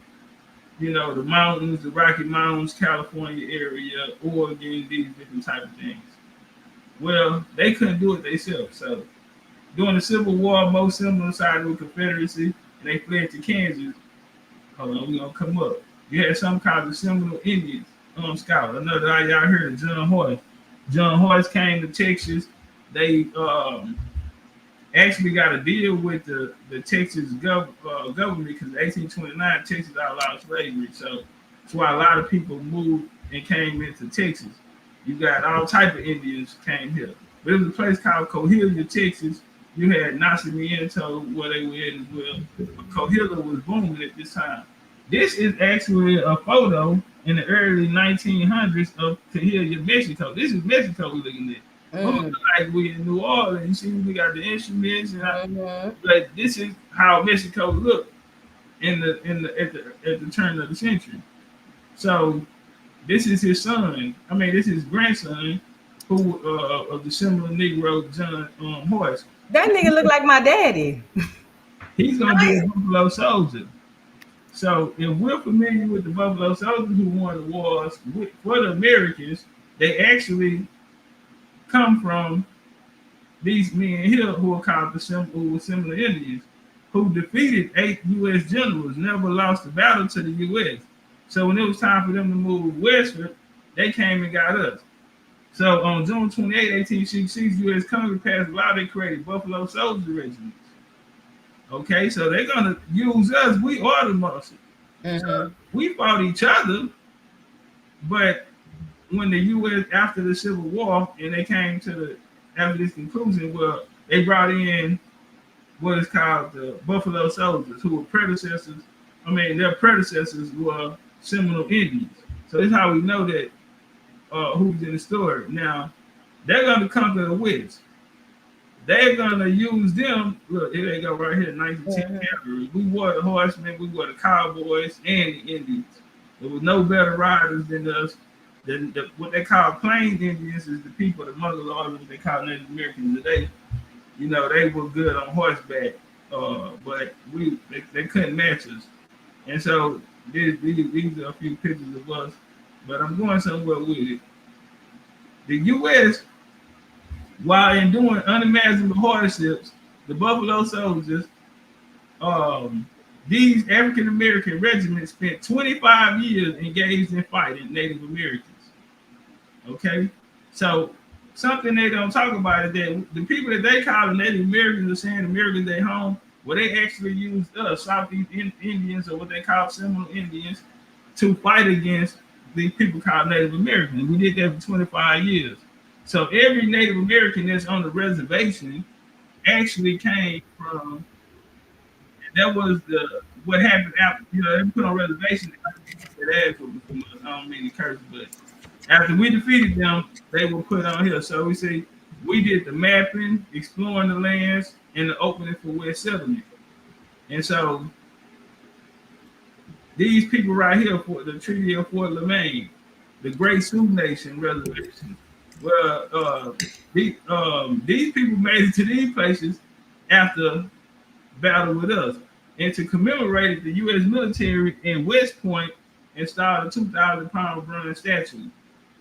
the mountains, the Rocky Mountains, California area, Oregon, these different type of things. Well, they couldn't do it themselves. So during the Civil War, most Seminole sided with Confederacy, and they fled to Kansas. Hold on, we're gonna come up. You had some called the Seminole Indians. Scout. Another y'all heard of John Hoyce. John Hoyce came to Texas. They actually got a deal with the Texas government because in 1829 Texas outlawed slavery. So that's why a lot of people moved and came into Texas. You got all type of Indians came here. But it was a place called Coahuila, Texas. You had Nacimiento where they were at as well. But Coahuila was booming at this time. This is actually a photo in the early 1900s of Coahuila, Mexico. This is Mexico we're looking at. Like we in New Orleans, you see we got the instruments, and but this is how Mexico looked at the turn of the century. So this is his son. I mean, this is his grandson, who of the Seminole Negro John Hoyce. That nigga look like my daddy. He's gonna be a Buffalo Soldier. So if we're familiar with the Buffalo Soldiers who won the wars for the Americans, they actually come from these men here who are called the Seminole Indians, who defeated 8 U.S. generals, never lost a battle to the U.S. So when it was time for them to move westward, they came and got us. So on June 28, 1866, U.S. Congress passed a law that created Buffalo Soldier regiments. Okay, so they're gonna use us. We are the muscle. So we fought each other, but when the U.S. after the Civil War and they came to after this conclusion, well, they brought in what is called the Buffalo Soldiers, who were predecessors. I mean, their predecessors were Seminole Indians. So that's how we know that who's in the story. Now, they're gonna conquer the West. They're gonna use them. Look, here they go right here, 1910 cavalry. We were the horsemen, we were the cowboys, and the Indians. There was no better riders than us. What they call Plains Indians is the people, the Mongoloids, what they call Native Americans today. You know, they were good on horseback, but they couldn't match us. And so these are a few pictures of us, but I'm going somewhere with it. The U.S., while enduring unimaginable hardships, the Buffalo Soldiers, these African American regiments spent 25 years engaged in fighting Native Americans. Okay, so something they don't talk about is that the people that they call the Native Americans are saying Americans they home, well, they actually used us, Southeast Indians, or what they call Seminole Indians, to fight against these people called Native Americans. We did that for 25 years. So every Native American that's on the reservation actually came from, that was what happened after, you know, they put on reservation. I don't mean to curse, but after we defeated them, they were put on here. So we say we did the mapping, exploring the lands, and the opening for West settlement. And so these people right here for the Treaty of Fort LaMaine, the Great Sioux Nation Reservation. Well, these people made it to these places after battle with us. And to commemorate it, the U.S. military in West Point installed a 2,000-pound bronze statue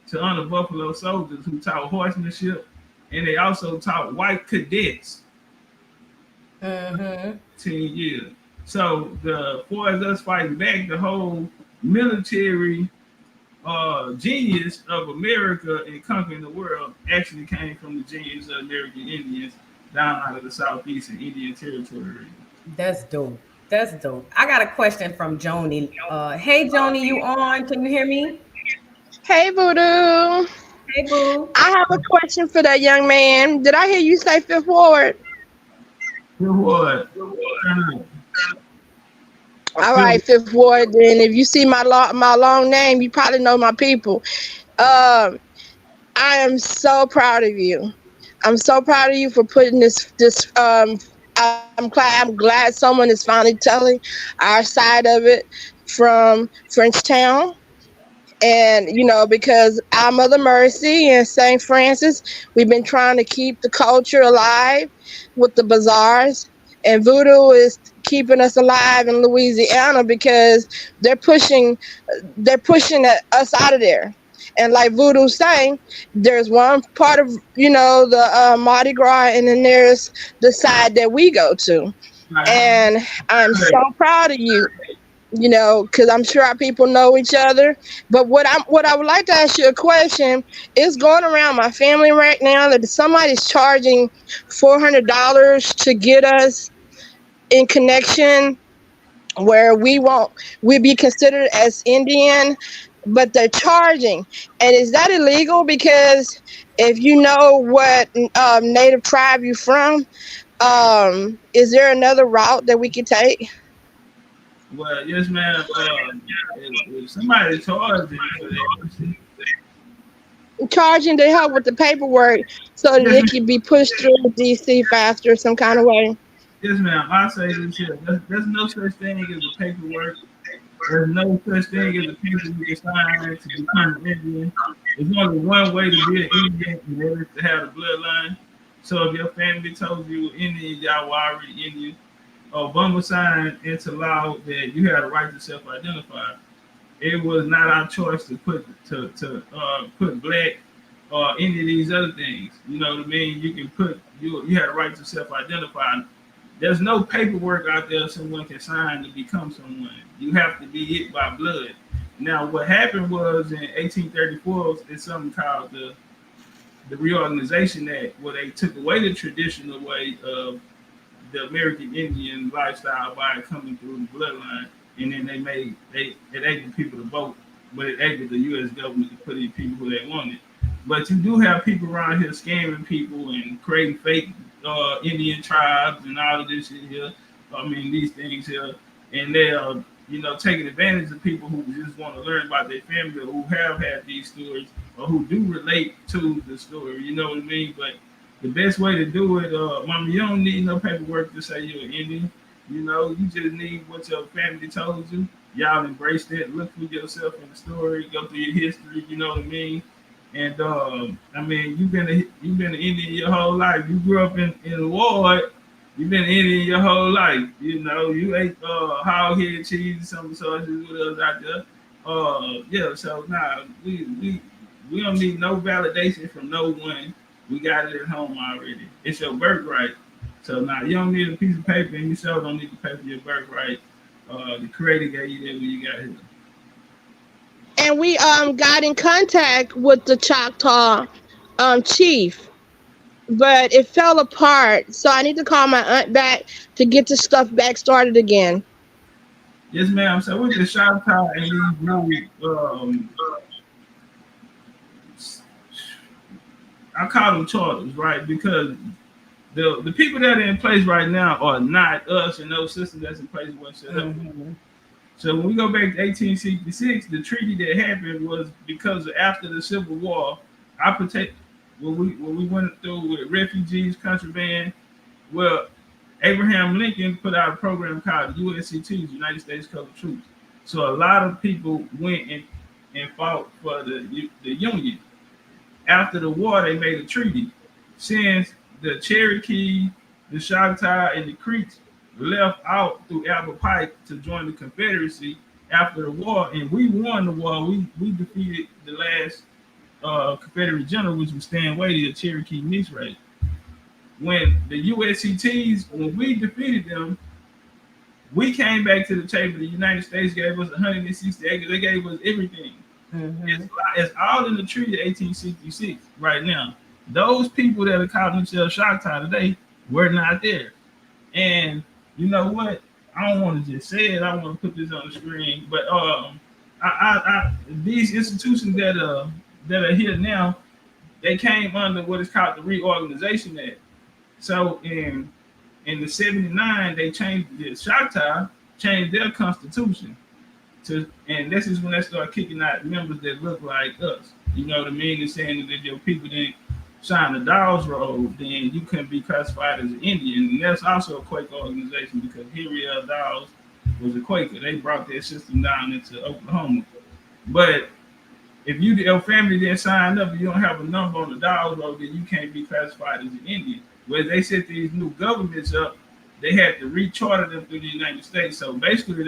to honor Buffalo Soldiers who taught horsemanship, and they also taught white cadets 10 years. So for us fighting back, the whole military genius of America in conquering the world actually came from the genius of American Indians down out of the Southeast and Indian Territory. That's dope. That's dope. I got a question from Joni. Hey, Joni, you on? Can you hear me? Hey, Voodoo. Hey, Boo. I have a question for that young man. Did I hear you say Fifth Ward? Fifth Ward. All right, Fifth Ward. Then if you see my long name, you probably know my people. I am so proud of you. I'm so proud of you for putting this. I'm glad someone is finally telling our side of it from Frenchtown. And, you know, because our Mother Mercy and St. Francis, we've been trying to keep the culture alive with the bazaars. And Voodoo is keeping us alive in Louisiana because they're pushing us out of there. And like Voodoo saying, there's one part of, the Mardi Gras, and then there's the side that we go to. And I'm so proud of you, because I'm sure our people know each other. But what I would like to ask you a question is going around my family right now that somebody's charging $400 to get us in connection where we be considered as Indian, but they're charging. And is that illegal? Because if you know what native tribe you're from, is there another route that we could take? Well, yes, ma'am. If somebody charging for that, Charging to help with the paperwork so that it can be pushed through DC faster some kind of way. yes, ma'am. I say this here. There's no such thing as a paperwork. There's no such thing as a paper you can sign to become an Indian. There's only one way to be an Indian, and that is to have the bloodline. So if your family told you Indian, y'all were already Indian. Obama signed into law that you had a right to self-identify. It was not our choice to put black or any of these other things. You know what I mean? You can put you had a right to self-identify. There's no paperwork out there someone can sign to become someone. You have to be it by blood. Now, what happened was in 1834, it's something called the Reorganization Act, where they took away the traditional way of the American Indian lifestyle by coming through the bloodline, and then it enabled people to vote, but it enabled the U.S. government to put in people who they wanted. But you do have people around here scamming people and creating fake Indian tribes and all of this shit here. I mean, these things here, and they are, taking advantage of people who just want to learn about their family, or who have had these stories, or who do relate to the story. You know what I mean? But the best way to do it, Mama, you don't need no paperwork to say you're an Indian. You just need what your family told you. Y'all embraced it. Look for yourself in the story. Go through your history. You know what I mean? And I mean, you've been an Indian your whole life. You grew up in the ward. You've been an Indian your whole life. You ate hog head cheese, some sausages with us out there. Yeah. So now we don't need no validation from no one. We got it at home already. It's your birthright. So now you don't need a piece of paper, and you sure don't need to pay for your birthright. The Creator gave you that when you got here. And we got in contact with the Choctaw chief, but it fell apart. So I need to call my aunt back to get the stuff back started again. Yes, ma'am. So with the Choctaw and these new, I call them charters, right? Because the people that are in place right now are not us, and those systems that's in place weren't set up. So when we go back to 1866, the treaty that happened was because after the Civil War, when we went through with refugees, contraband, well, Abraham Lincoln put out a program called the USCTs, United States Colored Troops. So a lot of people went and fought for the Union. After the war, they made a treaty. Since the Cherokee, the Choctaw, and the Creeks left out through Albert Pike to join the Confederacy after the war, and we won the war. We defeated the last Confederate general, which was Stan Wade, a Cherokee mixed race. When the USCTs, when we defeated them, we came back to the table. The United States gave us 160 acres. They gave us everything. It's all in the treaty of 1866 right now. Those people that are calling themselves Choctaw today were not there. And you know what? I don't want to just say it. I want to put this on the screen. But these institutions that are here now, they came under what is called the Reorganization Act. So in the 79, they changed the Choctaw, changed their constitution and this is when they start kicking out members that look like us. You know what I mean? They're saying that if your people didn't sign the Dawes Roll, then you couldn't be classified as an Indian. And that's also a Quaker organization because Henry L. Dawes was a Quaker. They brought their system down into Oklahoma. But if your family didn't sign up, you don't have a number on the Dawes Roll, then you can't be classified as an Indian. Where they set these new governments up, they had to recharter them through the United States. So basically,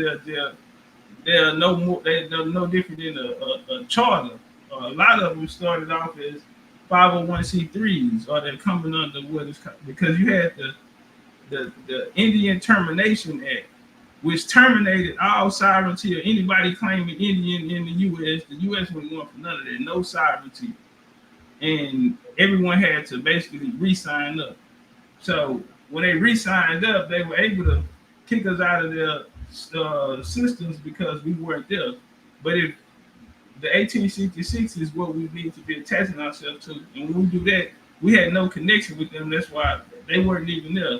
they're no different than a charter. a lot of them started off as 501c3s, or they're coming under what is because you had the Indian Termination Act, which terminated all sovereignty of anybody claiming Indian in the U.S. The U.S. wasn't going for none of that, no sovereignty, and everyone had to basically re-sign up. So when they re-signed up, they were able to kick us out of their systems because we weren't there. But if the 1866 is what we need to be attaching ourselves to, and when we do that, we had no connection with them. That's why they weren't even there.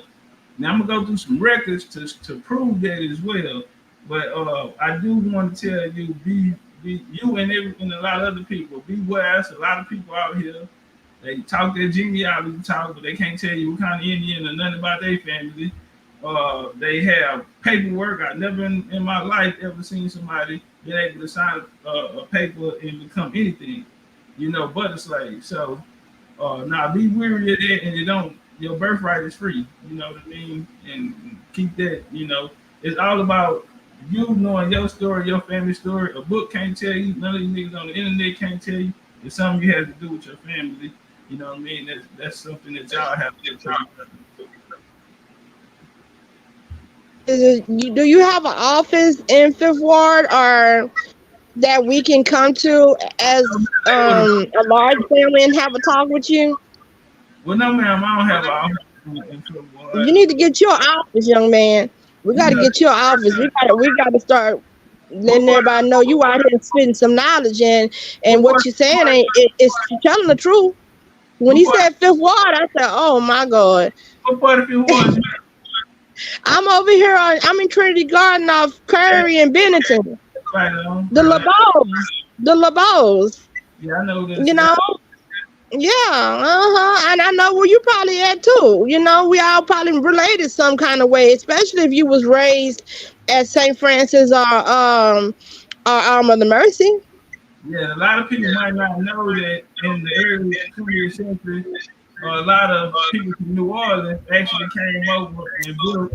Now I'm gonna go through some records to prove that as well. But I do want to tell you, be you and a lot of other people, beware. There's a lot of people out here. They talk their genealogy talk, but they can't tell you what kind of Indian or nothing about their family. They have paperwork. I never in my life ever seen somebody been able to sign a paper and become anything, but a slave. So now be weary of that, and your birthright is free. You know what I mean? And keep that. It's all about you knowing your story, your family story. A book can't tell you. None of these niggas on the internet can't tell you. It's something you have to do with your family. You know what I mean? That's something that y'all have to do. Do you have an office in Fifth Ward or that we can come to as a large family and have a talk with you? Well, no, ma'am, I don't have an office in Fifth Ward. You need to get your office, young man. We got to get your office. We got to start letting everybody know you out here spitting some knowledge, and what you're saying it's telling the truth. When he said Fifth Ward, I said, "Oh my God!" What part of Fifth Ward? I'm over here I'm in Trinity Garden off Curry and Bennington. Right on. The LeBeaus. Yeah, I know this. Yeah, and I know where you probably at too. We all probably related some kind of way, especially if you was raised at St. Francis or Arm of the Mercy. Yeah, a lot of people might not know that in the early 20th century, a lot of people from New Orleans actually came over and built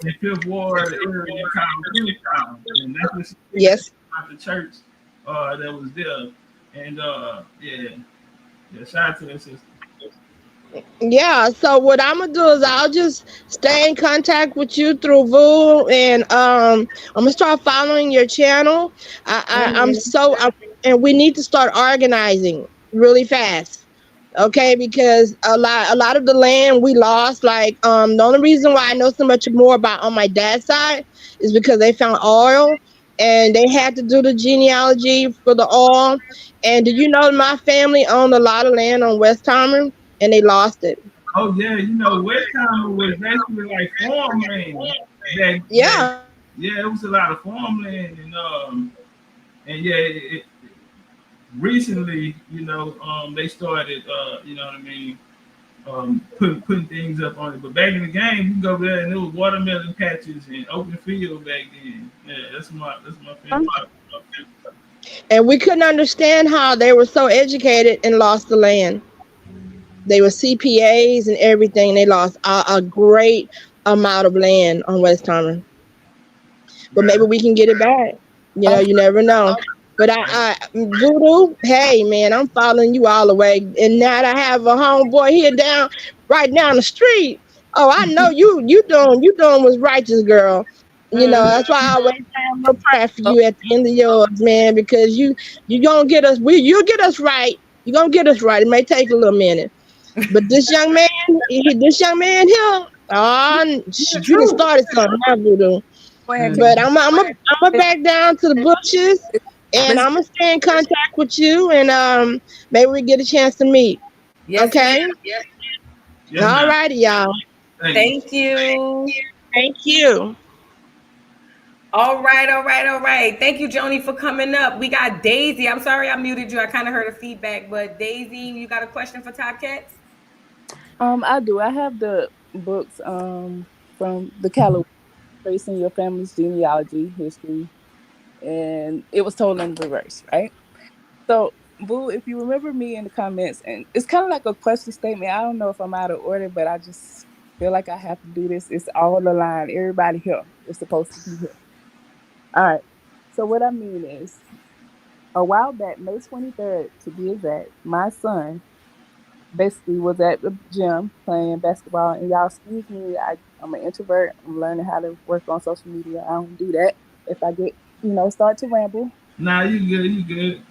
in Fifth Ward area called Freedman, and that's what about the church that was there. And shout out to that sister. Yeah, so what I'm gonna do is I'll just stay in contact with you through Voo, and I'm gonna start following your channel. And we need to start organizing really fast. Okay, because a lot of the land we lost, like the only reason why I know so much more about on my dad's side is because they found oil and they had to do the genealogy for the oil. And do you know my family owned a lot of land on Westheimer and they lost it? Oh yeah, Westheimer was basically like farmland. It was a lot of farmland, and recently, they started, putting things up on it. But back in the game, you can go there and there was watermelon patches and open field back then. Yeah, that's my family. And we couldn't understand how they were so educated and lost the land. They were CPAs and everything. They lost a great amount of land on Westheimer. But maybe we can get it back. You never know. But Voodoo, hey man, I'm following you all the way. And now I have a homeboy here right down the street. Oh, I know you doing what's righteous, girl. That's why I always have a little prayer for you at the end of yours, man, because you gonna get us. You'll get us right. You're gonna get us right. It may take a little minute, but this young man here, you done started something now, Voodoo. But I'm back down to the bushes, and I'm gonna stay in contact with you, and maybe we get a chance to meet. Yes, okay. Yes. All righty, y'all. Thank you. Thank you. All right. Thank you, Joni, for coming up. We got Daisy. I'm sorry I muted you. I kind of heard a feedback, but Daisy, you got a question for Topcatz? I do. I have the books from the Callaway, Tracing Your Family's Genealogy History, and it was told in reverse, right? So, Boo, if you remember me in the comments, and it's kind of like a question statement. I don't know if I'm out of order, but I just feel like I have to do this. It's all aligned. Everybody here is supposed to be here. All right. So what I mean is, a while back, May 23rd to be exact, my son basically was at the gym playing basketball. And y'all, excuse me, I'm an introvert. I'm learning how to work on social media. I don't do that. If I get, start to ramble. Nah, you good, you good.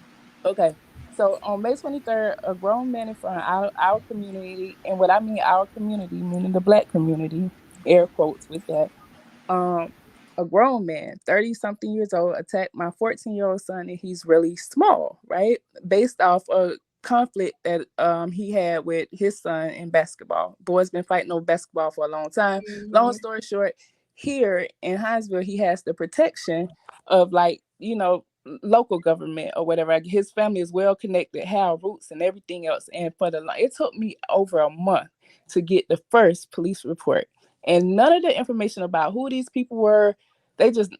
Okay. So on May 23rd, a grown man in front of our community, and what I mean our community, meaning the Black community, air quotes with that, um, a grown man, 30 something years old, attacked my 14-year-old son, and he's really small, right? Based off a conflict that he had with his son in basketball. Boy's been fighting over basketball for a long time. Long story short, here in Hinesville, he has the protection of local government or whatever. His family is well connected, have roots and everything else. And it took me over a month to get the first police report. And none of the information about who these people were,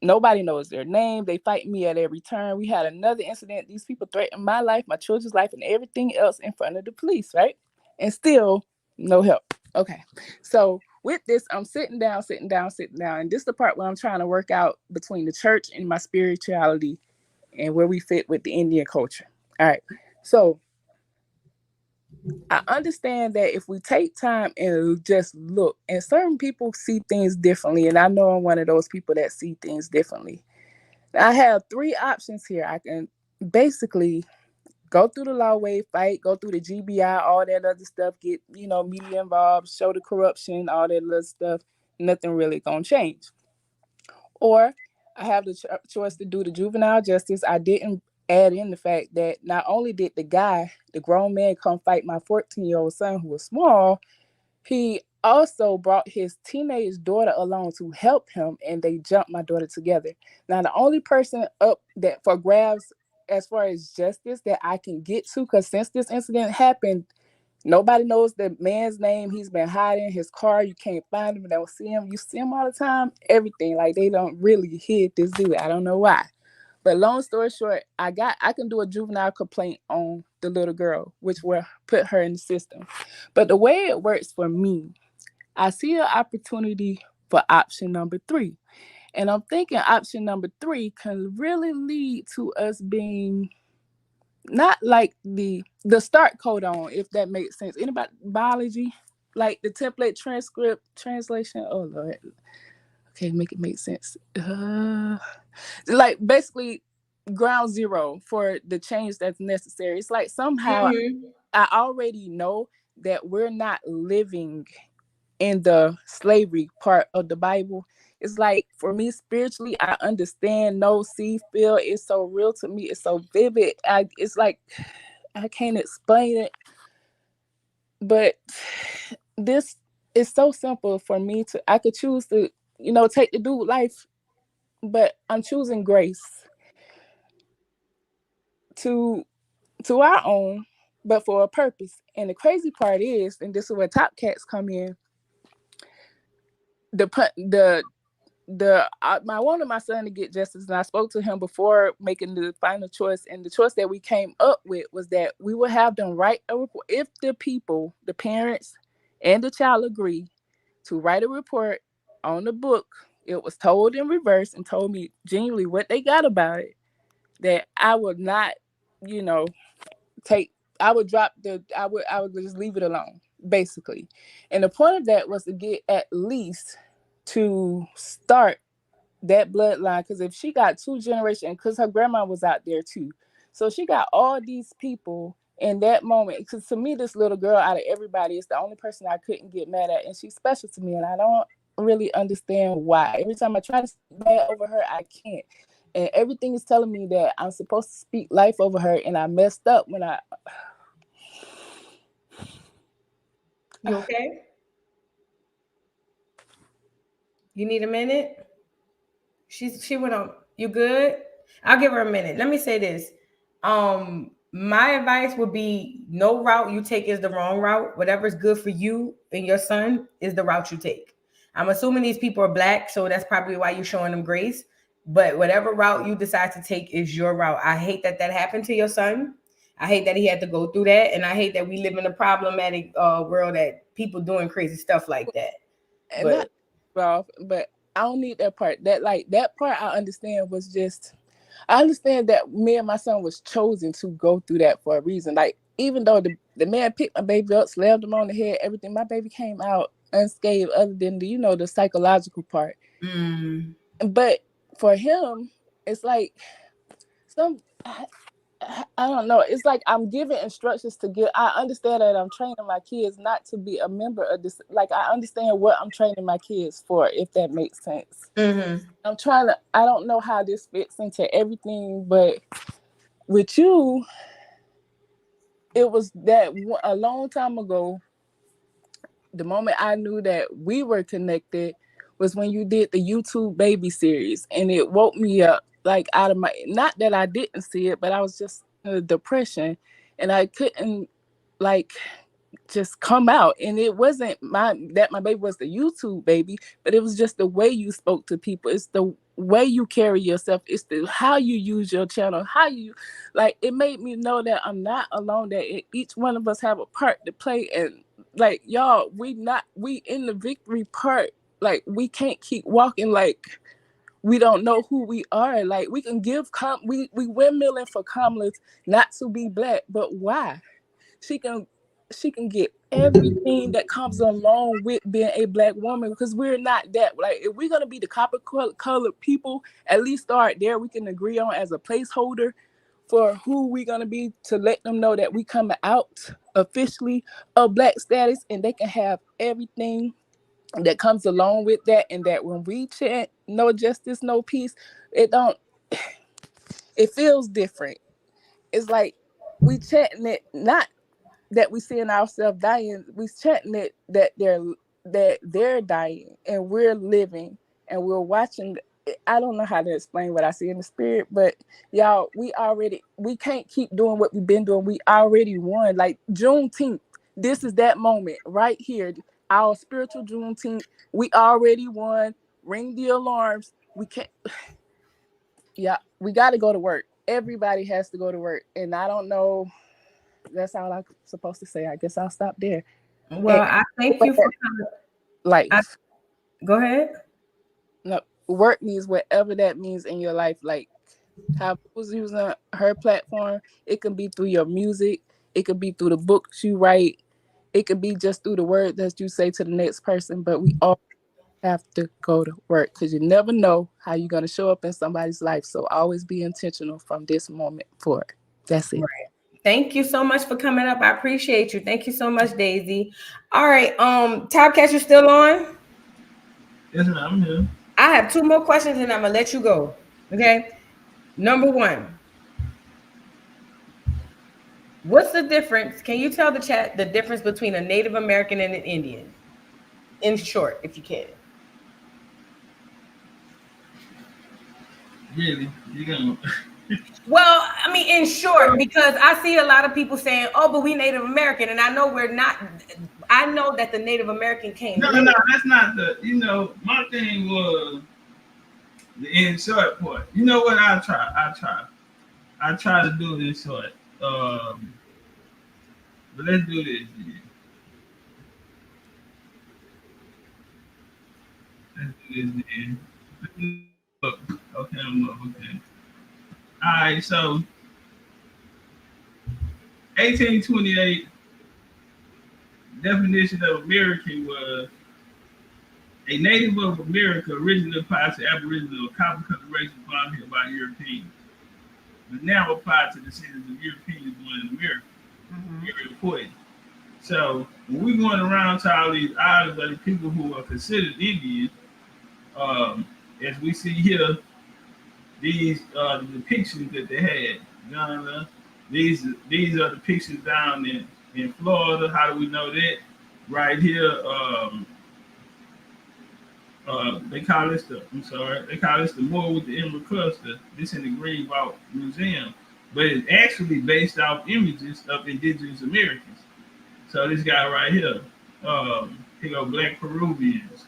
nobody knows their name. They fight me at every turn. We had another incident. These people threatened my life, my children's life, and everything else in front of the police, right? And still, no help. Okay. So with this, I'm sitting down. And this is the part where I'm trying to work out between the church and my spirituality and where we fit with the Indian culture. All right. So I understand that if we take time and just look, and certain people see things differently, and I know I'm one of those people that see things differently. I have 3 options here. I can basically go through the law way, fight, go through the GBI, all that other stuff, get, media involved, show the corruption, all that other stuff. Nothing really gonna change. Or I have the choice to do the juvenile justice. I didn't add in the fact that not only did the grown man, come fight my 14-year-old son who was small, he also brought his teenage daughter along to help him, and they jumped my daughter together. Now, the only person up that for grabs as far as justice that I can get to, because since this incident happened, nobody knows the man's name. He's been hiding his car. You can't find him. They don't see him. You see him all the time. Everything. Like, they don't really hit this dude. I don't know why. But long story short, I can do a juvenile complaint on the little girl, which will put her in the system. But the way it works for me, I see an opportunity for option number 3. And I'm thinking option number 3 can really lead to us being not like the start codon, if that makes sense. Anybody biology, like the template transcript translation? Oh Lord, okay, make it make sense. Like basically ground zero for the change that's necessary. It's like somehow I already know that we're not living in the slavery part of the Bible. It's like, for me spiritually, I understand, know, see, feel. It's so real to me. It's so vivid. It's like, I can't explain it. But this is so simple for me I could choose to, take the dude life, but I'm choosing grace to our own, but for a purpose. And the crazy part is, and this is where Topcatz come in, I wanted my son to get justice, and I spoke to him before making the final choice. And the choice that we came up with was that we would have them write a report. If the people, the parents, and the child agree to write a report on the book, it was told in reverse and told me genuinely what they got about it, that I would not, I would just leave it alone, basically. And the point of that was to get at least to start that bloodline, because if she got 2 generations, because her grandma was out there too, so she got all these people in that moment. Because to me, this little girl out of everybody is the only person I couldn't get mad at, and she's special to me, and I don't really understand why. Every time I try to speak bad over her, I can't, and everything is telling me that I'm supposed to speak life over her, and I messed up when I. You okay? You need a minute? She went on. You good? I'll give her a minute. Let me say this. My advice would be no route you take is the wrong route. Whatever's good for you and your son is the route you take. I'm assuming these people are Black, so that's probably why you're showing them grace. But whatever route you decide to take is your route. I hate that happened to your son. I hate that he had to go through that. And I hate that we live in a problematic world that people doing crazy stuff like that. But I don't need that part. That part I understand was just, I understand that me and my son was chosen to go through that for a reason. Like, even though the man picked my baby up, slammed him on the head, everything, my baby came out unscathed other than the psychological part. But for him, it's like I don't know. It's like I'm giving instructions to give. I understand that I'm training my kids not to be a member of this. Like, I understand what I'm training my kids for, if that makes sense. I'm trying to, I don't know how this fits into everything, but with you, it was that a long time ago, the moment I knew that we were connected was when you did the YouTube baby series, and it woke me up, like, out of my, not that I didn't see it, but I was just in a depression and I couldn't, like, just come out. And it wasn't my baby was the YouTube baby, but it was just the way you spoke to people. It's the way you carry yourself. It's the how you use your channel, how you, like, it made me know that I'm not alone, that each one of us have a part to play. And like, y'all, we in the victory part. Like, we can't keep walking like we don't know who we are. Like, we can give we windmilling for Kamala not to be Black, but why? She can get everything that comes along with being a Black woman, because we're not that. Like, if we're gonna be the copper colored people, at least start there. We can agree on as a placeholder for who we're gonna be, to let them know that we coming out officially of Black status, and they can have everything that comes along with that. And that when we chant no justice, no peace, it feels different. It's like we chanting it, not that we seeing ourselves dying, we chanting it that they're dying and we're living and we're watching. I don't know how to explain what I see in the spirit, but y'all, we can't keep doing what we've been doing. We already won. Like, Juneteenth, this is that moment right here. Our spiritual Juneteenth, we already won. Ring the alarms. We can't. Yeah, we got to go to work. Everybody has to go to work. And I don't know. That's all I'm supposed to say. I guess I'll stop there. Well, I thank you for coming. Life. Go ahead. No, work means whatever that means in your life. Like, how was using her platform, it can be through your music, it could be through the books you write, it could be just through the word that you say to the next person. But we all have to go to work, because you never know how you're going to show up in somebody's life. So always be intentional from this moment forward. That's it. Right. Thank you so much for coming up. I appreciate you. Thank you so much, Daisy. All right. Topcatz, you still on? Yes, ma'am, I'm here. I have 2 more questions and I'm gonna let you go. Okay. Number 1. What's the difference? Can you tell the chat the difference between a Native American and an Indian? In short, if you can. Really? You gonna Well, I mean, in short, because I see a lot of people saying, "Oh, but we Native American," and I know we're not. I know that the Native American came. No, that's not the. My thing was the in short part. You know what? I try to do it in short. But let's do this. Let's do this then. Okay, I'm up. Okay. All right, so 1828 definition of American was a native of America originally applied to Aboriginal or copper-colored races found here by Europeans, but now applied to descendants of Europeans born in America. Very important. So when we're going around to all these islands of the people who are considered Indians, as we see here, these are the depictions that they had. These are depictions down in Florida. How do we know that? Right here, they call this the Moor with the Emerald Cluster. This in the Green Vault Museum, but it's actually based off images of Indigenous Americans. So this guy right here, here go Black Peruvians.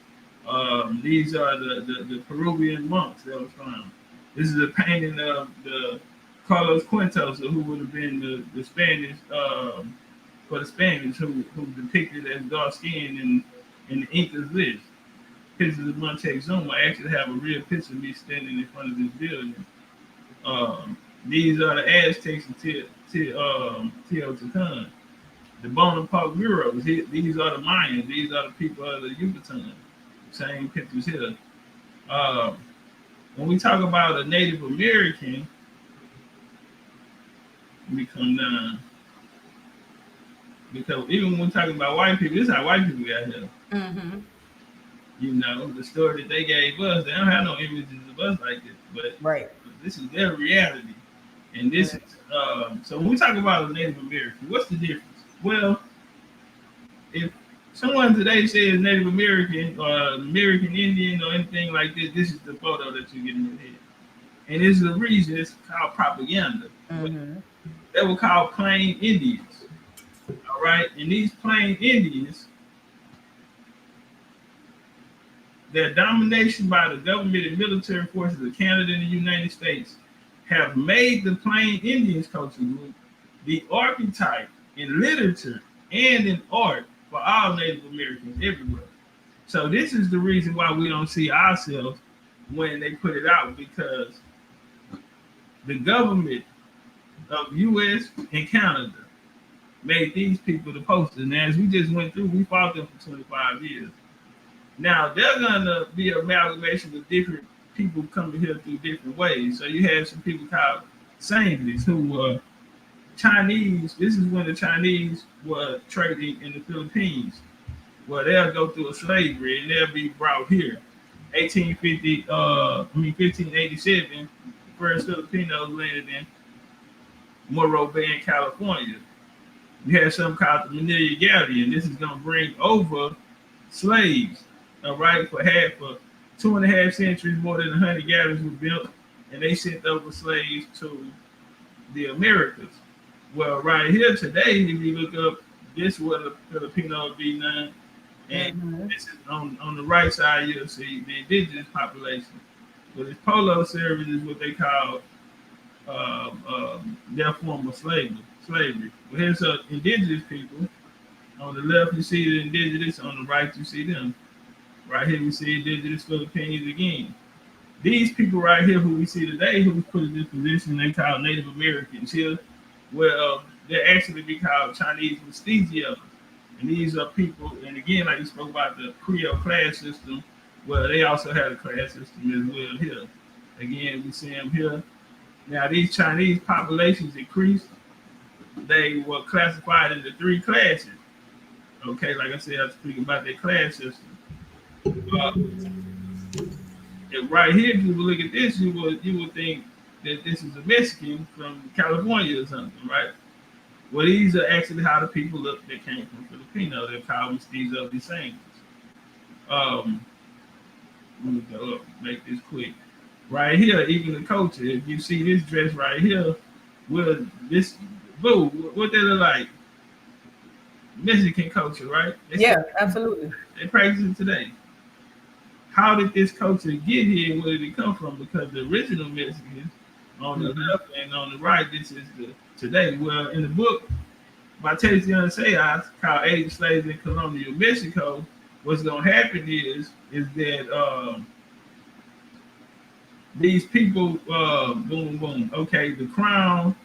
These are the Peruvian monks that was found. This is a painting of the Carlos Quintos, who would have been the Spanish for the Spaniards who depicted as dark skinned in the Incas list. Pictures of Montezuma. I actually have a real picture of me standing in front of this building These are the Aztecs and Teotihuacan. The Bonaparte Bureau. These are the Mayans. These are the people of the Yucatan. Same pictures here. When we talk about a Native American, we come down. Because even when we're talking about white people, this is how white people got here. Mm-hmm. You know, the story that they gave us, they don't have no images of us like this, but this is their reality. And this is, so when we talk about a Native American, what's the difference? Well, if someone today says Native American or American Indian or anything like this, this is the photo that you get in your head. And this is the reason it's called propaganda. Mm-hmm. They were called plain Indians. All right, and these plain Indians, their domination by the government and military forces of Canada and the United States have made the plain Indians culture group the archetype in literature and in art for all Native Americans everywhere. So this is the reason why we don't see ourselves when they put it out, because the government of U.S. and Canada made these people the posters. And as we just went through, we fought them for 25 years. Now, they're going to be an amalgamation of different people coming here through different ways. So you have some people called Sanglis who were Chinese. This is when the Chinese were trading in the Philippines, where they'll go through a slavery and they'll be brought here. 1587, the first Filipinos landed in Morro Bay in California. You have something called the Manila Galleon. This is going to bring over slaves, all right, for 2.5 centuries, more than 100 galleons were built, and they sent over slaves to the Americas. Well, right here today, if you look up, this is what a Filipino would be now, and this is on the right side, you'll see the indigenous population. But this polo service is what they call their form of slavery. Well, here's indigenous people. On the left, you see the indigenous. On the right, you see them. Right here, we see indigenous Philippines again. These people right here, who we see today, who was put in this position, they call Native Americans here. Well, they're actually be called Chinese mestizos. And these are people, and again, like you spoke about the Creole class system, well, they also had a class system as well here. Again, we see them here. Now, these Chinese populations increased. They were classified into 3 classes. Okay, like I said, I was speaking about their class system. And right here, if you look at this, you would think that this is a Mexican from California or something, right? Well, these are actually how the people look that came from Filipino. They're called mestizos de sangres. Let me go up, make this quick. Right here, even the culture. If you see this dress right here, well, this, boo, what they look like? Mexican culture, right? Absolutely. They practice it today. How did this culture get here? Where did it come from? Because the original Mexicans on the left and on the right, this is the today. Well, in the book by Tatiana Sayas called Age of Slaves in Colonial Mexico, what's going to happen is that these people, boom, boom. Okay, the crown,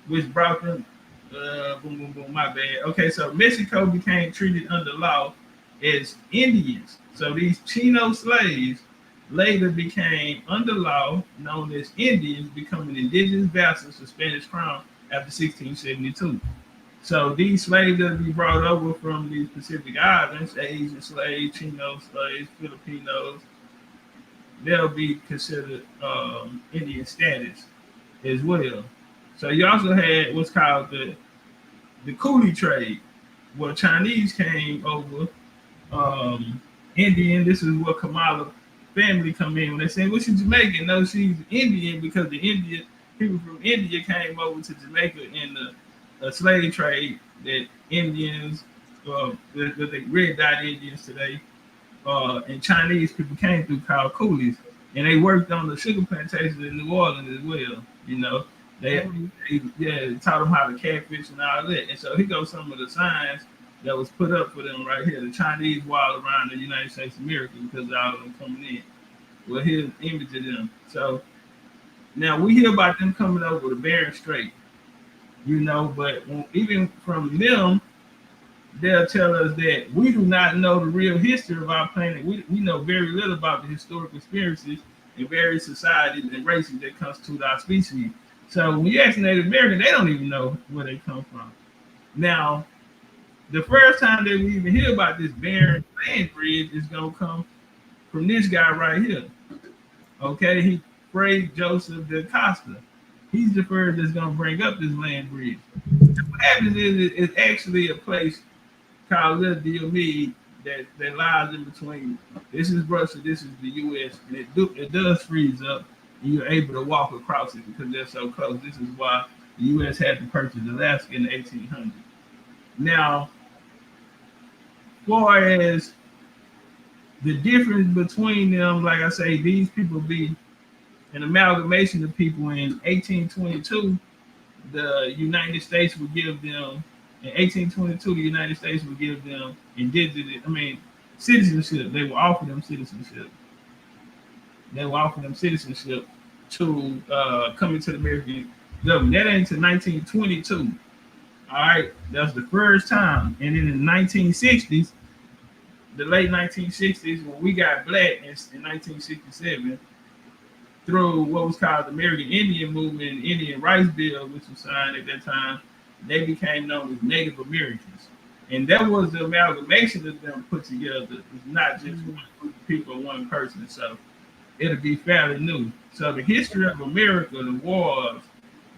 which brought them, boom, boom, boom. My bad. Okay, so Mexico became treated under law as Indians. So these Chino slaves later became under law known as Indians, becoming indigenous vassals to Spanish crown after 1672. So these slaves that be brought over from these Pacific Islands, Asian slaves, Chino slaves, Filipinos, they'll be considered Indian status as well. So you also had what's called the coolie trade, where Chinese came over, Indian. This is where Kamala family come in when they say, "Well, she's Jamaican." No, she's Indian because the Indian people from India came over to Jamaica in the slave trade that Indians, that they red dot Indians today, and Chinese people came through called coolies, and they worked on the sugar plantations in New Orleans as well. You know, they taught them how to catfish and all that. And so here goes some of the signs that was put up for them right here. The Chinese wall around the United States of America because all of them coming in. Well, here's an image of them. So Now we hear about them coming over the Bering Strait, you know, but even from them, they'll tell us that we do not know the real history of our planet. We know very little about the historical experiences in various societies and races that constitute our species. So when you ask Native American, they don't even know where they come from. Now, the first time that we even hear about this Bering land bridge is gonna come from this guy right here. Okay, he Fray Joseph de Costa. He's the first that's gonna bring up this land bridge. What happens is it's actually a place called Little Diomede that lies in between. This is Russia, this is the U.S., and it does freeze up, and you're able to walk across it because they're so close. This is why the U.S. had to purchase Alaska in the 1800s. Now, as far as the difference between them, like I say, these people be an amalgamation of people. In 1822, the United States would give them, in 1822, the United States would give them citizenship. They will offer them citizenship. They will offer them citizenship to come into the American government. That ain't until 1922. All right, that's the first time. And then in the 1960s, the late 1960s, when we got black in 1967, through what was called the American Indian Movement, the Indian Rights Bill, which was signed at that time, they became known as Native Americans. And that was the amalgamation of them put together. It's not just one group of people, one person. So it'll be fairly new. So the history of America, the wars,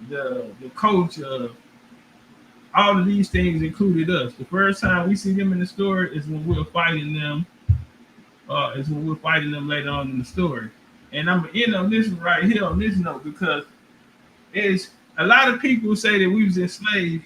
the culture, all of these things included us. The first time we see them in the story is when we're fighting them. Later on in the story. And I'm gonna end on this one right here on this note, because it's a lot of people say that we was enslaved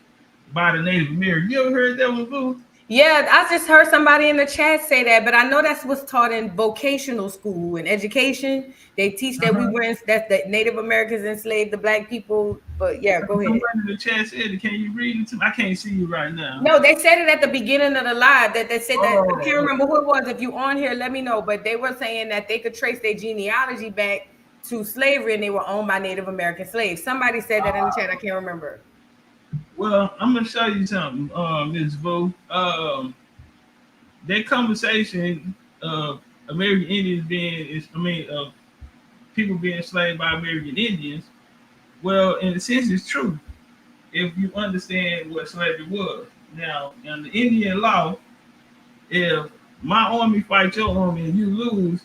by the Native Americans. You ever heard that one, Boo? Yeah, I just heard somebody in the chat say that, but I know that's what's taught in vocational school and education. They teach that that Native Americans enslaved the black people. But yeah, go ahead. Somebody in the chat said it. Can you read it to me? I can't see you right now. No, they said it at the beginning of the live. That they said that. I can't remember who it was. If you on here, let me know. But they were saying that they could trace their genealogy back to slavery, and they were owned by Native American slaves. Somebody said that in the chat. I can't remember. Well, I'm gonna show you something, Ms. Vo. That conversation of American Indians people being enslaved by American Indians. Well, in a sense, it's true if you understand what slavery was. Now, in the Indian law, if my army fights your army and you lose,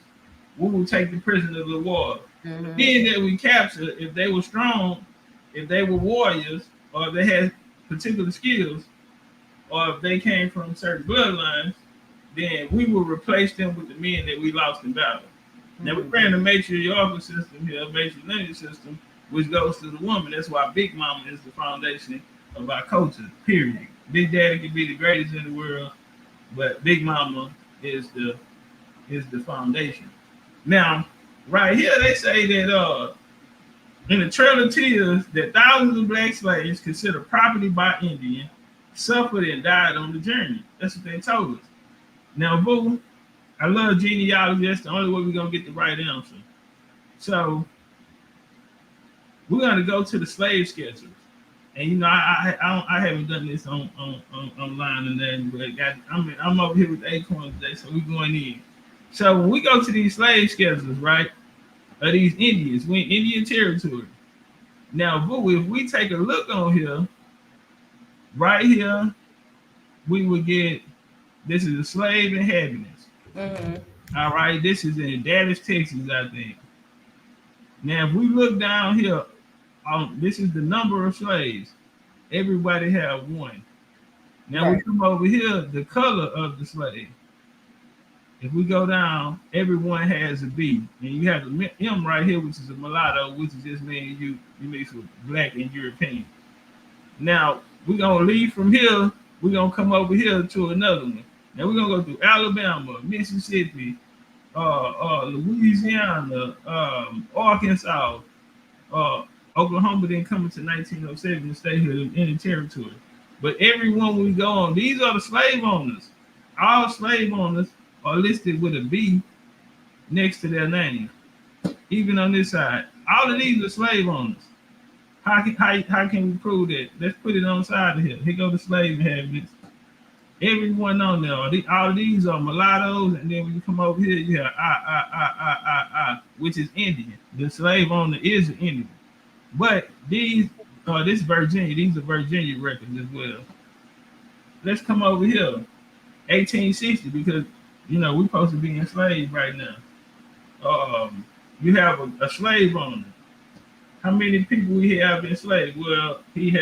we will take the prisoners of the war. Mm-hmm. Then that we capture, if they were strong, if they were warriors, or if they had particular skills, or if they came from certain bloodlines, then we will replace them with the men that we lost in battle. Mm-hmm. Now we're praying the matriarchal system here, matrilineal system, which goes to the woman. That's why Big Mama is the foundation of our culture, period. Big Daddy can be the greatest in the world, but Big Mama is the foundation. Now, right here, they say that in the Trail of Tears, that thousands of black slaves considered property by Indian suffered and died on the journey. That's what they told us. Now, boo, I love genealogy. That's the only way we're gonna get the right answer. So we're gonna go to the slave schedules. And you know, I haven't done this on online and then, but I'm over here with Acorn today, so we're going in. So when we go to these slave schedules, right, of these Indians, we're in Indian territory. Now, boo, if we take a look on here, right here, we would get, this is a slave inhabitants. Mm-hmm. All right, this is in Dallas, Texas, I think. Now, if we look down here, this is the number of slaves. Everybody have one. Now we come over here, the color of the slave. If we go down, everyone has a B. And you have the M right here, which is a mulatto, which is just mean you mix with black and European. Now, we're going to leave from here. We're going to come over here to another one. Now, we're going to go through Alabama, Mississippi, Louisiana, Arkansas, Oklahoma didn't come until 1907 and stay here in the territory. But everyone we go on, these are the slave owners. All slave owners are listed with a B next to their name. Even on this side, All of these are slave owners. How can we prove that? Let's put it on the side of here. Here go the slave inhabitants. Everyone on there. All of these are mulattoes, and then when you come over here, you have which is Indian. The slave owner is an Indian. But these, this Virginia, these are Virginia records as well. Let's come over here, 1860, because we're supposed to be enslaved right now. You have a slave owner. How many people we have enslaved? Well, it's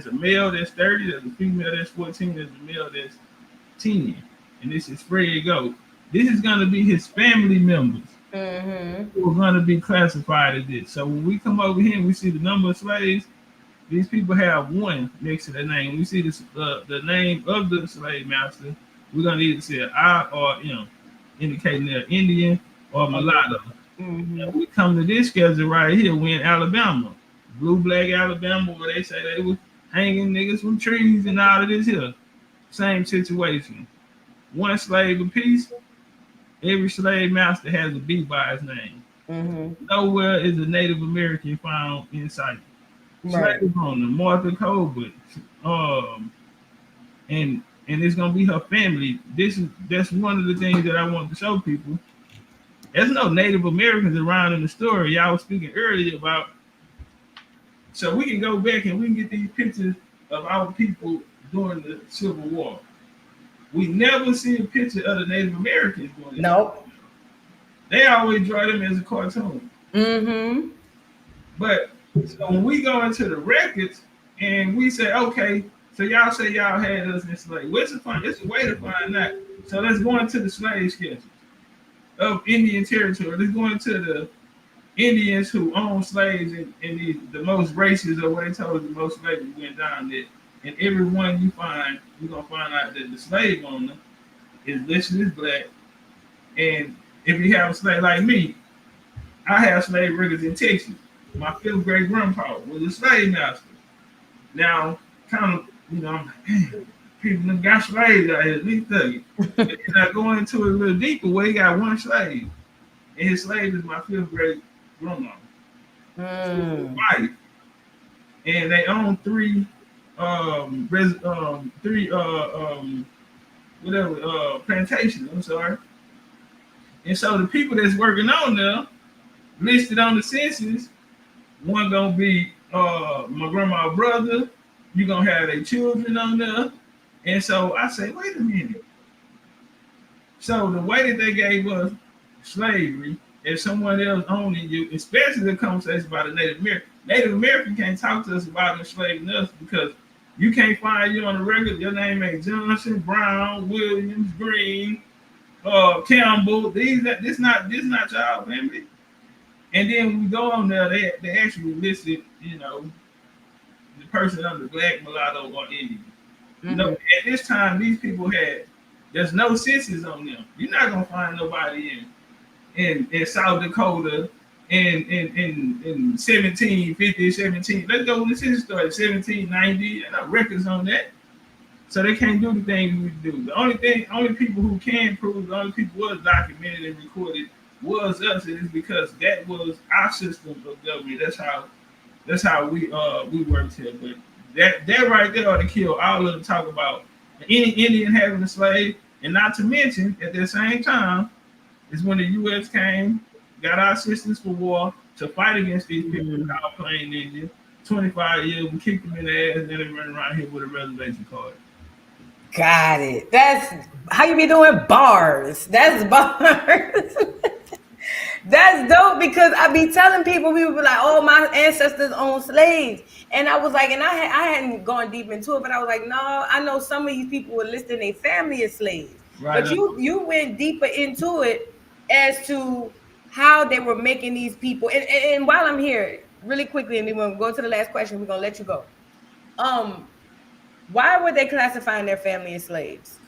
a male that's 30, there's a female that's 14, there's a male that's 10. And this is Fred Goat. This is going to be his family members who are going to be classified as this. So when we come over here and we see the number of slaves, these people have one next to their name. We see the name of the slave master, we're going to either say an I or M, indicating they're Indian or mulatto. And we come to this schedule right here, we're in Alabama. Blue Black Alabama, where they say they were hanging niggas from trees and all of this here. Same situation. One slave apiece. Every slave master has a B by his name. Nowhere is a Native American found in sight. Right. Slave owner, Martha Colbert. And it's gonna be her family. That's one of the things that I want to show people. There's no Native Americans around in the story y'all was speaking earlier about. So we can go back and we can get these pictures of our people during the Civil War. We never see a picture of the Native Americans doing it. Nope. They always draw them as a cartoon. But so when we go into the records and we say, okay, so y'all say y'all had us enslaved. It's a way to find that. So let's go into the slave schedules of Indian territory. Let's go into the Indians who own slaves and the most races, or what they told us the most slavery went down there. And every one you find, you're gonna find out that the slave owner is listed as black. And if you have a slave like me, I have slave records in Texas. My 5th great grandpa was a slave master. Now, kind of, people that got slaves out here, at least 30. And then I go into it a little deeper where he got one slave. And his slave is my 5th great grandma. Wife. And they own 3 plantations, I'm sorry. And so the people that's working on there, listed on the census, one gonna be my grandma's brother, you're gonna have their children on there. And so I say, wait a minute. So the way that they gave us slavery, if someone else owning you, especially the conversation about a Native American can't talk to us about enslaving us because you can't find you on the record. Your name ain't Johnson, Brown, Williams, Green, Campbell. This not y'all family. And then when we go on there, they actually listed, the person under black, mulatto, or Indian. No, at this time, these people there's no census on them. You're not gonna find nobody in South Dakota in 1750, 17. Let's go when the census started, 1790. There are no records on that. So they can't do the things we do. The only people who can prove, the only people was documented and recorded was us, and it's because that was our system of government. That's how we worked here. But that right there ought to kill all of the talk about any Indian having a slave, and not to mention at the same time is when the U.S. came, got our assistance for war to fight against these people called plain Indians. 25 years, we kicked them in the ass, and then they run around here with a reservation card. Got it. That's how you be doing bars. That's bars. That's dope, because I be telling people be like, oh, my ancestors owned slaves. And I was like, and I hadn't gone deep into it, but I was like, no, I know some of these people were listing their family as slaves. Right. But you went deeper into it as to how they were making these people. And while I'm here, really quickly, and then we'll go to the last question, we're gonna let you go. Why were they classifying their family as slaves?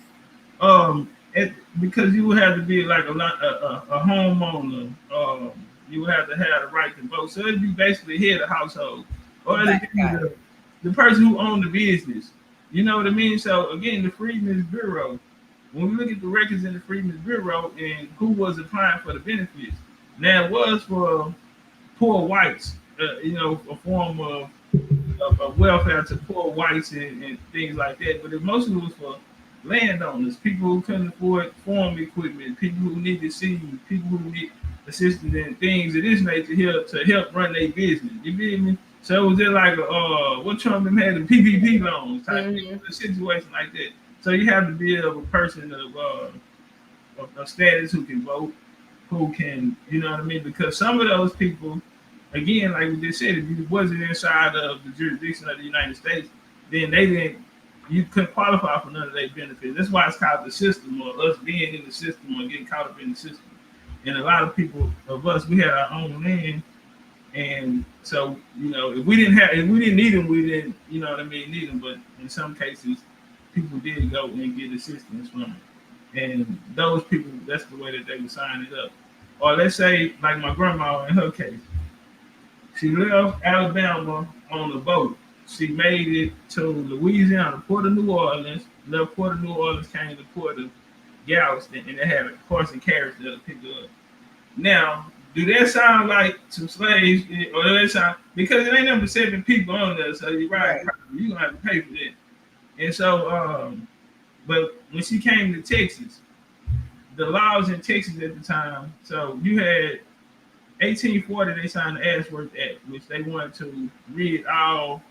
Because you would have to be like a homeowner. You would have to have the right to vote. So it'd be basically head of household, or the person who owned the business. You know what I mean? So again, the Freedman Bureau. When we look at the records in the Freedman Bureau and who was applying for the benefits, Now it was for poor whites, a form of welfare to poor whites and things like that. But it mostly was for landowners, people who couldn't afford farm equipment, people who needed seed, people who need assistance and things of this nature here to help run their business. You feel me? So it was just like what Trump had the PPP loans type a situation like that. So you have to be a person of status who can vote, who can, you know what I mean? Because some of those people, again, like we just said, if you wasn't inside of the jurisdiction of the United States, then you couldn't qualify for none of their benefits. That's why it's called the system, or us being in the system or getting caught up in the system. And a lot of people of us, we had our own land. And so, if we didn't need them, we didn't, need them. But in some cases, people did go and get assistance from them. And those people, that's the way that they would sign it up. Or let's say, like my grandma in her case, she left Alabama on a boat. She made it to Louisiana, Port of New Orleans, left Port of New Orleans, came to Port of Galveston, and they had a horse and carriage that'll pick her up. Now, do that sound like some slaves, or does that sound, because it ain't number 7 people on there, so you're right, you're gonna have to pay for that. And so, but when she came to Texas, the laws in Texas at the time, so you had 1840, they signed the Ashworth Act, which they wanted to rid all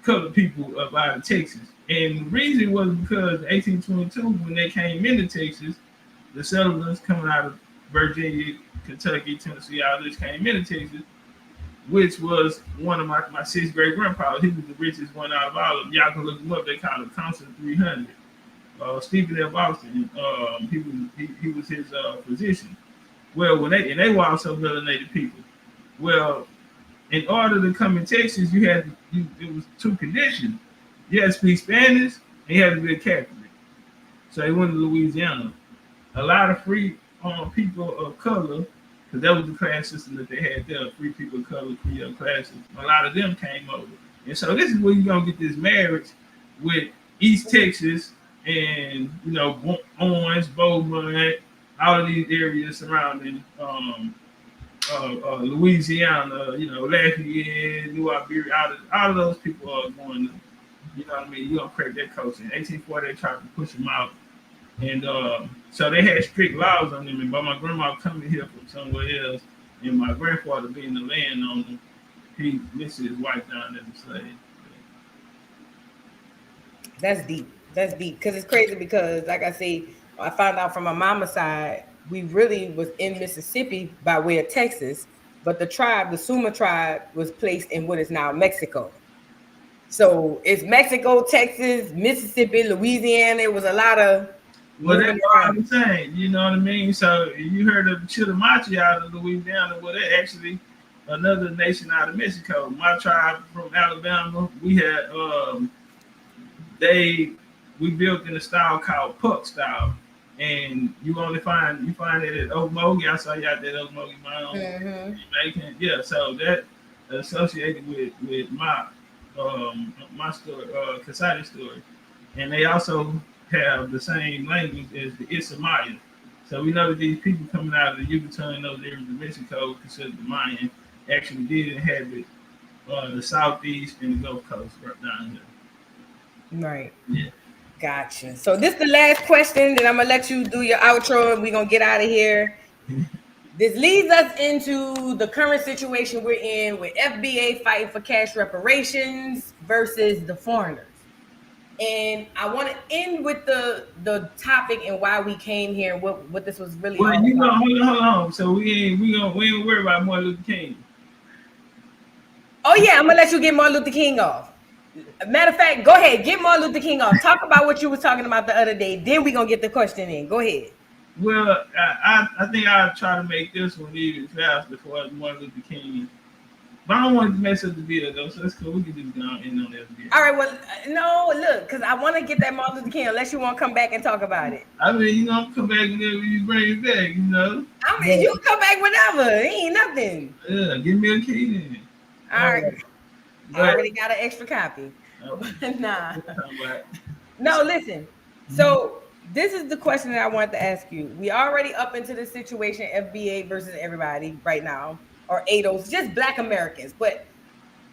colored people up out of Texas. And the reason was because 1822, when they came into Texas, the settlers coming out of Virginia, Kentucky, Tennessee, all this came into Texas, which was one of my 6th great grandfathers. He was the richest one out of all of them. Y'all can look him up. They called him Council 300. Stephen F. Austin, he was his physician. Well, they were also melanated people. Well, in order to come in Texas, it was 2 conditions. You had to speak Spanish and you had to be a Catholic. So they went to Louisiana. A lot of free people of color, because that was the class system that they had there, free people of color, Creole classes. A lot of them came over. And so this is where you're going to get this marriage with East Texas and, Owens, Beaumont, all of these areas surrounding Louisiana, Lafayette, New Iberia, all of those people are going to, you're going to crack that coast. In 1840, they tried to push them out. And so they had strict laws on them. And by my grandma coming here from somewhere else, and my grandfather being the landowner, he listed his wife down as a slave. That's deep. That's deep. Because it's crazy because, like I say, I found out from my mama's side, we really was in Mississippi by way of Texas, but the Suma tribe, was placed in what is now Mexico. So it's Mexico, Texas, Mississippi, Louisiana. It was a lot of. Well, that's what I'm saying. You know what I mean? So you heard of the Chitimachi out of Louisiana. Well, they're actually another nation out of Mexico. My tribe from Alabama, we had we built in a style called Puck style. And you find it at Okmulgee. I saw you out there at Okmulgee Mound. Yeah, so that associated with my story, Kasadi story. And they also have the same language as the Isamaya. So we know that these people coming out of the Yucatan and those areas of Mexico, considered the Mayan, actually did inhabit the southeast and the Gulf Coast right down here. Right. Yeah. Gotcha. So this is the last question, then I'm gonna let you do your outro and we're gonna get out of here. This leads us into the current situation we're in with FBA fighting for cash reparations versus the foreigners. And I want to end with the topic and why we came here and what this was really all about. Hold on. So we ain't worry about Martin Luther King. Oh yeah, I'm gonna let you get Martin Luther King off. Matter of fact, go ahead, get Martin Luther King off. Talk about what you were talking about the other day. Then we're gonna get the question in. Go ahead. Well, I think I'll try to make this one even faster for Martin Luther King. But I don't want to mess up the video though, so that's cool. We can just go and end on that video. All right, well, no, look, because I want to get that Martin Luther King unless you want to come back and talk about it. I mean, I'm come back whenever you bring it back, I mean, you come back whenever. It ain't nothing. Yeah, give me a key then. All right. I already got an extra copy. Nah. No, listen. So this is the question that I wanted to ask you. We already up into the situation FBA versus everybody right now, or ADOS, just Black Americans. But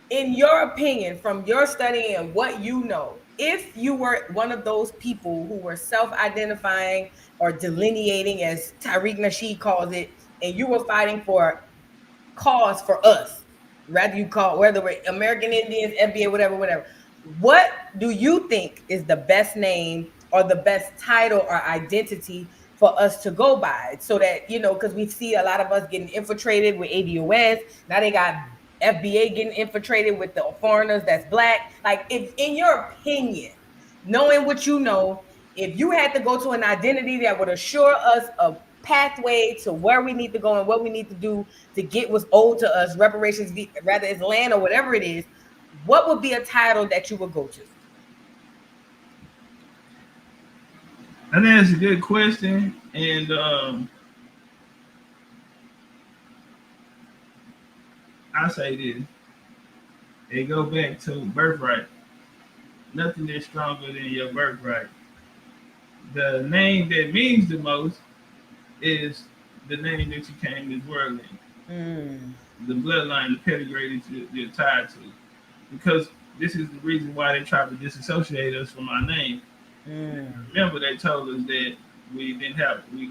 in your opinion, from your study and what you know, if you were one of those people who were self-identifying or delineating, as Tariq Nasheed calls it, and you were fighting for cause for us, rather you call whether we're American Indians, FBA, whatever, what do you think is the best name or the best title or identity for us to go by, so that, because we see a lot of us getting infiltrated with ADOS. Now they got FBA getting infiltrated with the foreigners that's Black. Like, if in your opinion, knowing what you know, if you had to go to an identity that would assure us a pathway to where we need to go and what we need to do to get what's owed to us, reparations, rather it's land or whatever it is, what would be a title that you would go to? I think that's a good question, and I say this: they go back to birthright. Nothing is stronger than your birthright. The name that means the most is the name that you came this world in. The bloodline, the pedigree that you're tied to. Because this is the reason why they try to disassociate us from our name. Remember, they told us that we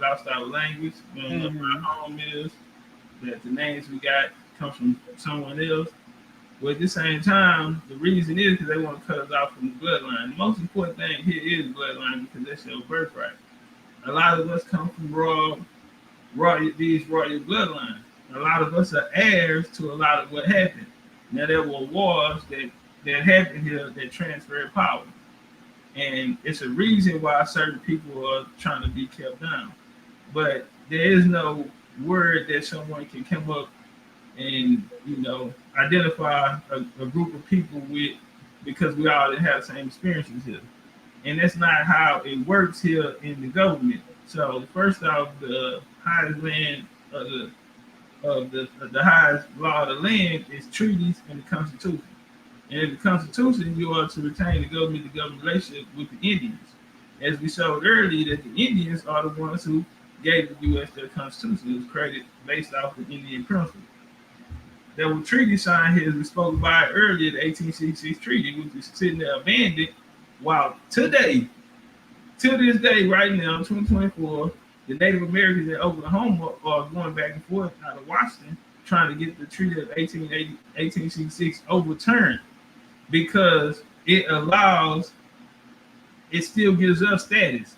lost our language, we don't know where our home is, that the names we got come from someone else. But at the same time, the reason is because they want to cut us off from the bloodline. The most important thing here is bloodline, because that's your birthright. A lot of us come from these royal bloodlines. A lot of us are heirs to a lot of what happened. Now, there were wars that happened here that transferred power. And it's a reason why certain people are trying to be kept down. But there is no word that someone can come up and, identify a group of people with, because we all have the same experiences here. And that's not how it works here in the government. So first off, the highest land of the highest law of the land is treaties and the Constitution. And in the Constitution, you are to retain the government relationship with the Indians. As we showed earlier, that the Indians are the ones who gave the U.S. their Constitution. It was created based off of Indian principles. There were treaties signed here, as we spoke about earlier, the 1866 treaty, which is sitting there abandoned, while till this day, right now, 2024, the Native Americans in Oklahoma are going back and forth out of Washington, trying to get the treaty of 1866 overturned, because it still gives us status.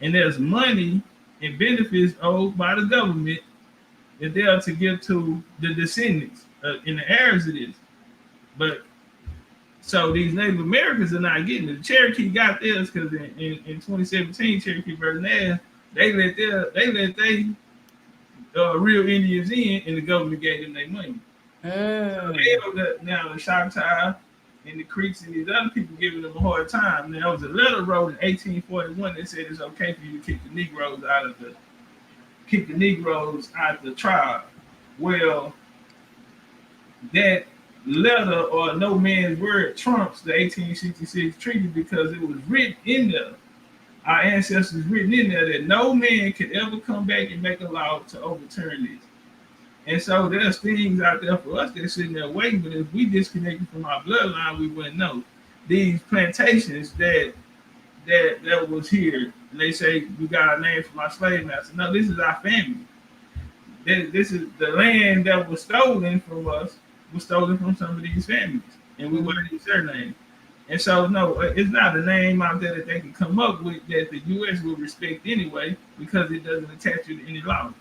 And there's money and benefits owed by the government that they are to give to the descendants in the heirs of this. But so these Native Americans are not getting it. The Cherokee got theirs because in 2017, Cherokee versus Nash, they let they real Indians in, and the government gave them their money. So now the Choctaw and the Creeks and these other people giving them a hard time. Now, there was a letter wrote in 1841 that said it's okay for you to kick the Negroes out the tribe. Well, that letter, or no man's word, trumps the 1866 treaty, because it was written in there. Our ancestors written in there that no man could ever come back and make a law to overturn this. And so there's things out there for us that's sitting there waiting, but if we disconnected from our bloodline, we wouldn't know. These plantations that was here, and they say we got our name from our slave master. No, this is our family. This is the land that was stolen from us, was stolen from some of these families, and we wear these surnames. And so, no, it's not a name out there that they can come up with that the U.S. will respect anyway, because it doesn't attach you to any law.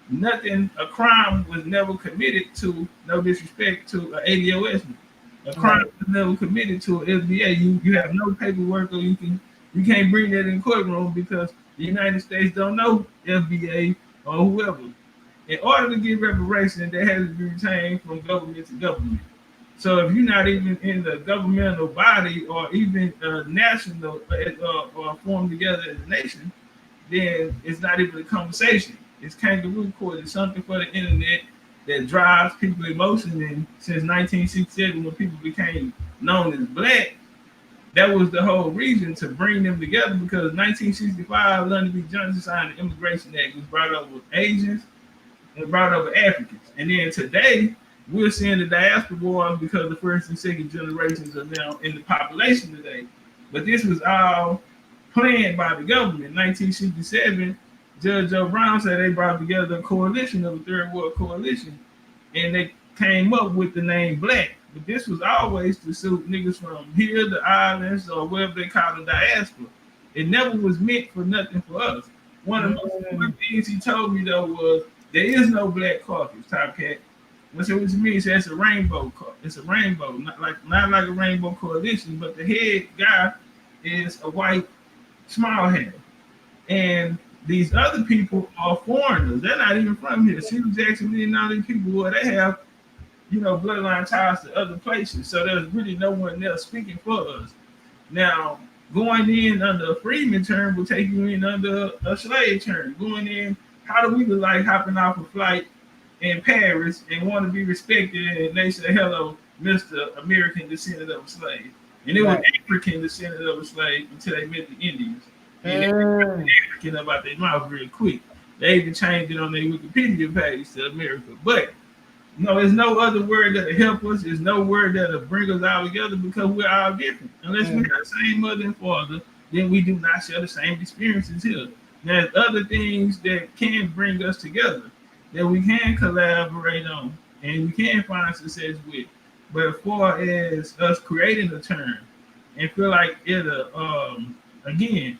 A crime was never committed to, no disrespect to an ADOS. A crime was never committed to an FBA. You have no paperwork, or you can't bring that in courtroom, because the United States don't know FBA or whoever. In order to get reparations, they has to be retained from government to government. So if you're not even in the governmental body, or even national, or formed together as a nation, then it's not even a conversation. It's kangaroo court. It's something for the internet that drives people emotion. And since 1967, when people became known as Black, that was the whole reason to bring them together, because 1965, Lyndon B. Johnson signed the Immigration Act, was brought over Asians and brought over Africans. And then today, we're seeing the diaspora wars because the first and second generations are now in the population today. But this was all planned by the government. In 1967, Judge Joe Brown said they brought together a coalition of a third world coalition, and they came up with the name Black. But this was always to suit niggas from here, the islands, or wherever they call the diaspora. It never was meant for nothing for us. One of the most important things he told me though was there is no Black caucus, Topcatz. What you mean? He said it's a rainbow. It's a rainbow, not like a rainbow coalition, but the head guy is a white small head. And these other people are foreigners. They're not even from here. Shirley Jackson and all these people, well, they have, you know, bloodline ties to other places. So there's really no one else speaking for us. Now, going in under a freedman term will take you in under a slave term. Going in, how do we look like hopping off a flight in Paris and want to be respected, and they say, hello, Mr. American descendant of a slave. And it was African descendant of a slave until they met the Indians. And they were African about their mouth real quick. They even changed it on their Wikipedia page to America. But no, there's no other word that'll help us. There's no word that'll bring us all together, because we're all different. Unless we have the same mother and father, then we do not share the same experiences here. There's other things that can bring us together, that we can collaborate on and we can find success with. But as far as us creating a term and feel like it'll, again,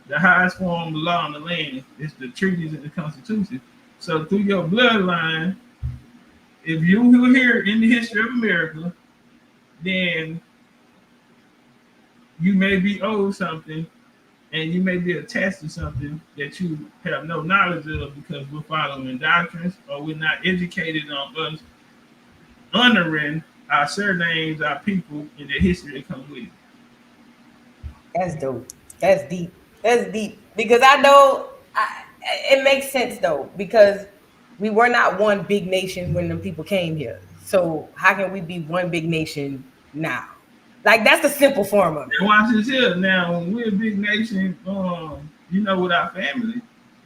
the highest form of law on the land is the treaties and the Constitution. So through your bloodline, if you were here in the history of America, then you may be owed something, and you may be attached to something that you have no knowledge of, because we're following doctrines or we're not educated on us honoring our surnames, our people, and the history that comes with it. That's dope. That's deep. That's deep. Because I know it makes sense though, because we were not one big nation when the people came here. So how can we be one big nation now? Like, that's the simple form of it. And watch this here. Now, when we're a big nation, you know, with our family.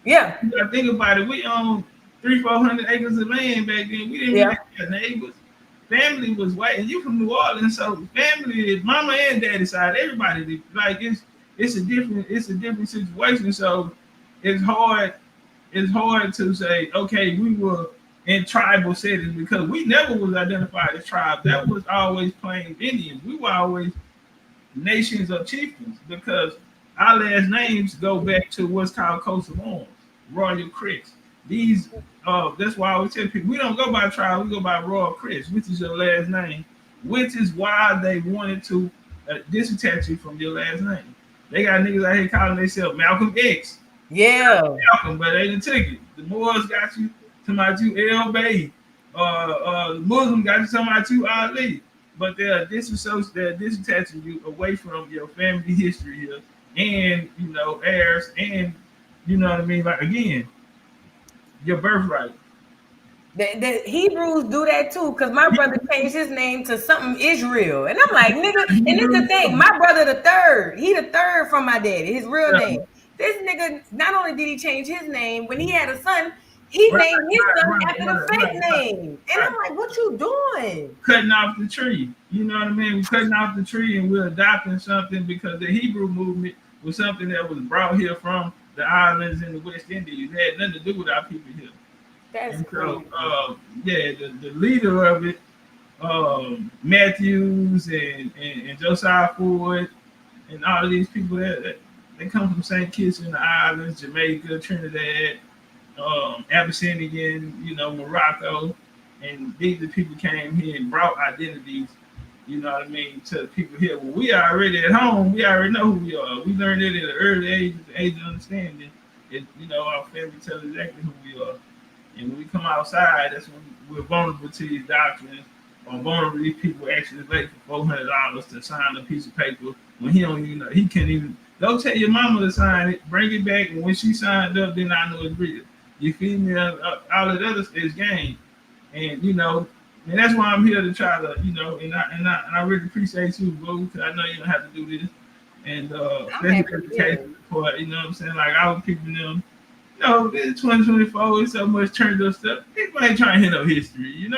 Yeah. You gotta think about it. We owned 300-400 acres of land back then. We didn't really have neighbors. Family was white, and you from New Orleans, so family is mama and daddy side. Everybody, like, it's a different situation. So it's hard to say, okay, we were in tribal settings, because we never was identified as tribes. That was always plain Indians. We were always nations of chieftains, because our last names go back to what's called coats of arms, royal crests. These, that's why I always tell people, we don't go by tribe, we go by royal crest, which is your last name, which is why they wanted to disattach you from your last name. They got niggas out here calling themselves Malcolm X. Yeah. Malcolm, but they didn't take it. The Moors got you talking about you El Bay. The Muslim got you talking about you Ali. But they're disattaching you away from your family history here, and, you know, heirs, and, you know what I mean? Like, again, your birthright. The Hebrews do that too, because my brother changed his name to something Israel. And I'm like, nigga, and it's the thing, my brother the third. He the third from my daddy, his real name. This nigga, not only did he change his name, when he had a son, he named his son after the fake name. And I'm like, what you doing? Cutting off the tree. You know what I mean? We're cutting off the tree, and we're adopting something, because the Hebrew movement was something that was brought here from the islands in the West Indies. It had nothing to do with our people here. That's so, the leader of it, Matthews and Josiah Ford, and all of these people that they come from St. Kitts in the islands, Jamaica, Trinidad, Abyssinian, you know, Morocco, and these are people came here and brought identities, you know what I mean, to the people here. Well, we are already at home. We already know who we are. We learned it at an early age, the age of understanding. You know, our family tells exactly who we are. And when we come outside, that's when we're vulnerable to these doctrines, or vulnerable to these people actually wait for $400 to sign a piece of paper when he don't even know. He can't even. Go tell your mama to sign it, bring it back, and when she signed up, then I know it's real. You feel me? All of that other is game. And, you know, And that's why I'm here to try to, and I really appreciate you, bro, because I know you don't have to do this. And especially education part, you know what I'm saying? Like I was keeping them, it's 2024, it's so much turned up stuff. People ain't trying to hit up history,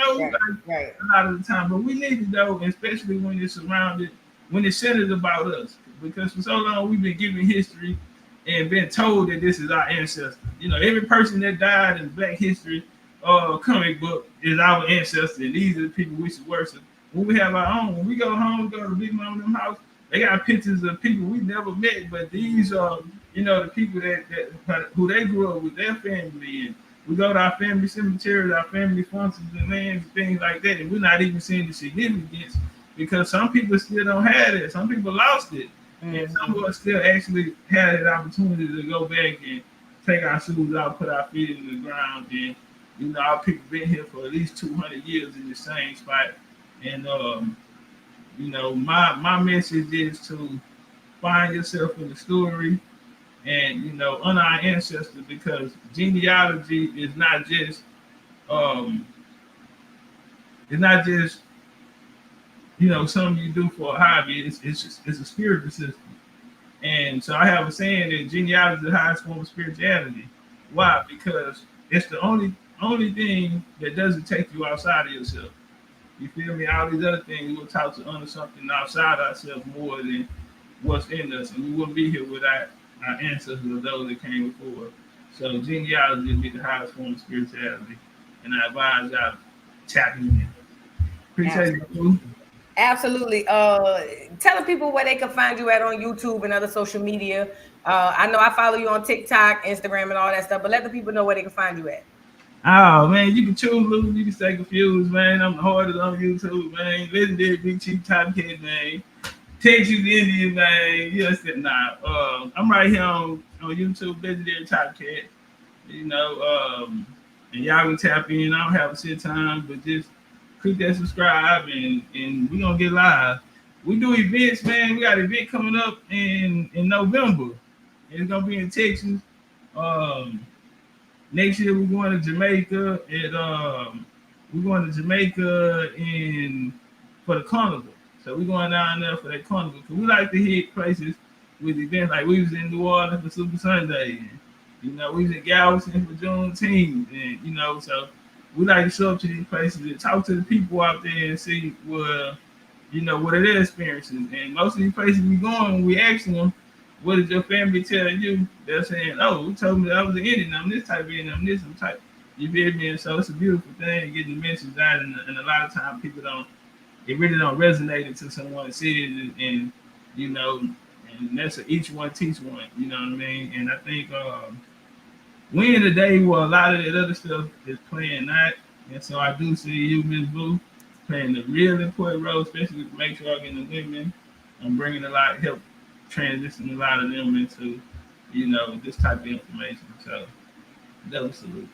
Right. A lot of the time. But we need to know, especially when it's surrounded, when it's centered about us. Because for so long we've been given history and been told that this is our ancestor. Every person that died in Black history comic book is our ancestor, and these are the people we should worship. When we have our own, when we go home, go to Big Mama them house, they got pictures of people we never met, but these are, the people that who they grew up with, their family, and we go to our family cemeteries, our family functions and lands, and things like that, and we're not even seeing the significance because some people still don't have it. Some people lost it, and some of us still actually had the opportunity to go back and take our shoes out, put our feet in the ground, and our people been here for at least 200 years in the same spot. And my message is to find yourself in the story and honor our ancestors, because genealogy is not just something you do for a hobby. It's a spiritual system. And so I have a saying that genealogy is the highest form of spirituality. Why? Because it's the only thing that doesn't take you outside of yourself. You feel me? All these other things, we're taught to honor something outside ourselves more than what's in us, and we wouldn't be here without our ancestors or those that came before. So genealogy would be the highest form of spirituality, and I advise y'all tapping in. Appreciate you. Absolutely. Telling people where they can find you at on YouTube and other social media. I know I follow you on TikTok, Instagram, and all that stuff, but let the people know where they can find you at. Oh man, you can choose, lose, you can stay confused, man. I'm the hardest on YouTube, man. Legendary Big Cheif Topcatz, man. Texas Indian, man. Yes, I'm right here on YouTube, Legendary Topcatz. And y'all can tap in. I don't have a shit time, but just click that subscribe and we gonna get live. We do events, man. We got an event coming up in November. It's gonna be in Texas. Next year we're going to Jamaica for the carnival. So we're going down there for that carnival. Cause we like to hit places with events, like we was in New Orleans for Super Sunday. And, we was in Galveston for Juneteenth. And so we like to show up to these places and talk to the people out there and see what are their experiences. And most of these places we going, when we asking them, what did your family tell you? They're saying, oh, who told me that I was an Indian, I'm this type of Indian, I'm this type. You feel me? And so it's a beautiful thing, getting the message out, and a lot of times people it really don't resonate until someone says it, and and that's each one teach one, you know what I mean? And I think we're in a day where a lot of that other stuff is playing out, and so I do see you, Ms. Boo, playing a real important role, especially with matriarch the women. I'm bringing a lot of help, transition a lot of them into, this type of information. So, double salute.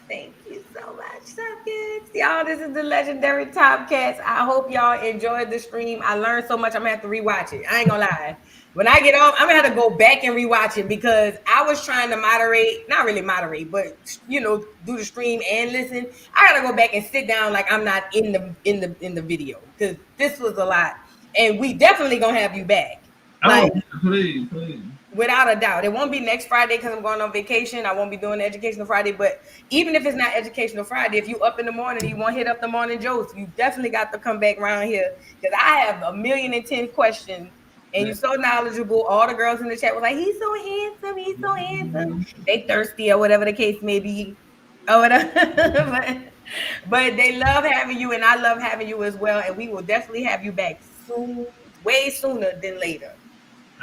Thank you so much, Topcatz. Y'all, this is the legendary Topcatz. I hope y'all enjoyed the stream. I learned so much, I'm gonna have to rewatch it. I ain't gonna lie. When I get off, I'm gonna have to go back and rewatch it because I was trying to not really moderate, but do the stream and listen. I gotta go back and sit down like I'm not in the video because this was a lot, and we definitely gonna have you back. Please. Without a doubt. It won't be next Friday because I'm going on vacation. I won't be doing Educational Friday. But even if it's not Educational Friday, if you up in the morning, you want to hit up the morning jokes, you definitely got to come back around here because I have 1,000,010 questions. And you're so knowledgeable. All the girls in the chat were like, he's so handsome. He's so handsome. They thirsty or whatever the case may be. Or whatever. but they love having you, and I love having you as well. And we will definitely have you back soon, way sooner than later.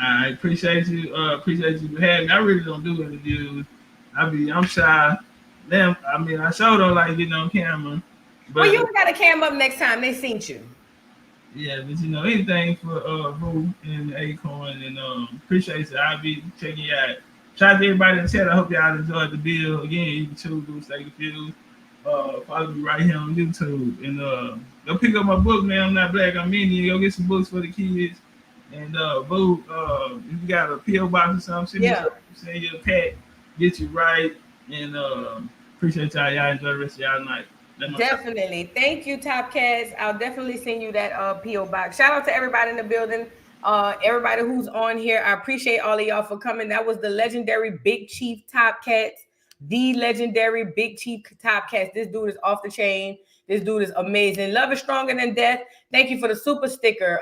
I appreciate you. Appreciate you for having me. I really don't do interviews. I'm shy. Damn, I sure don't like getting on camera. But, well, you got to cam up next time. They seen you. Yeah, but anything for Boo and Acorn, and appreciate it. I'll be checking you out. Shout out to everybody in the chat. I hope y'all enjoyed the bill. Again, you can choose to stay confused. Follow me right here on YouTube. And go pick up my book, man. I'm Not Black, I'm Indian. Go get some books for the kids. And Boo, if you got a P.O. box or something, send you a pack, get you right. And appreciate y'all. Y'all enjoy the rest of y'all night. Definitely. Thank you, Topcatz. I'll definitely send you that P.O. box. Shout out to everybody in the building. Everybody who's on here. I appreciate all of y'all for coming. That was the legendary Big Cheif Topcatz. The legendary Big Cheif Topcatz. This dude is off the chain. This dude is amazing. Love is stronger than death. Thank you for the super sticker.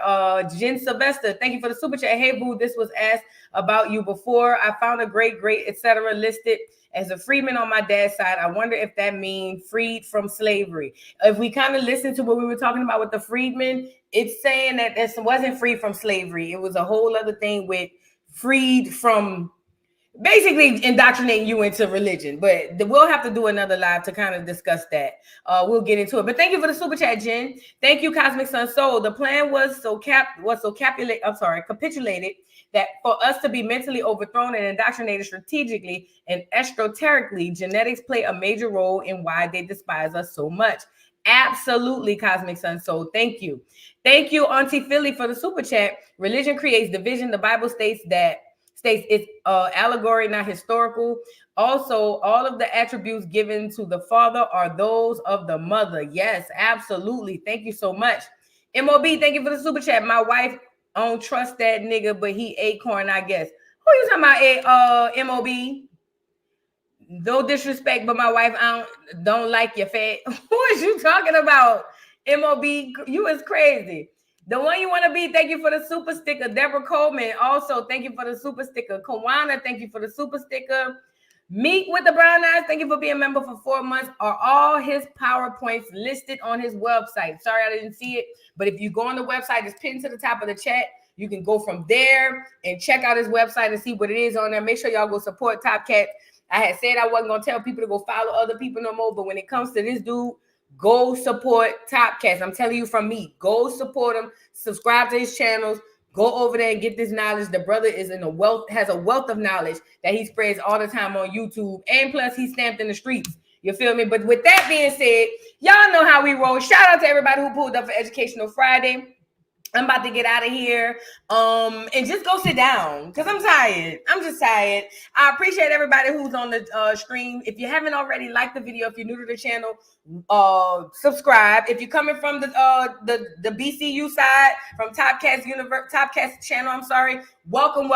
Jen Sylvester, thank you for the super chat. Hey, boo, this was asked about you before. I found a great, etc. listed as a freedman on my dad's side. I wonder if that means freed from slavery. If we kind of listen to what we were talking about with the freedmen, it's saying that this wasn't free from slavery. It was a whole other thing with freed from basically indoctrinating you into religion. But we'll have to do another live to kind of discuss that. We'll get into it. But thank you for the super chat, Jen. Thank you, Cosmic Sun Soul. The plan was capitulated that for us to be mentally overthrown and indoctrinated strategically and esoterically, genetics play a major role in why they despise us so much. Absolutely, Cosmic Sun Soul. Thank you. Thank you, Auntie Philly, for the super chat. Religion creates division. The Bible states it's allegory, not historical. Also, all of the attributes given to the father are those of the mother. Yes, absolutely. Thank you so much. MOB, thank you for the super chat. My wife don't trust that nigga, but he ate corn, I guess. Who you talking about, MOB? No disrespect, but my wife don't like your fat. Who is you talking about? MOB, you is crazy. The one you want to be, thank you for the super sticker. Deborah Coleman, also, thank you for the super sticker. Kawana, thank you for the super sticker. Meek with the brown eyes, thank you for being a member for 4 months. Are all his PowerPoints listed on his website? Sorry, I didn't see it. But if you go on the website, it's pinned to the top of the chat. You can go from there and check out his website and see what it is on there. Make sure y'all go support Topcatz. I had said I wasn't going to tell people to go follow other people no more. But when it comes to this dude, go support Topcatz. I'm telling you from me, go support him. Subscribe to his channels. Go over there and get this knowledge. The brother is has a wealth of knowledge that he spreads all the time on YouTube. And plus, he's stamped in the streets. You feel me? But with that being said, y'all know how we roll. Shout out to everybody who pulled up for Educational Friday. I'm about to get out of here and just go sit down because I'm tired. I'm just tired. I appreciate everybody who's on the stream. If you haven't already, like the video. If you're new to the channel, subscribe. If you're coming from the BCU side, from Topcatz channel, I'm sorry. Welcome.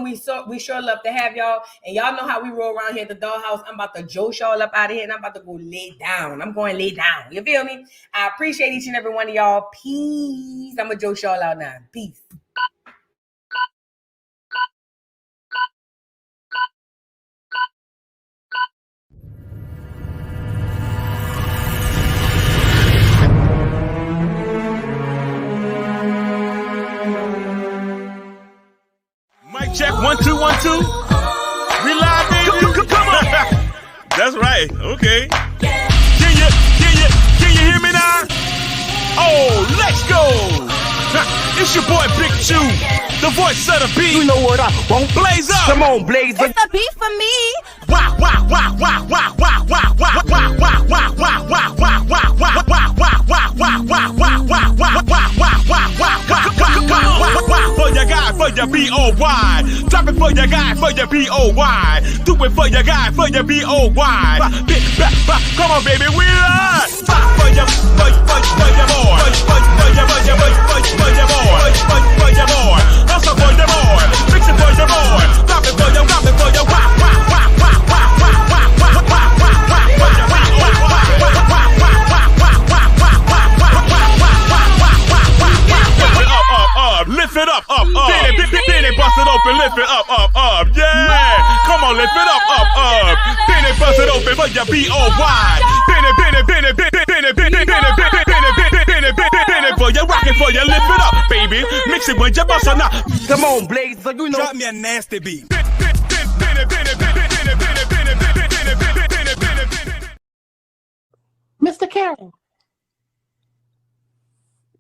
We sure love to have y'all. And y'all know how we roll around here at the dollhouse. I'm about to jolt y'all up out of here and I'm about to go lay down. I'm going to lay down. You feel me? I appreciate each and every one of y'all. Peace. I'm going to jolt y'all out now. Peace. Mic check, 1 2 1 2. We live, baby. Come on. That's right. Okay. Can you hear me now? Oh, let's go. It's your boy Big Chew, the voice of the beat. You know what I want? Blaze up. Come on, blaze up. It's the beat for me. Wah wah wah wah wah wah wah wah wah wah wah wah wah wah wah wah wah for your guy, for your B-O-Y. Drop it for your guy, for your B-O-Y. Do it for your guy, for your B-O-Y. Come on, baby, we are. For your boy. For your boy. Also for your boy. Fix it for your boy. Drop it for your lift it up. Then it bust it open, lift it up. Yeah. Come on, lift it up. Then it bust it open for your B-O-Y. Then it for your rockin' for your lift it up, baby. Mix it with your bust or not. Come on, Blaze, so you know. Drop me a nasty beat. Mr. Carroll,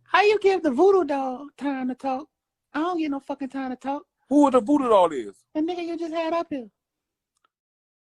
how you give the voodoo doll time to talk? I don't get no fucking time to talk. Who the voodoo doll is? The nigga you just had up here.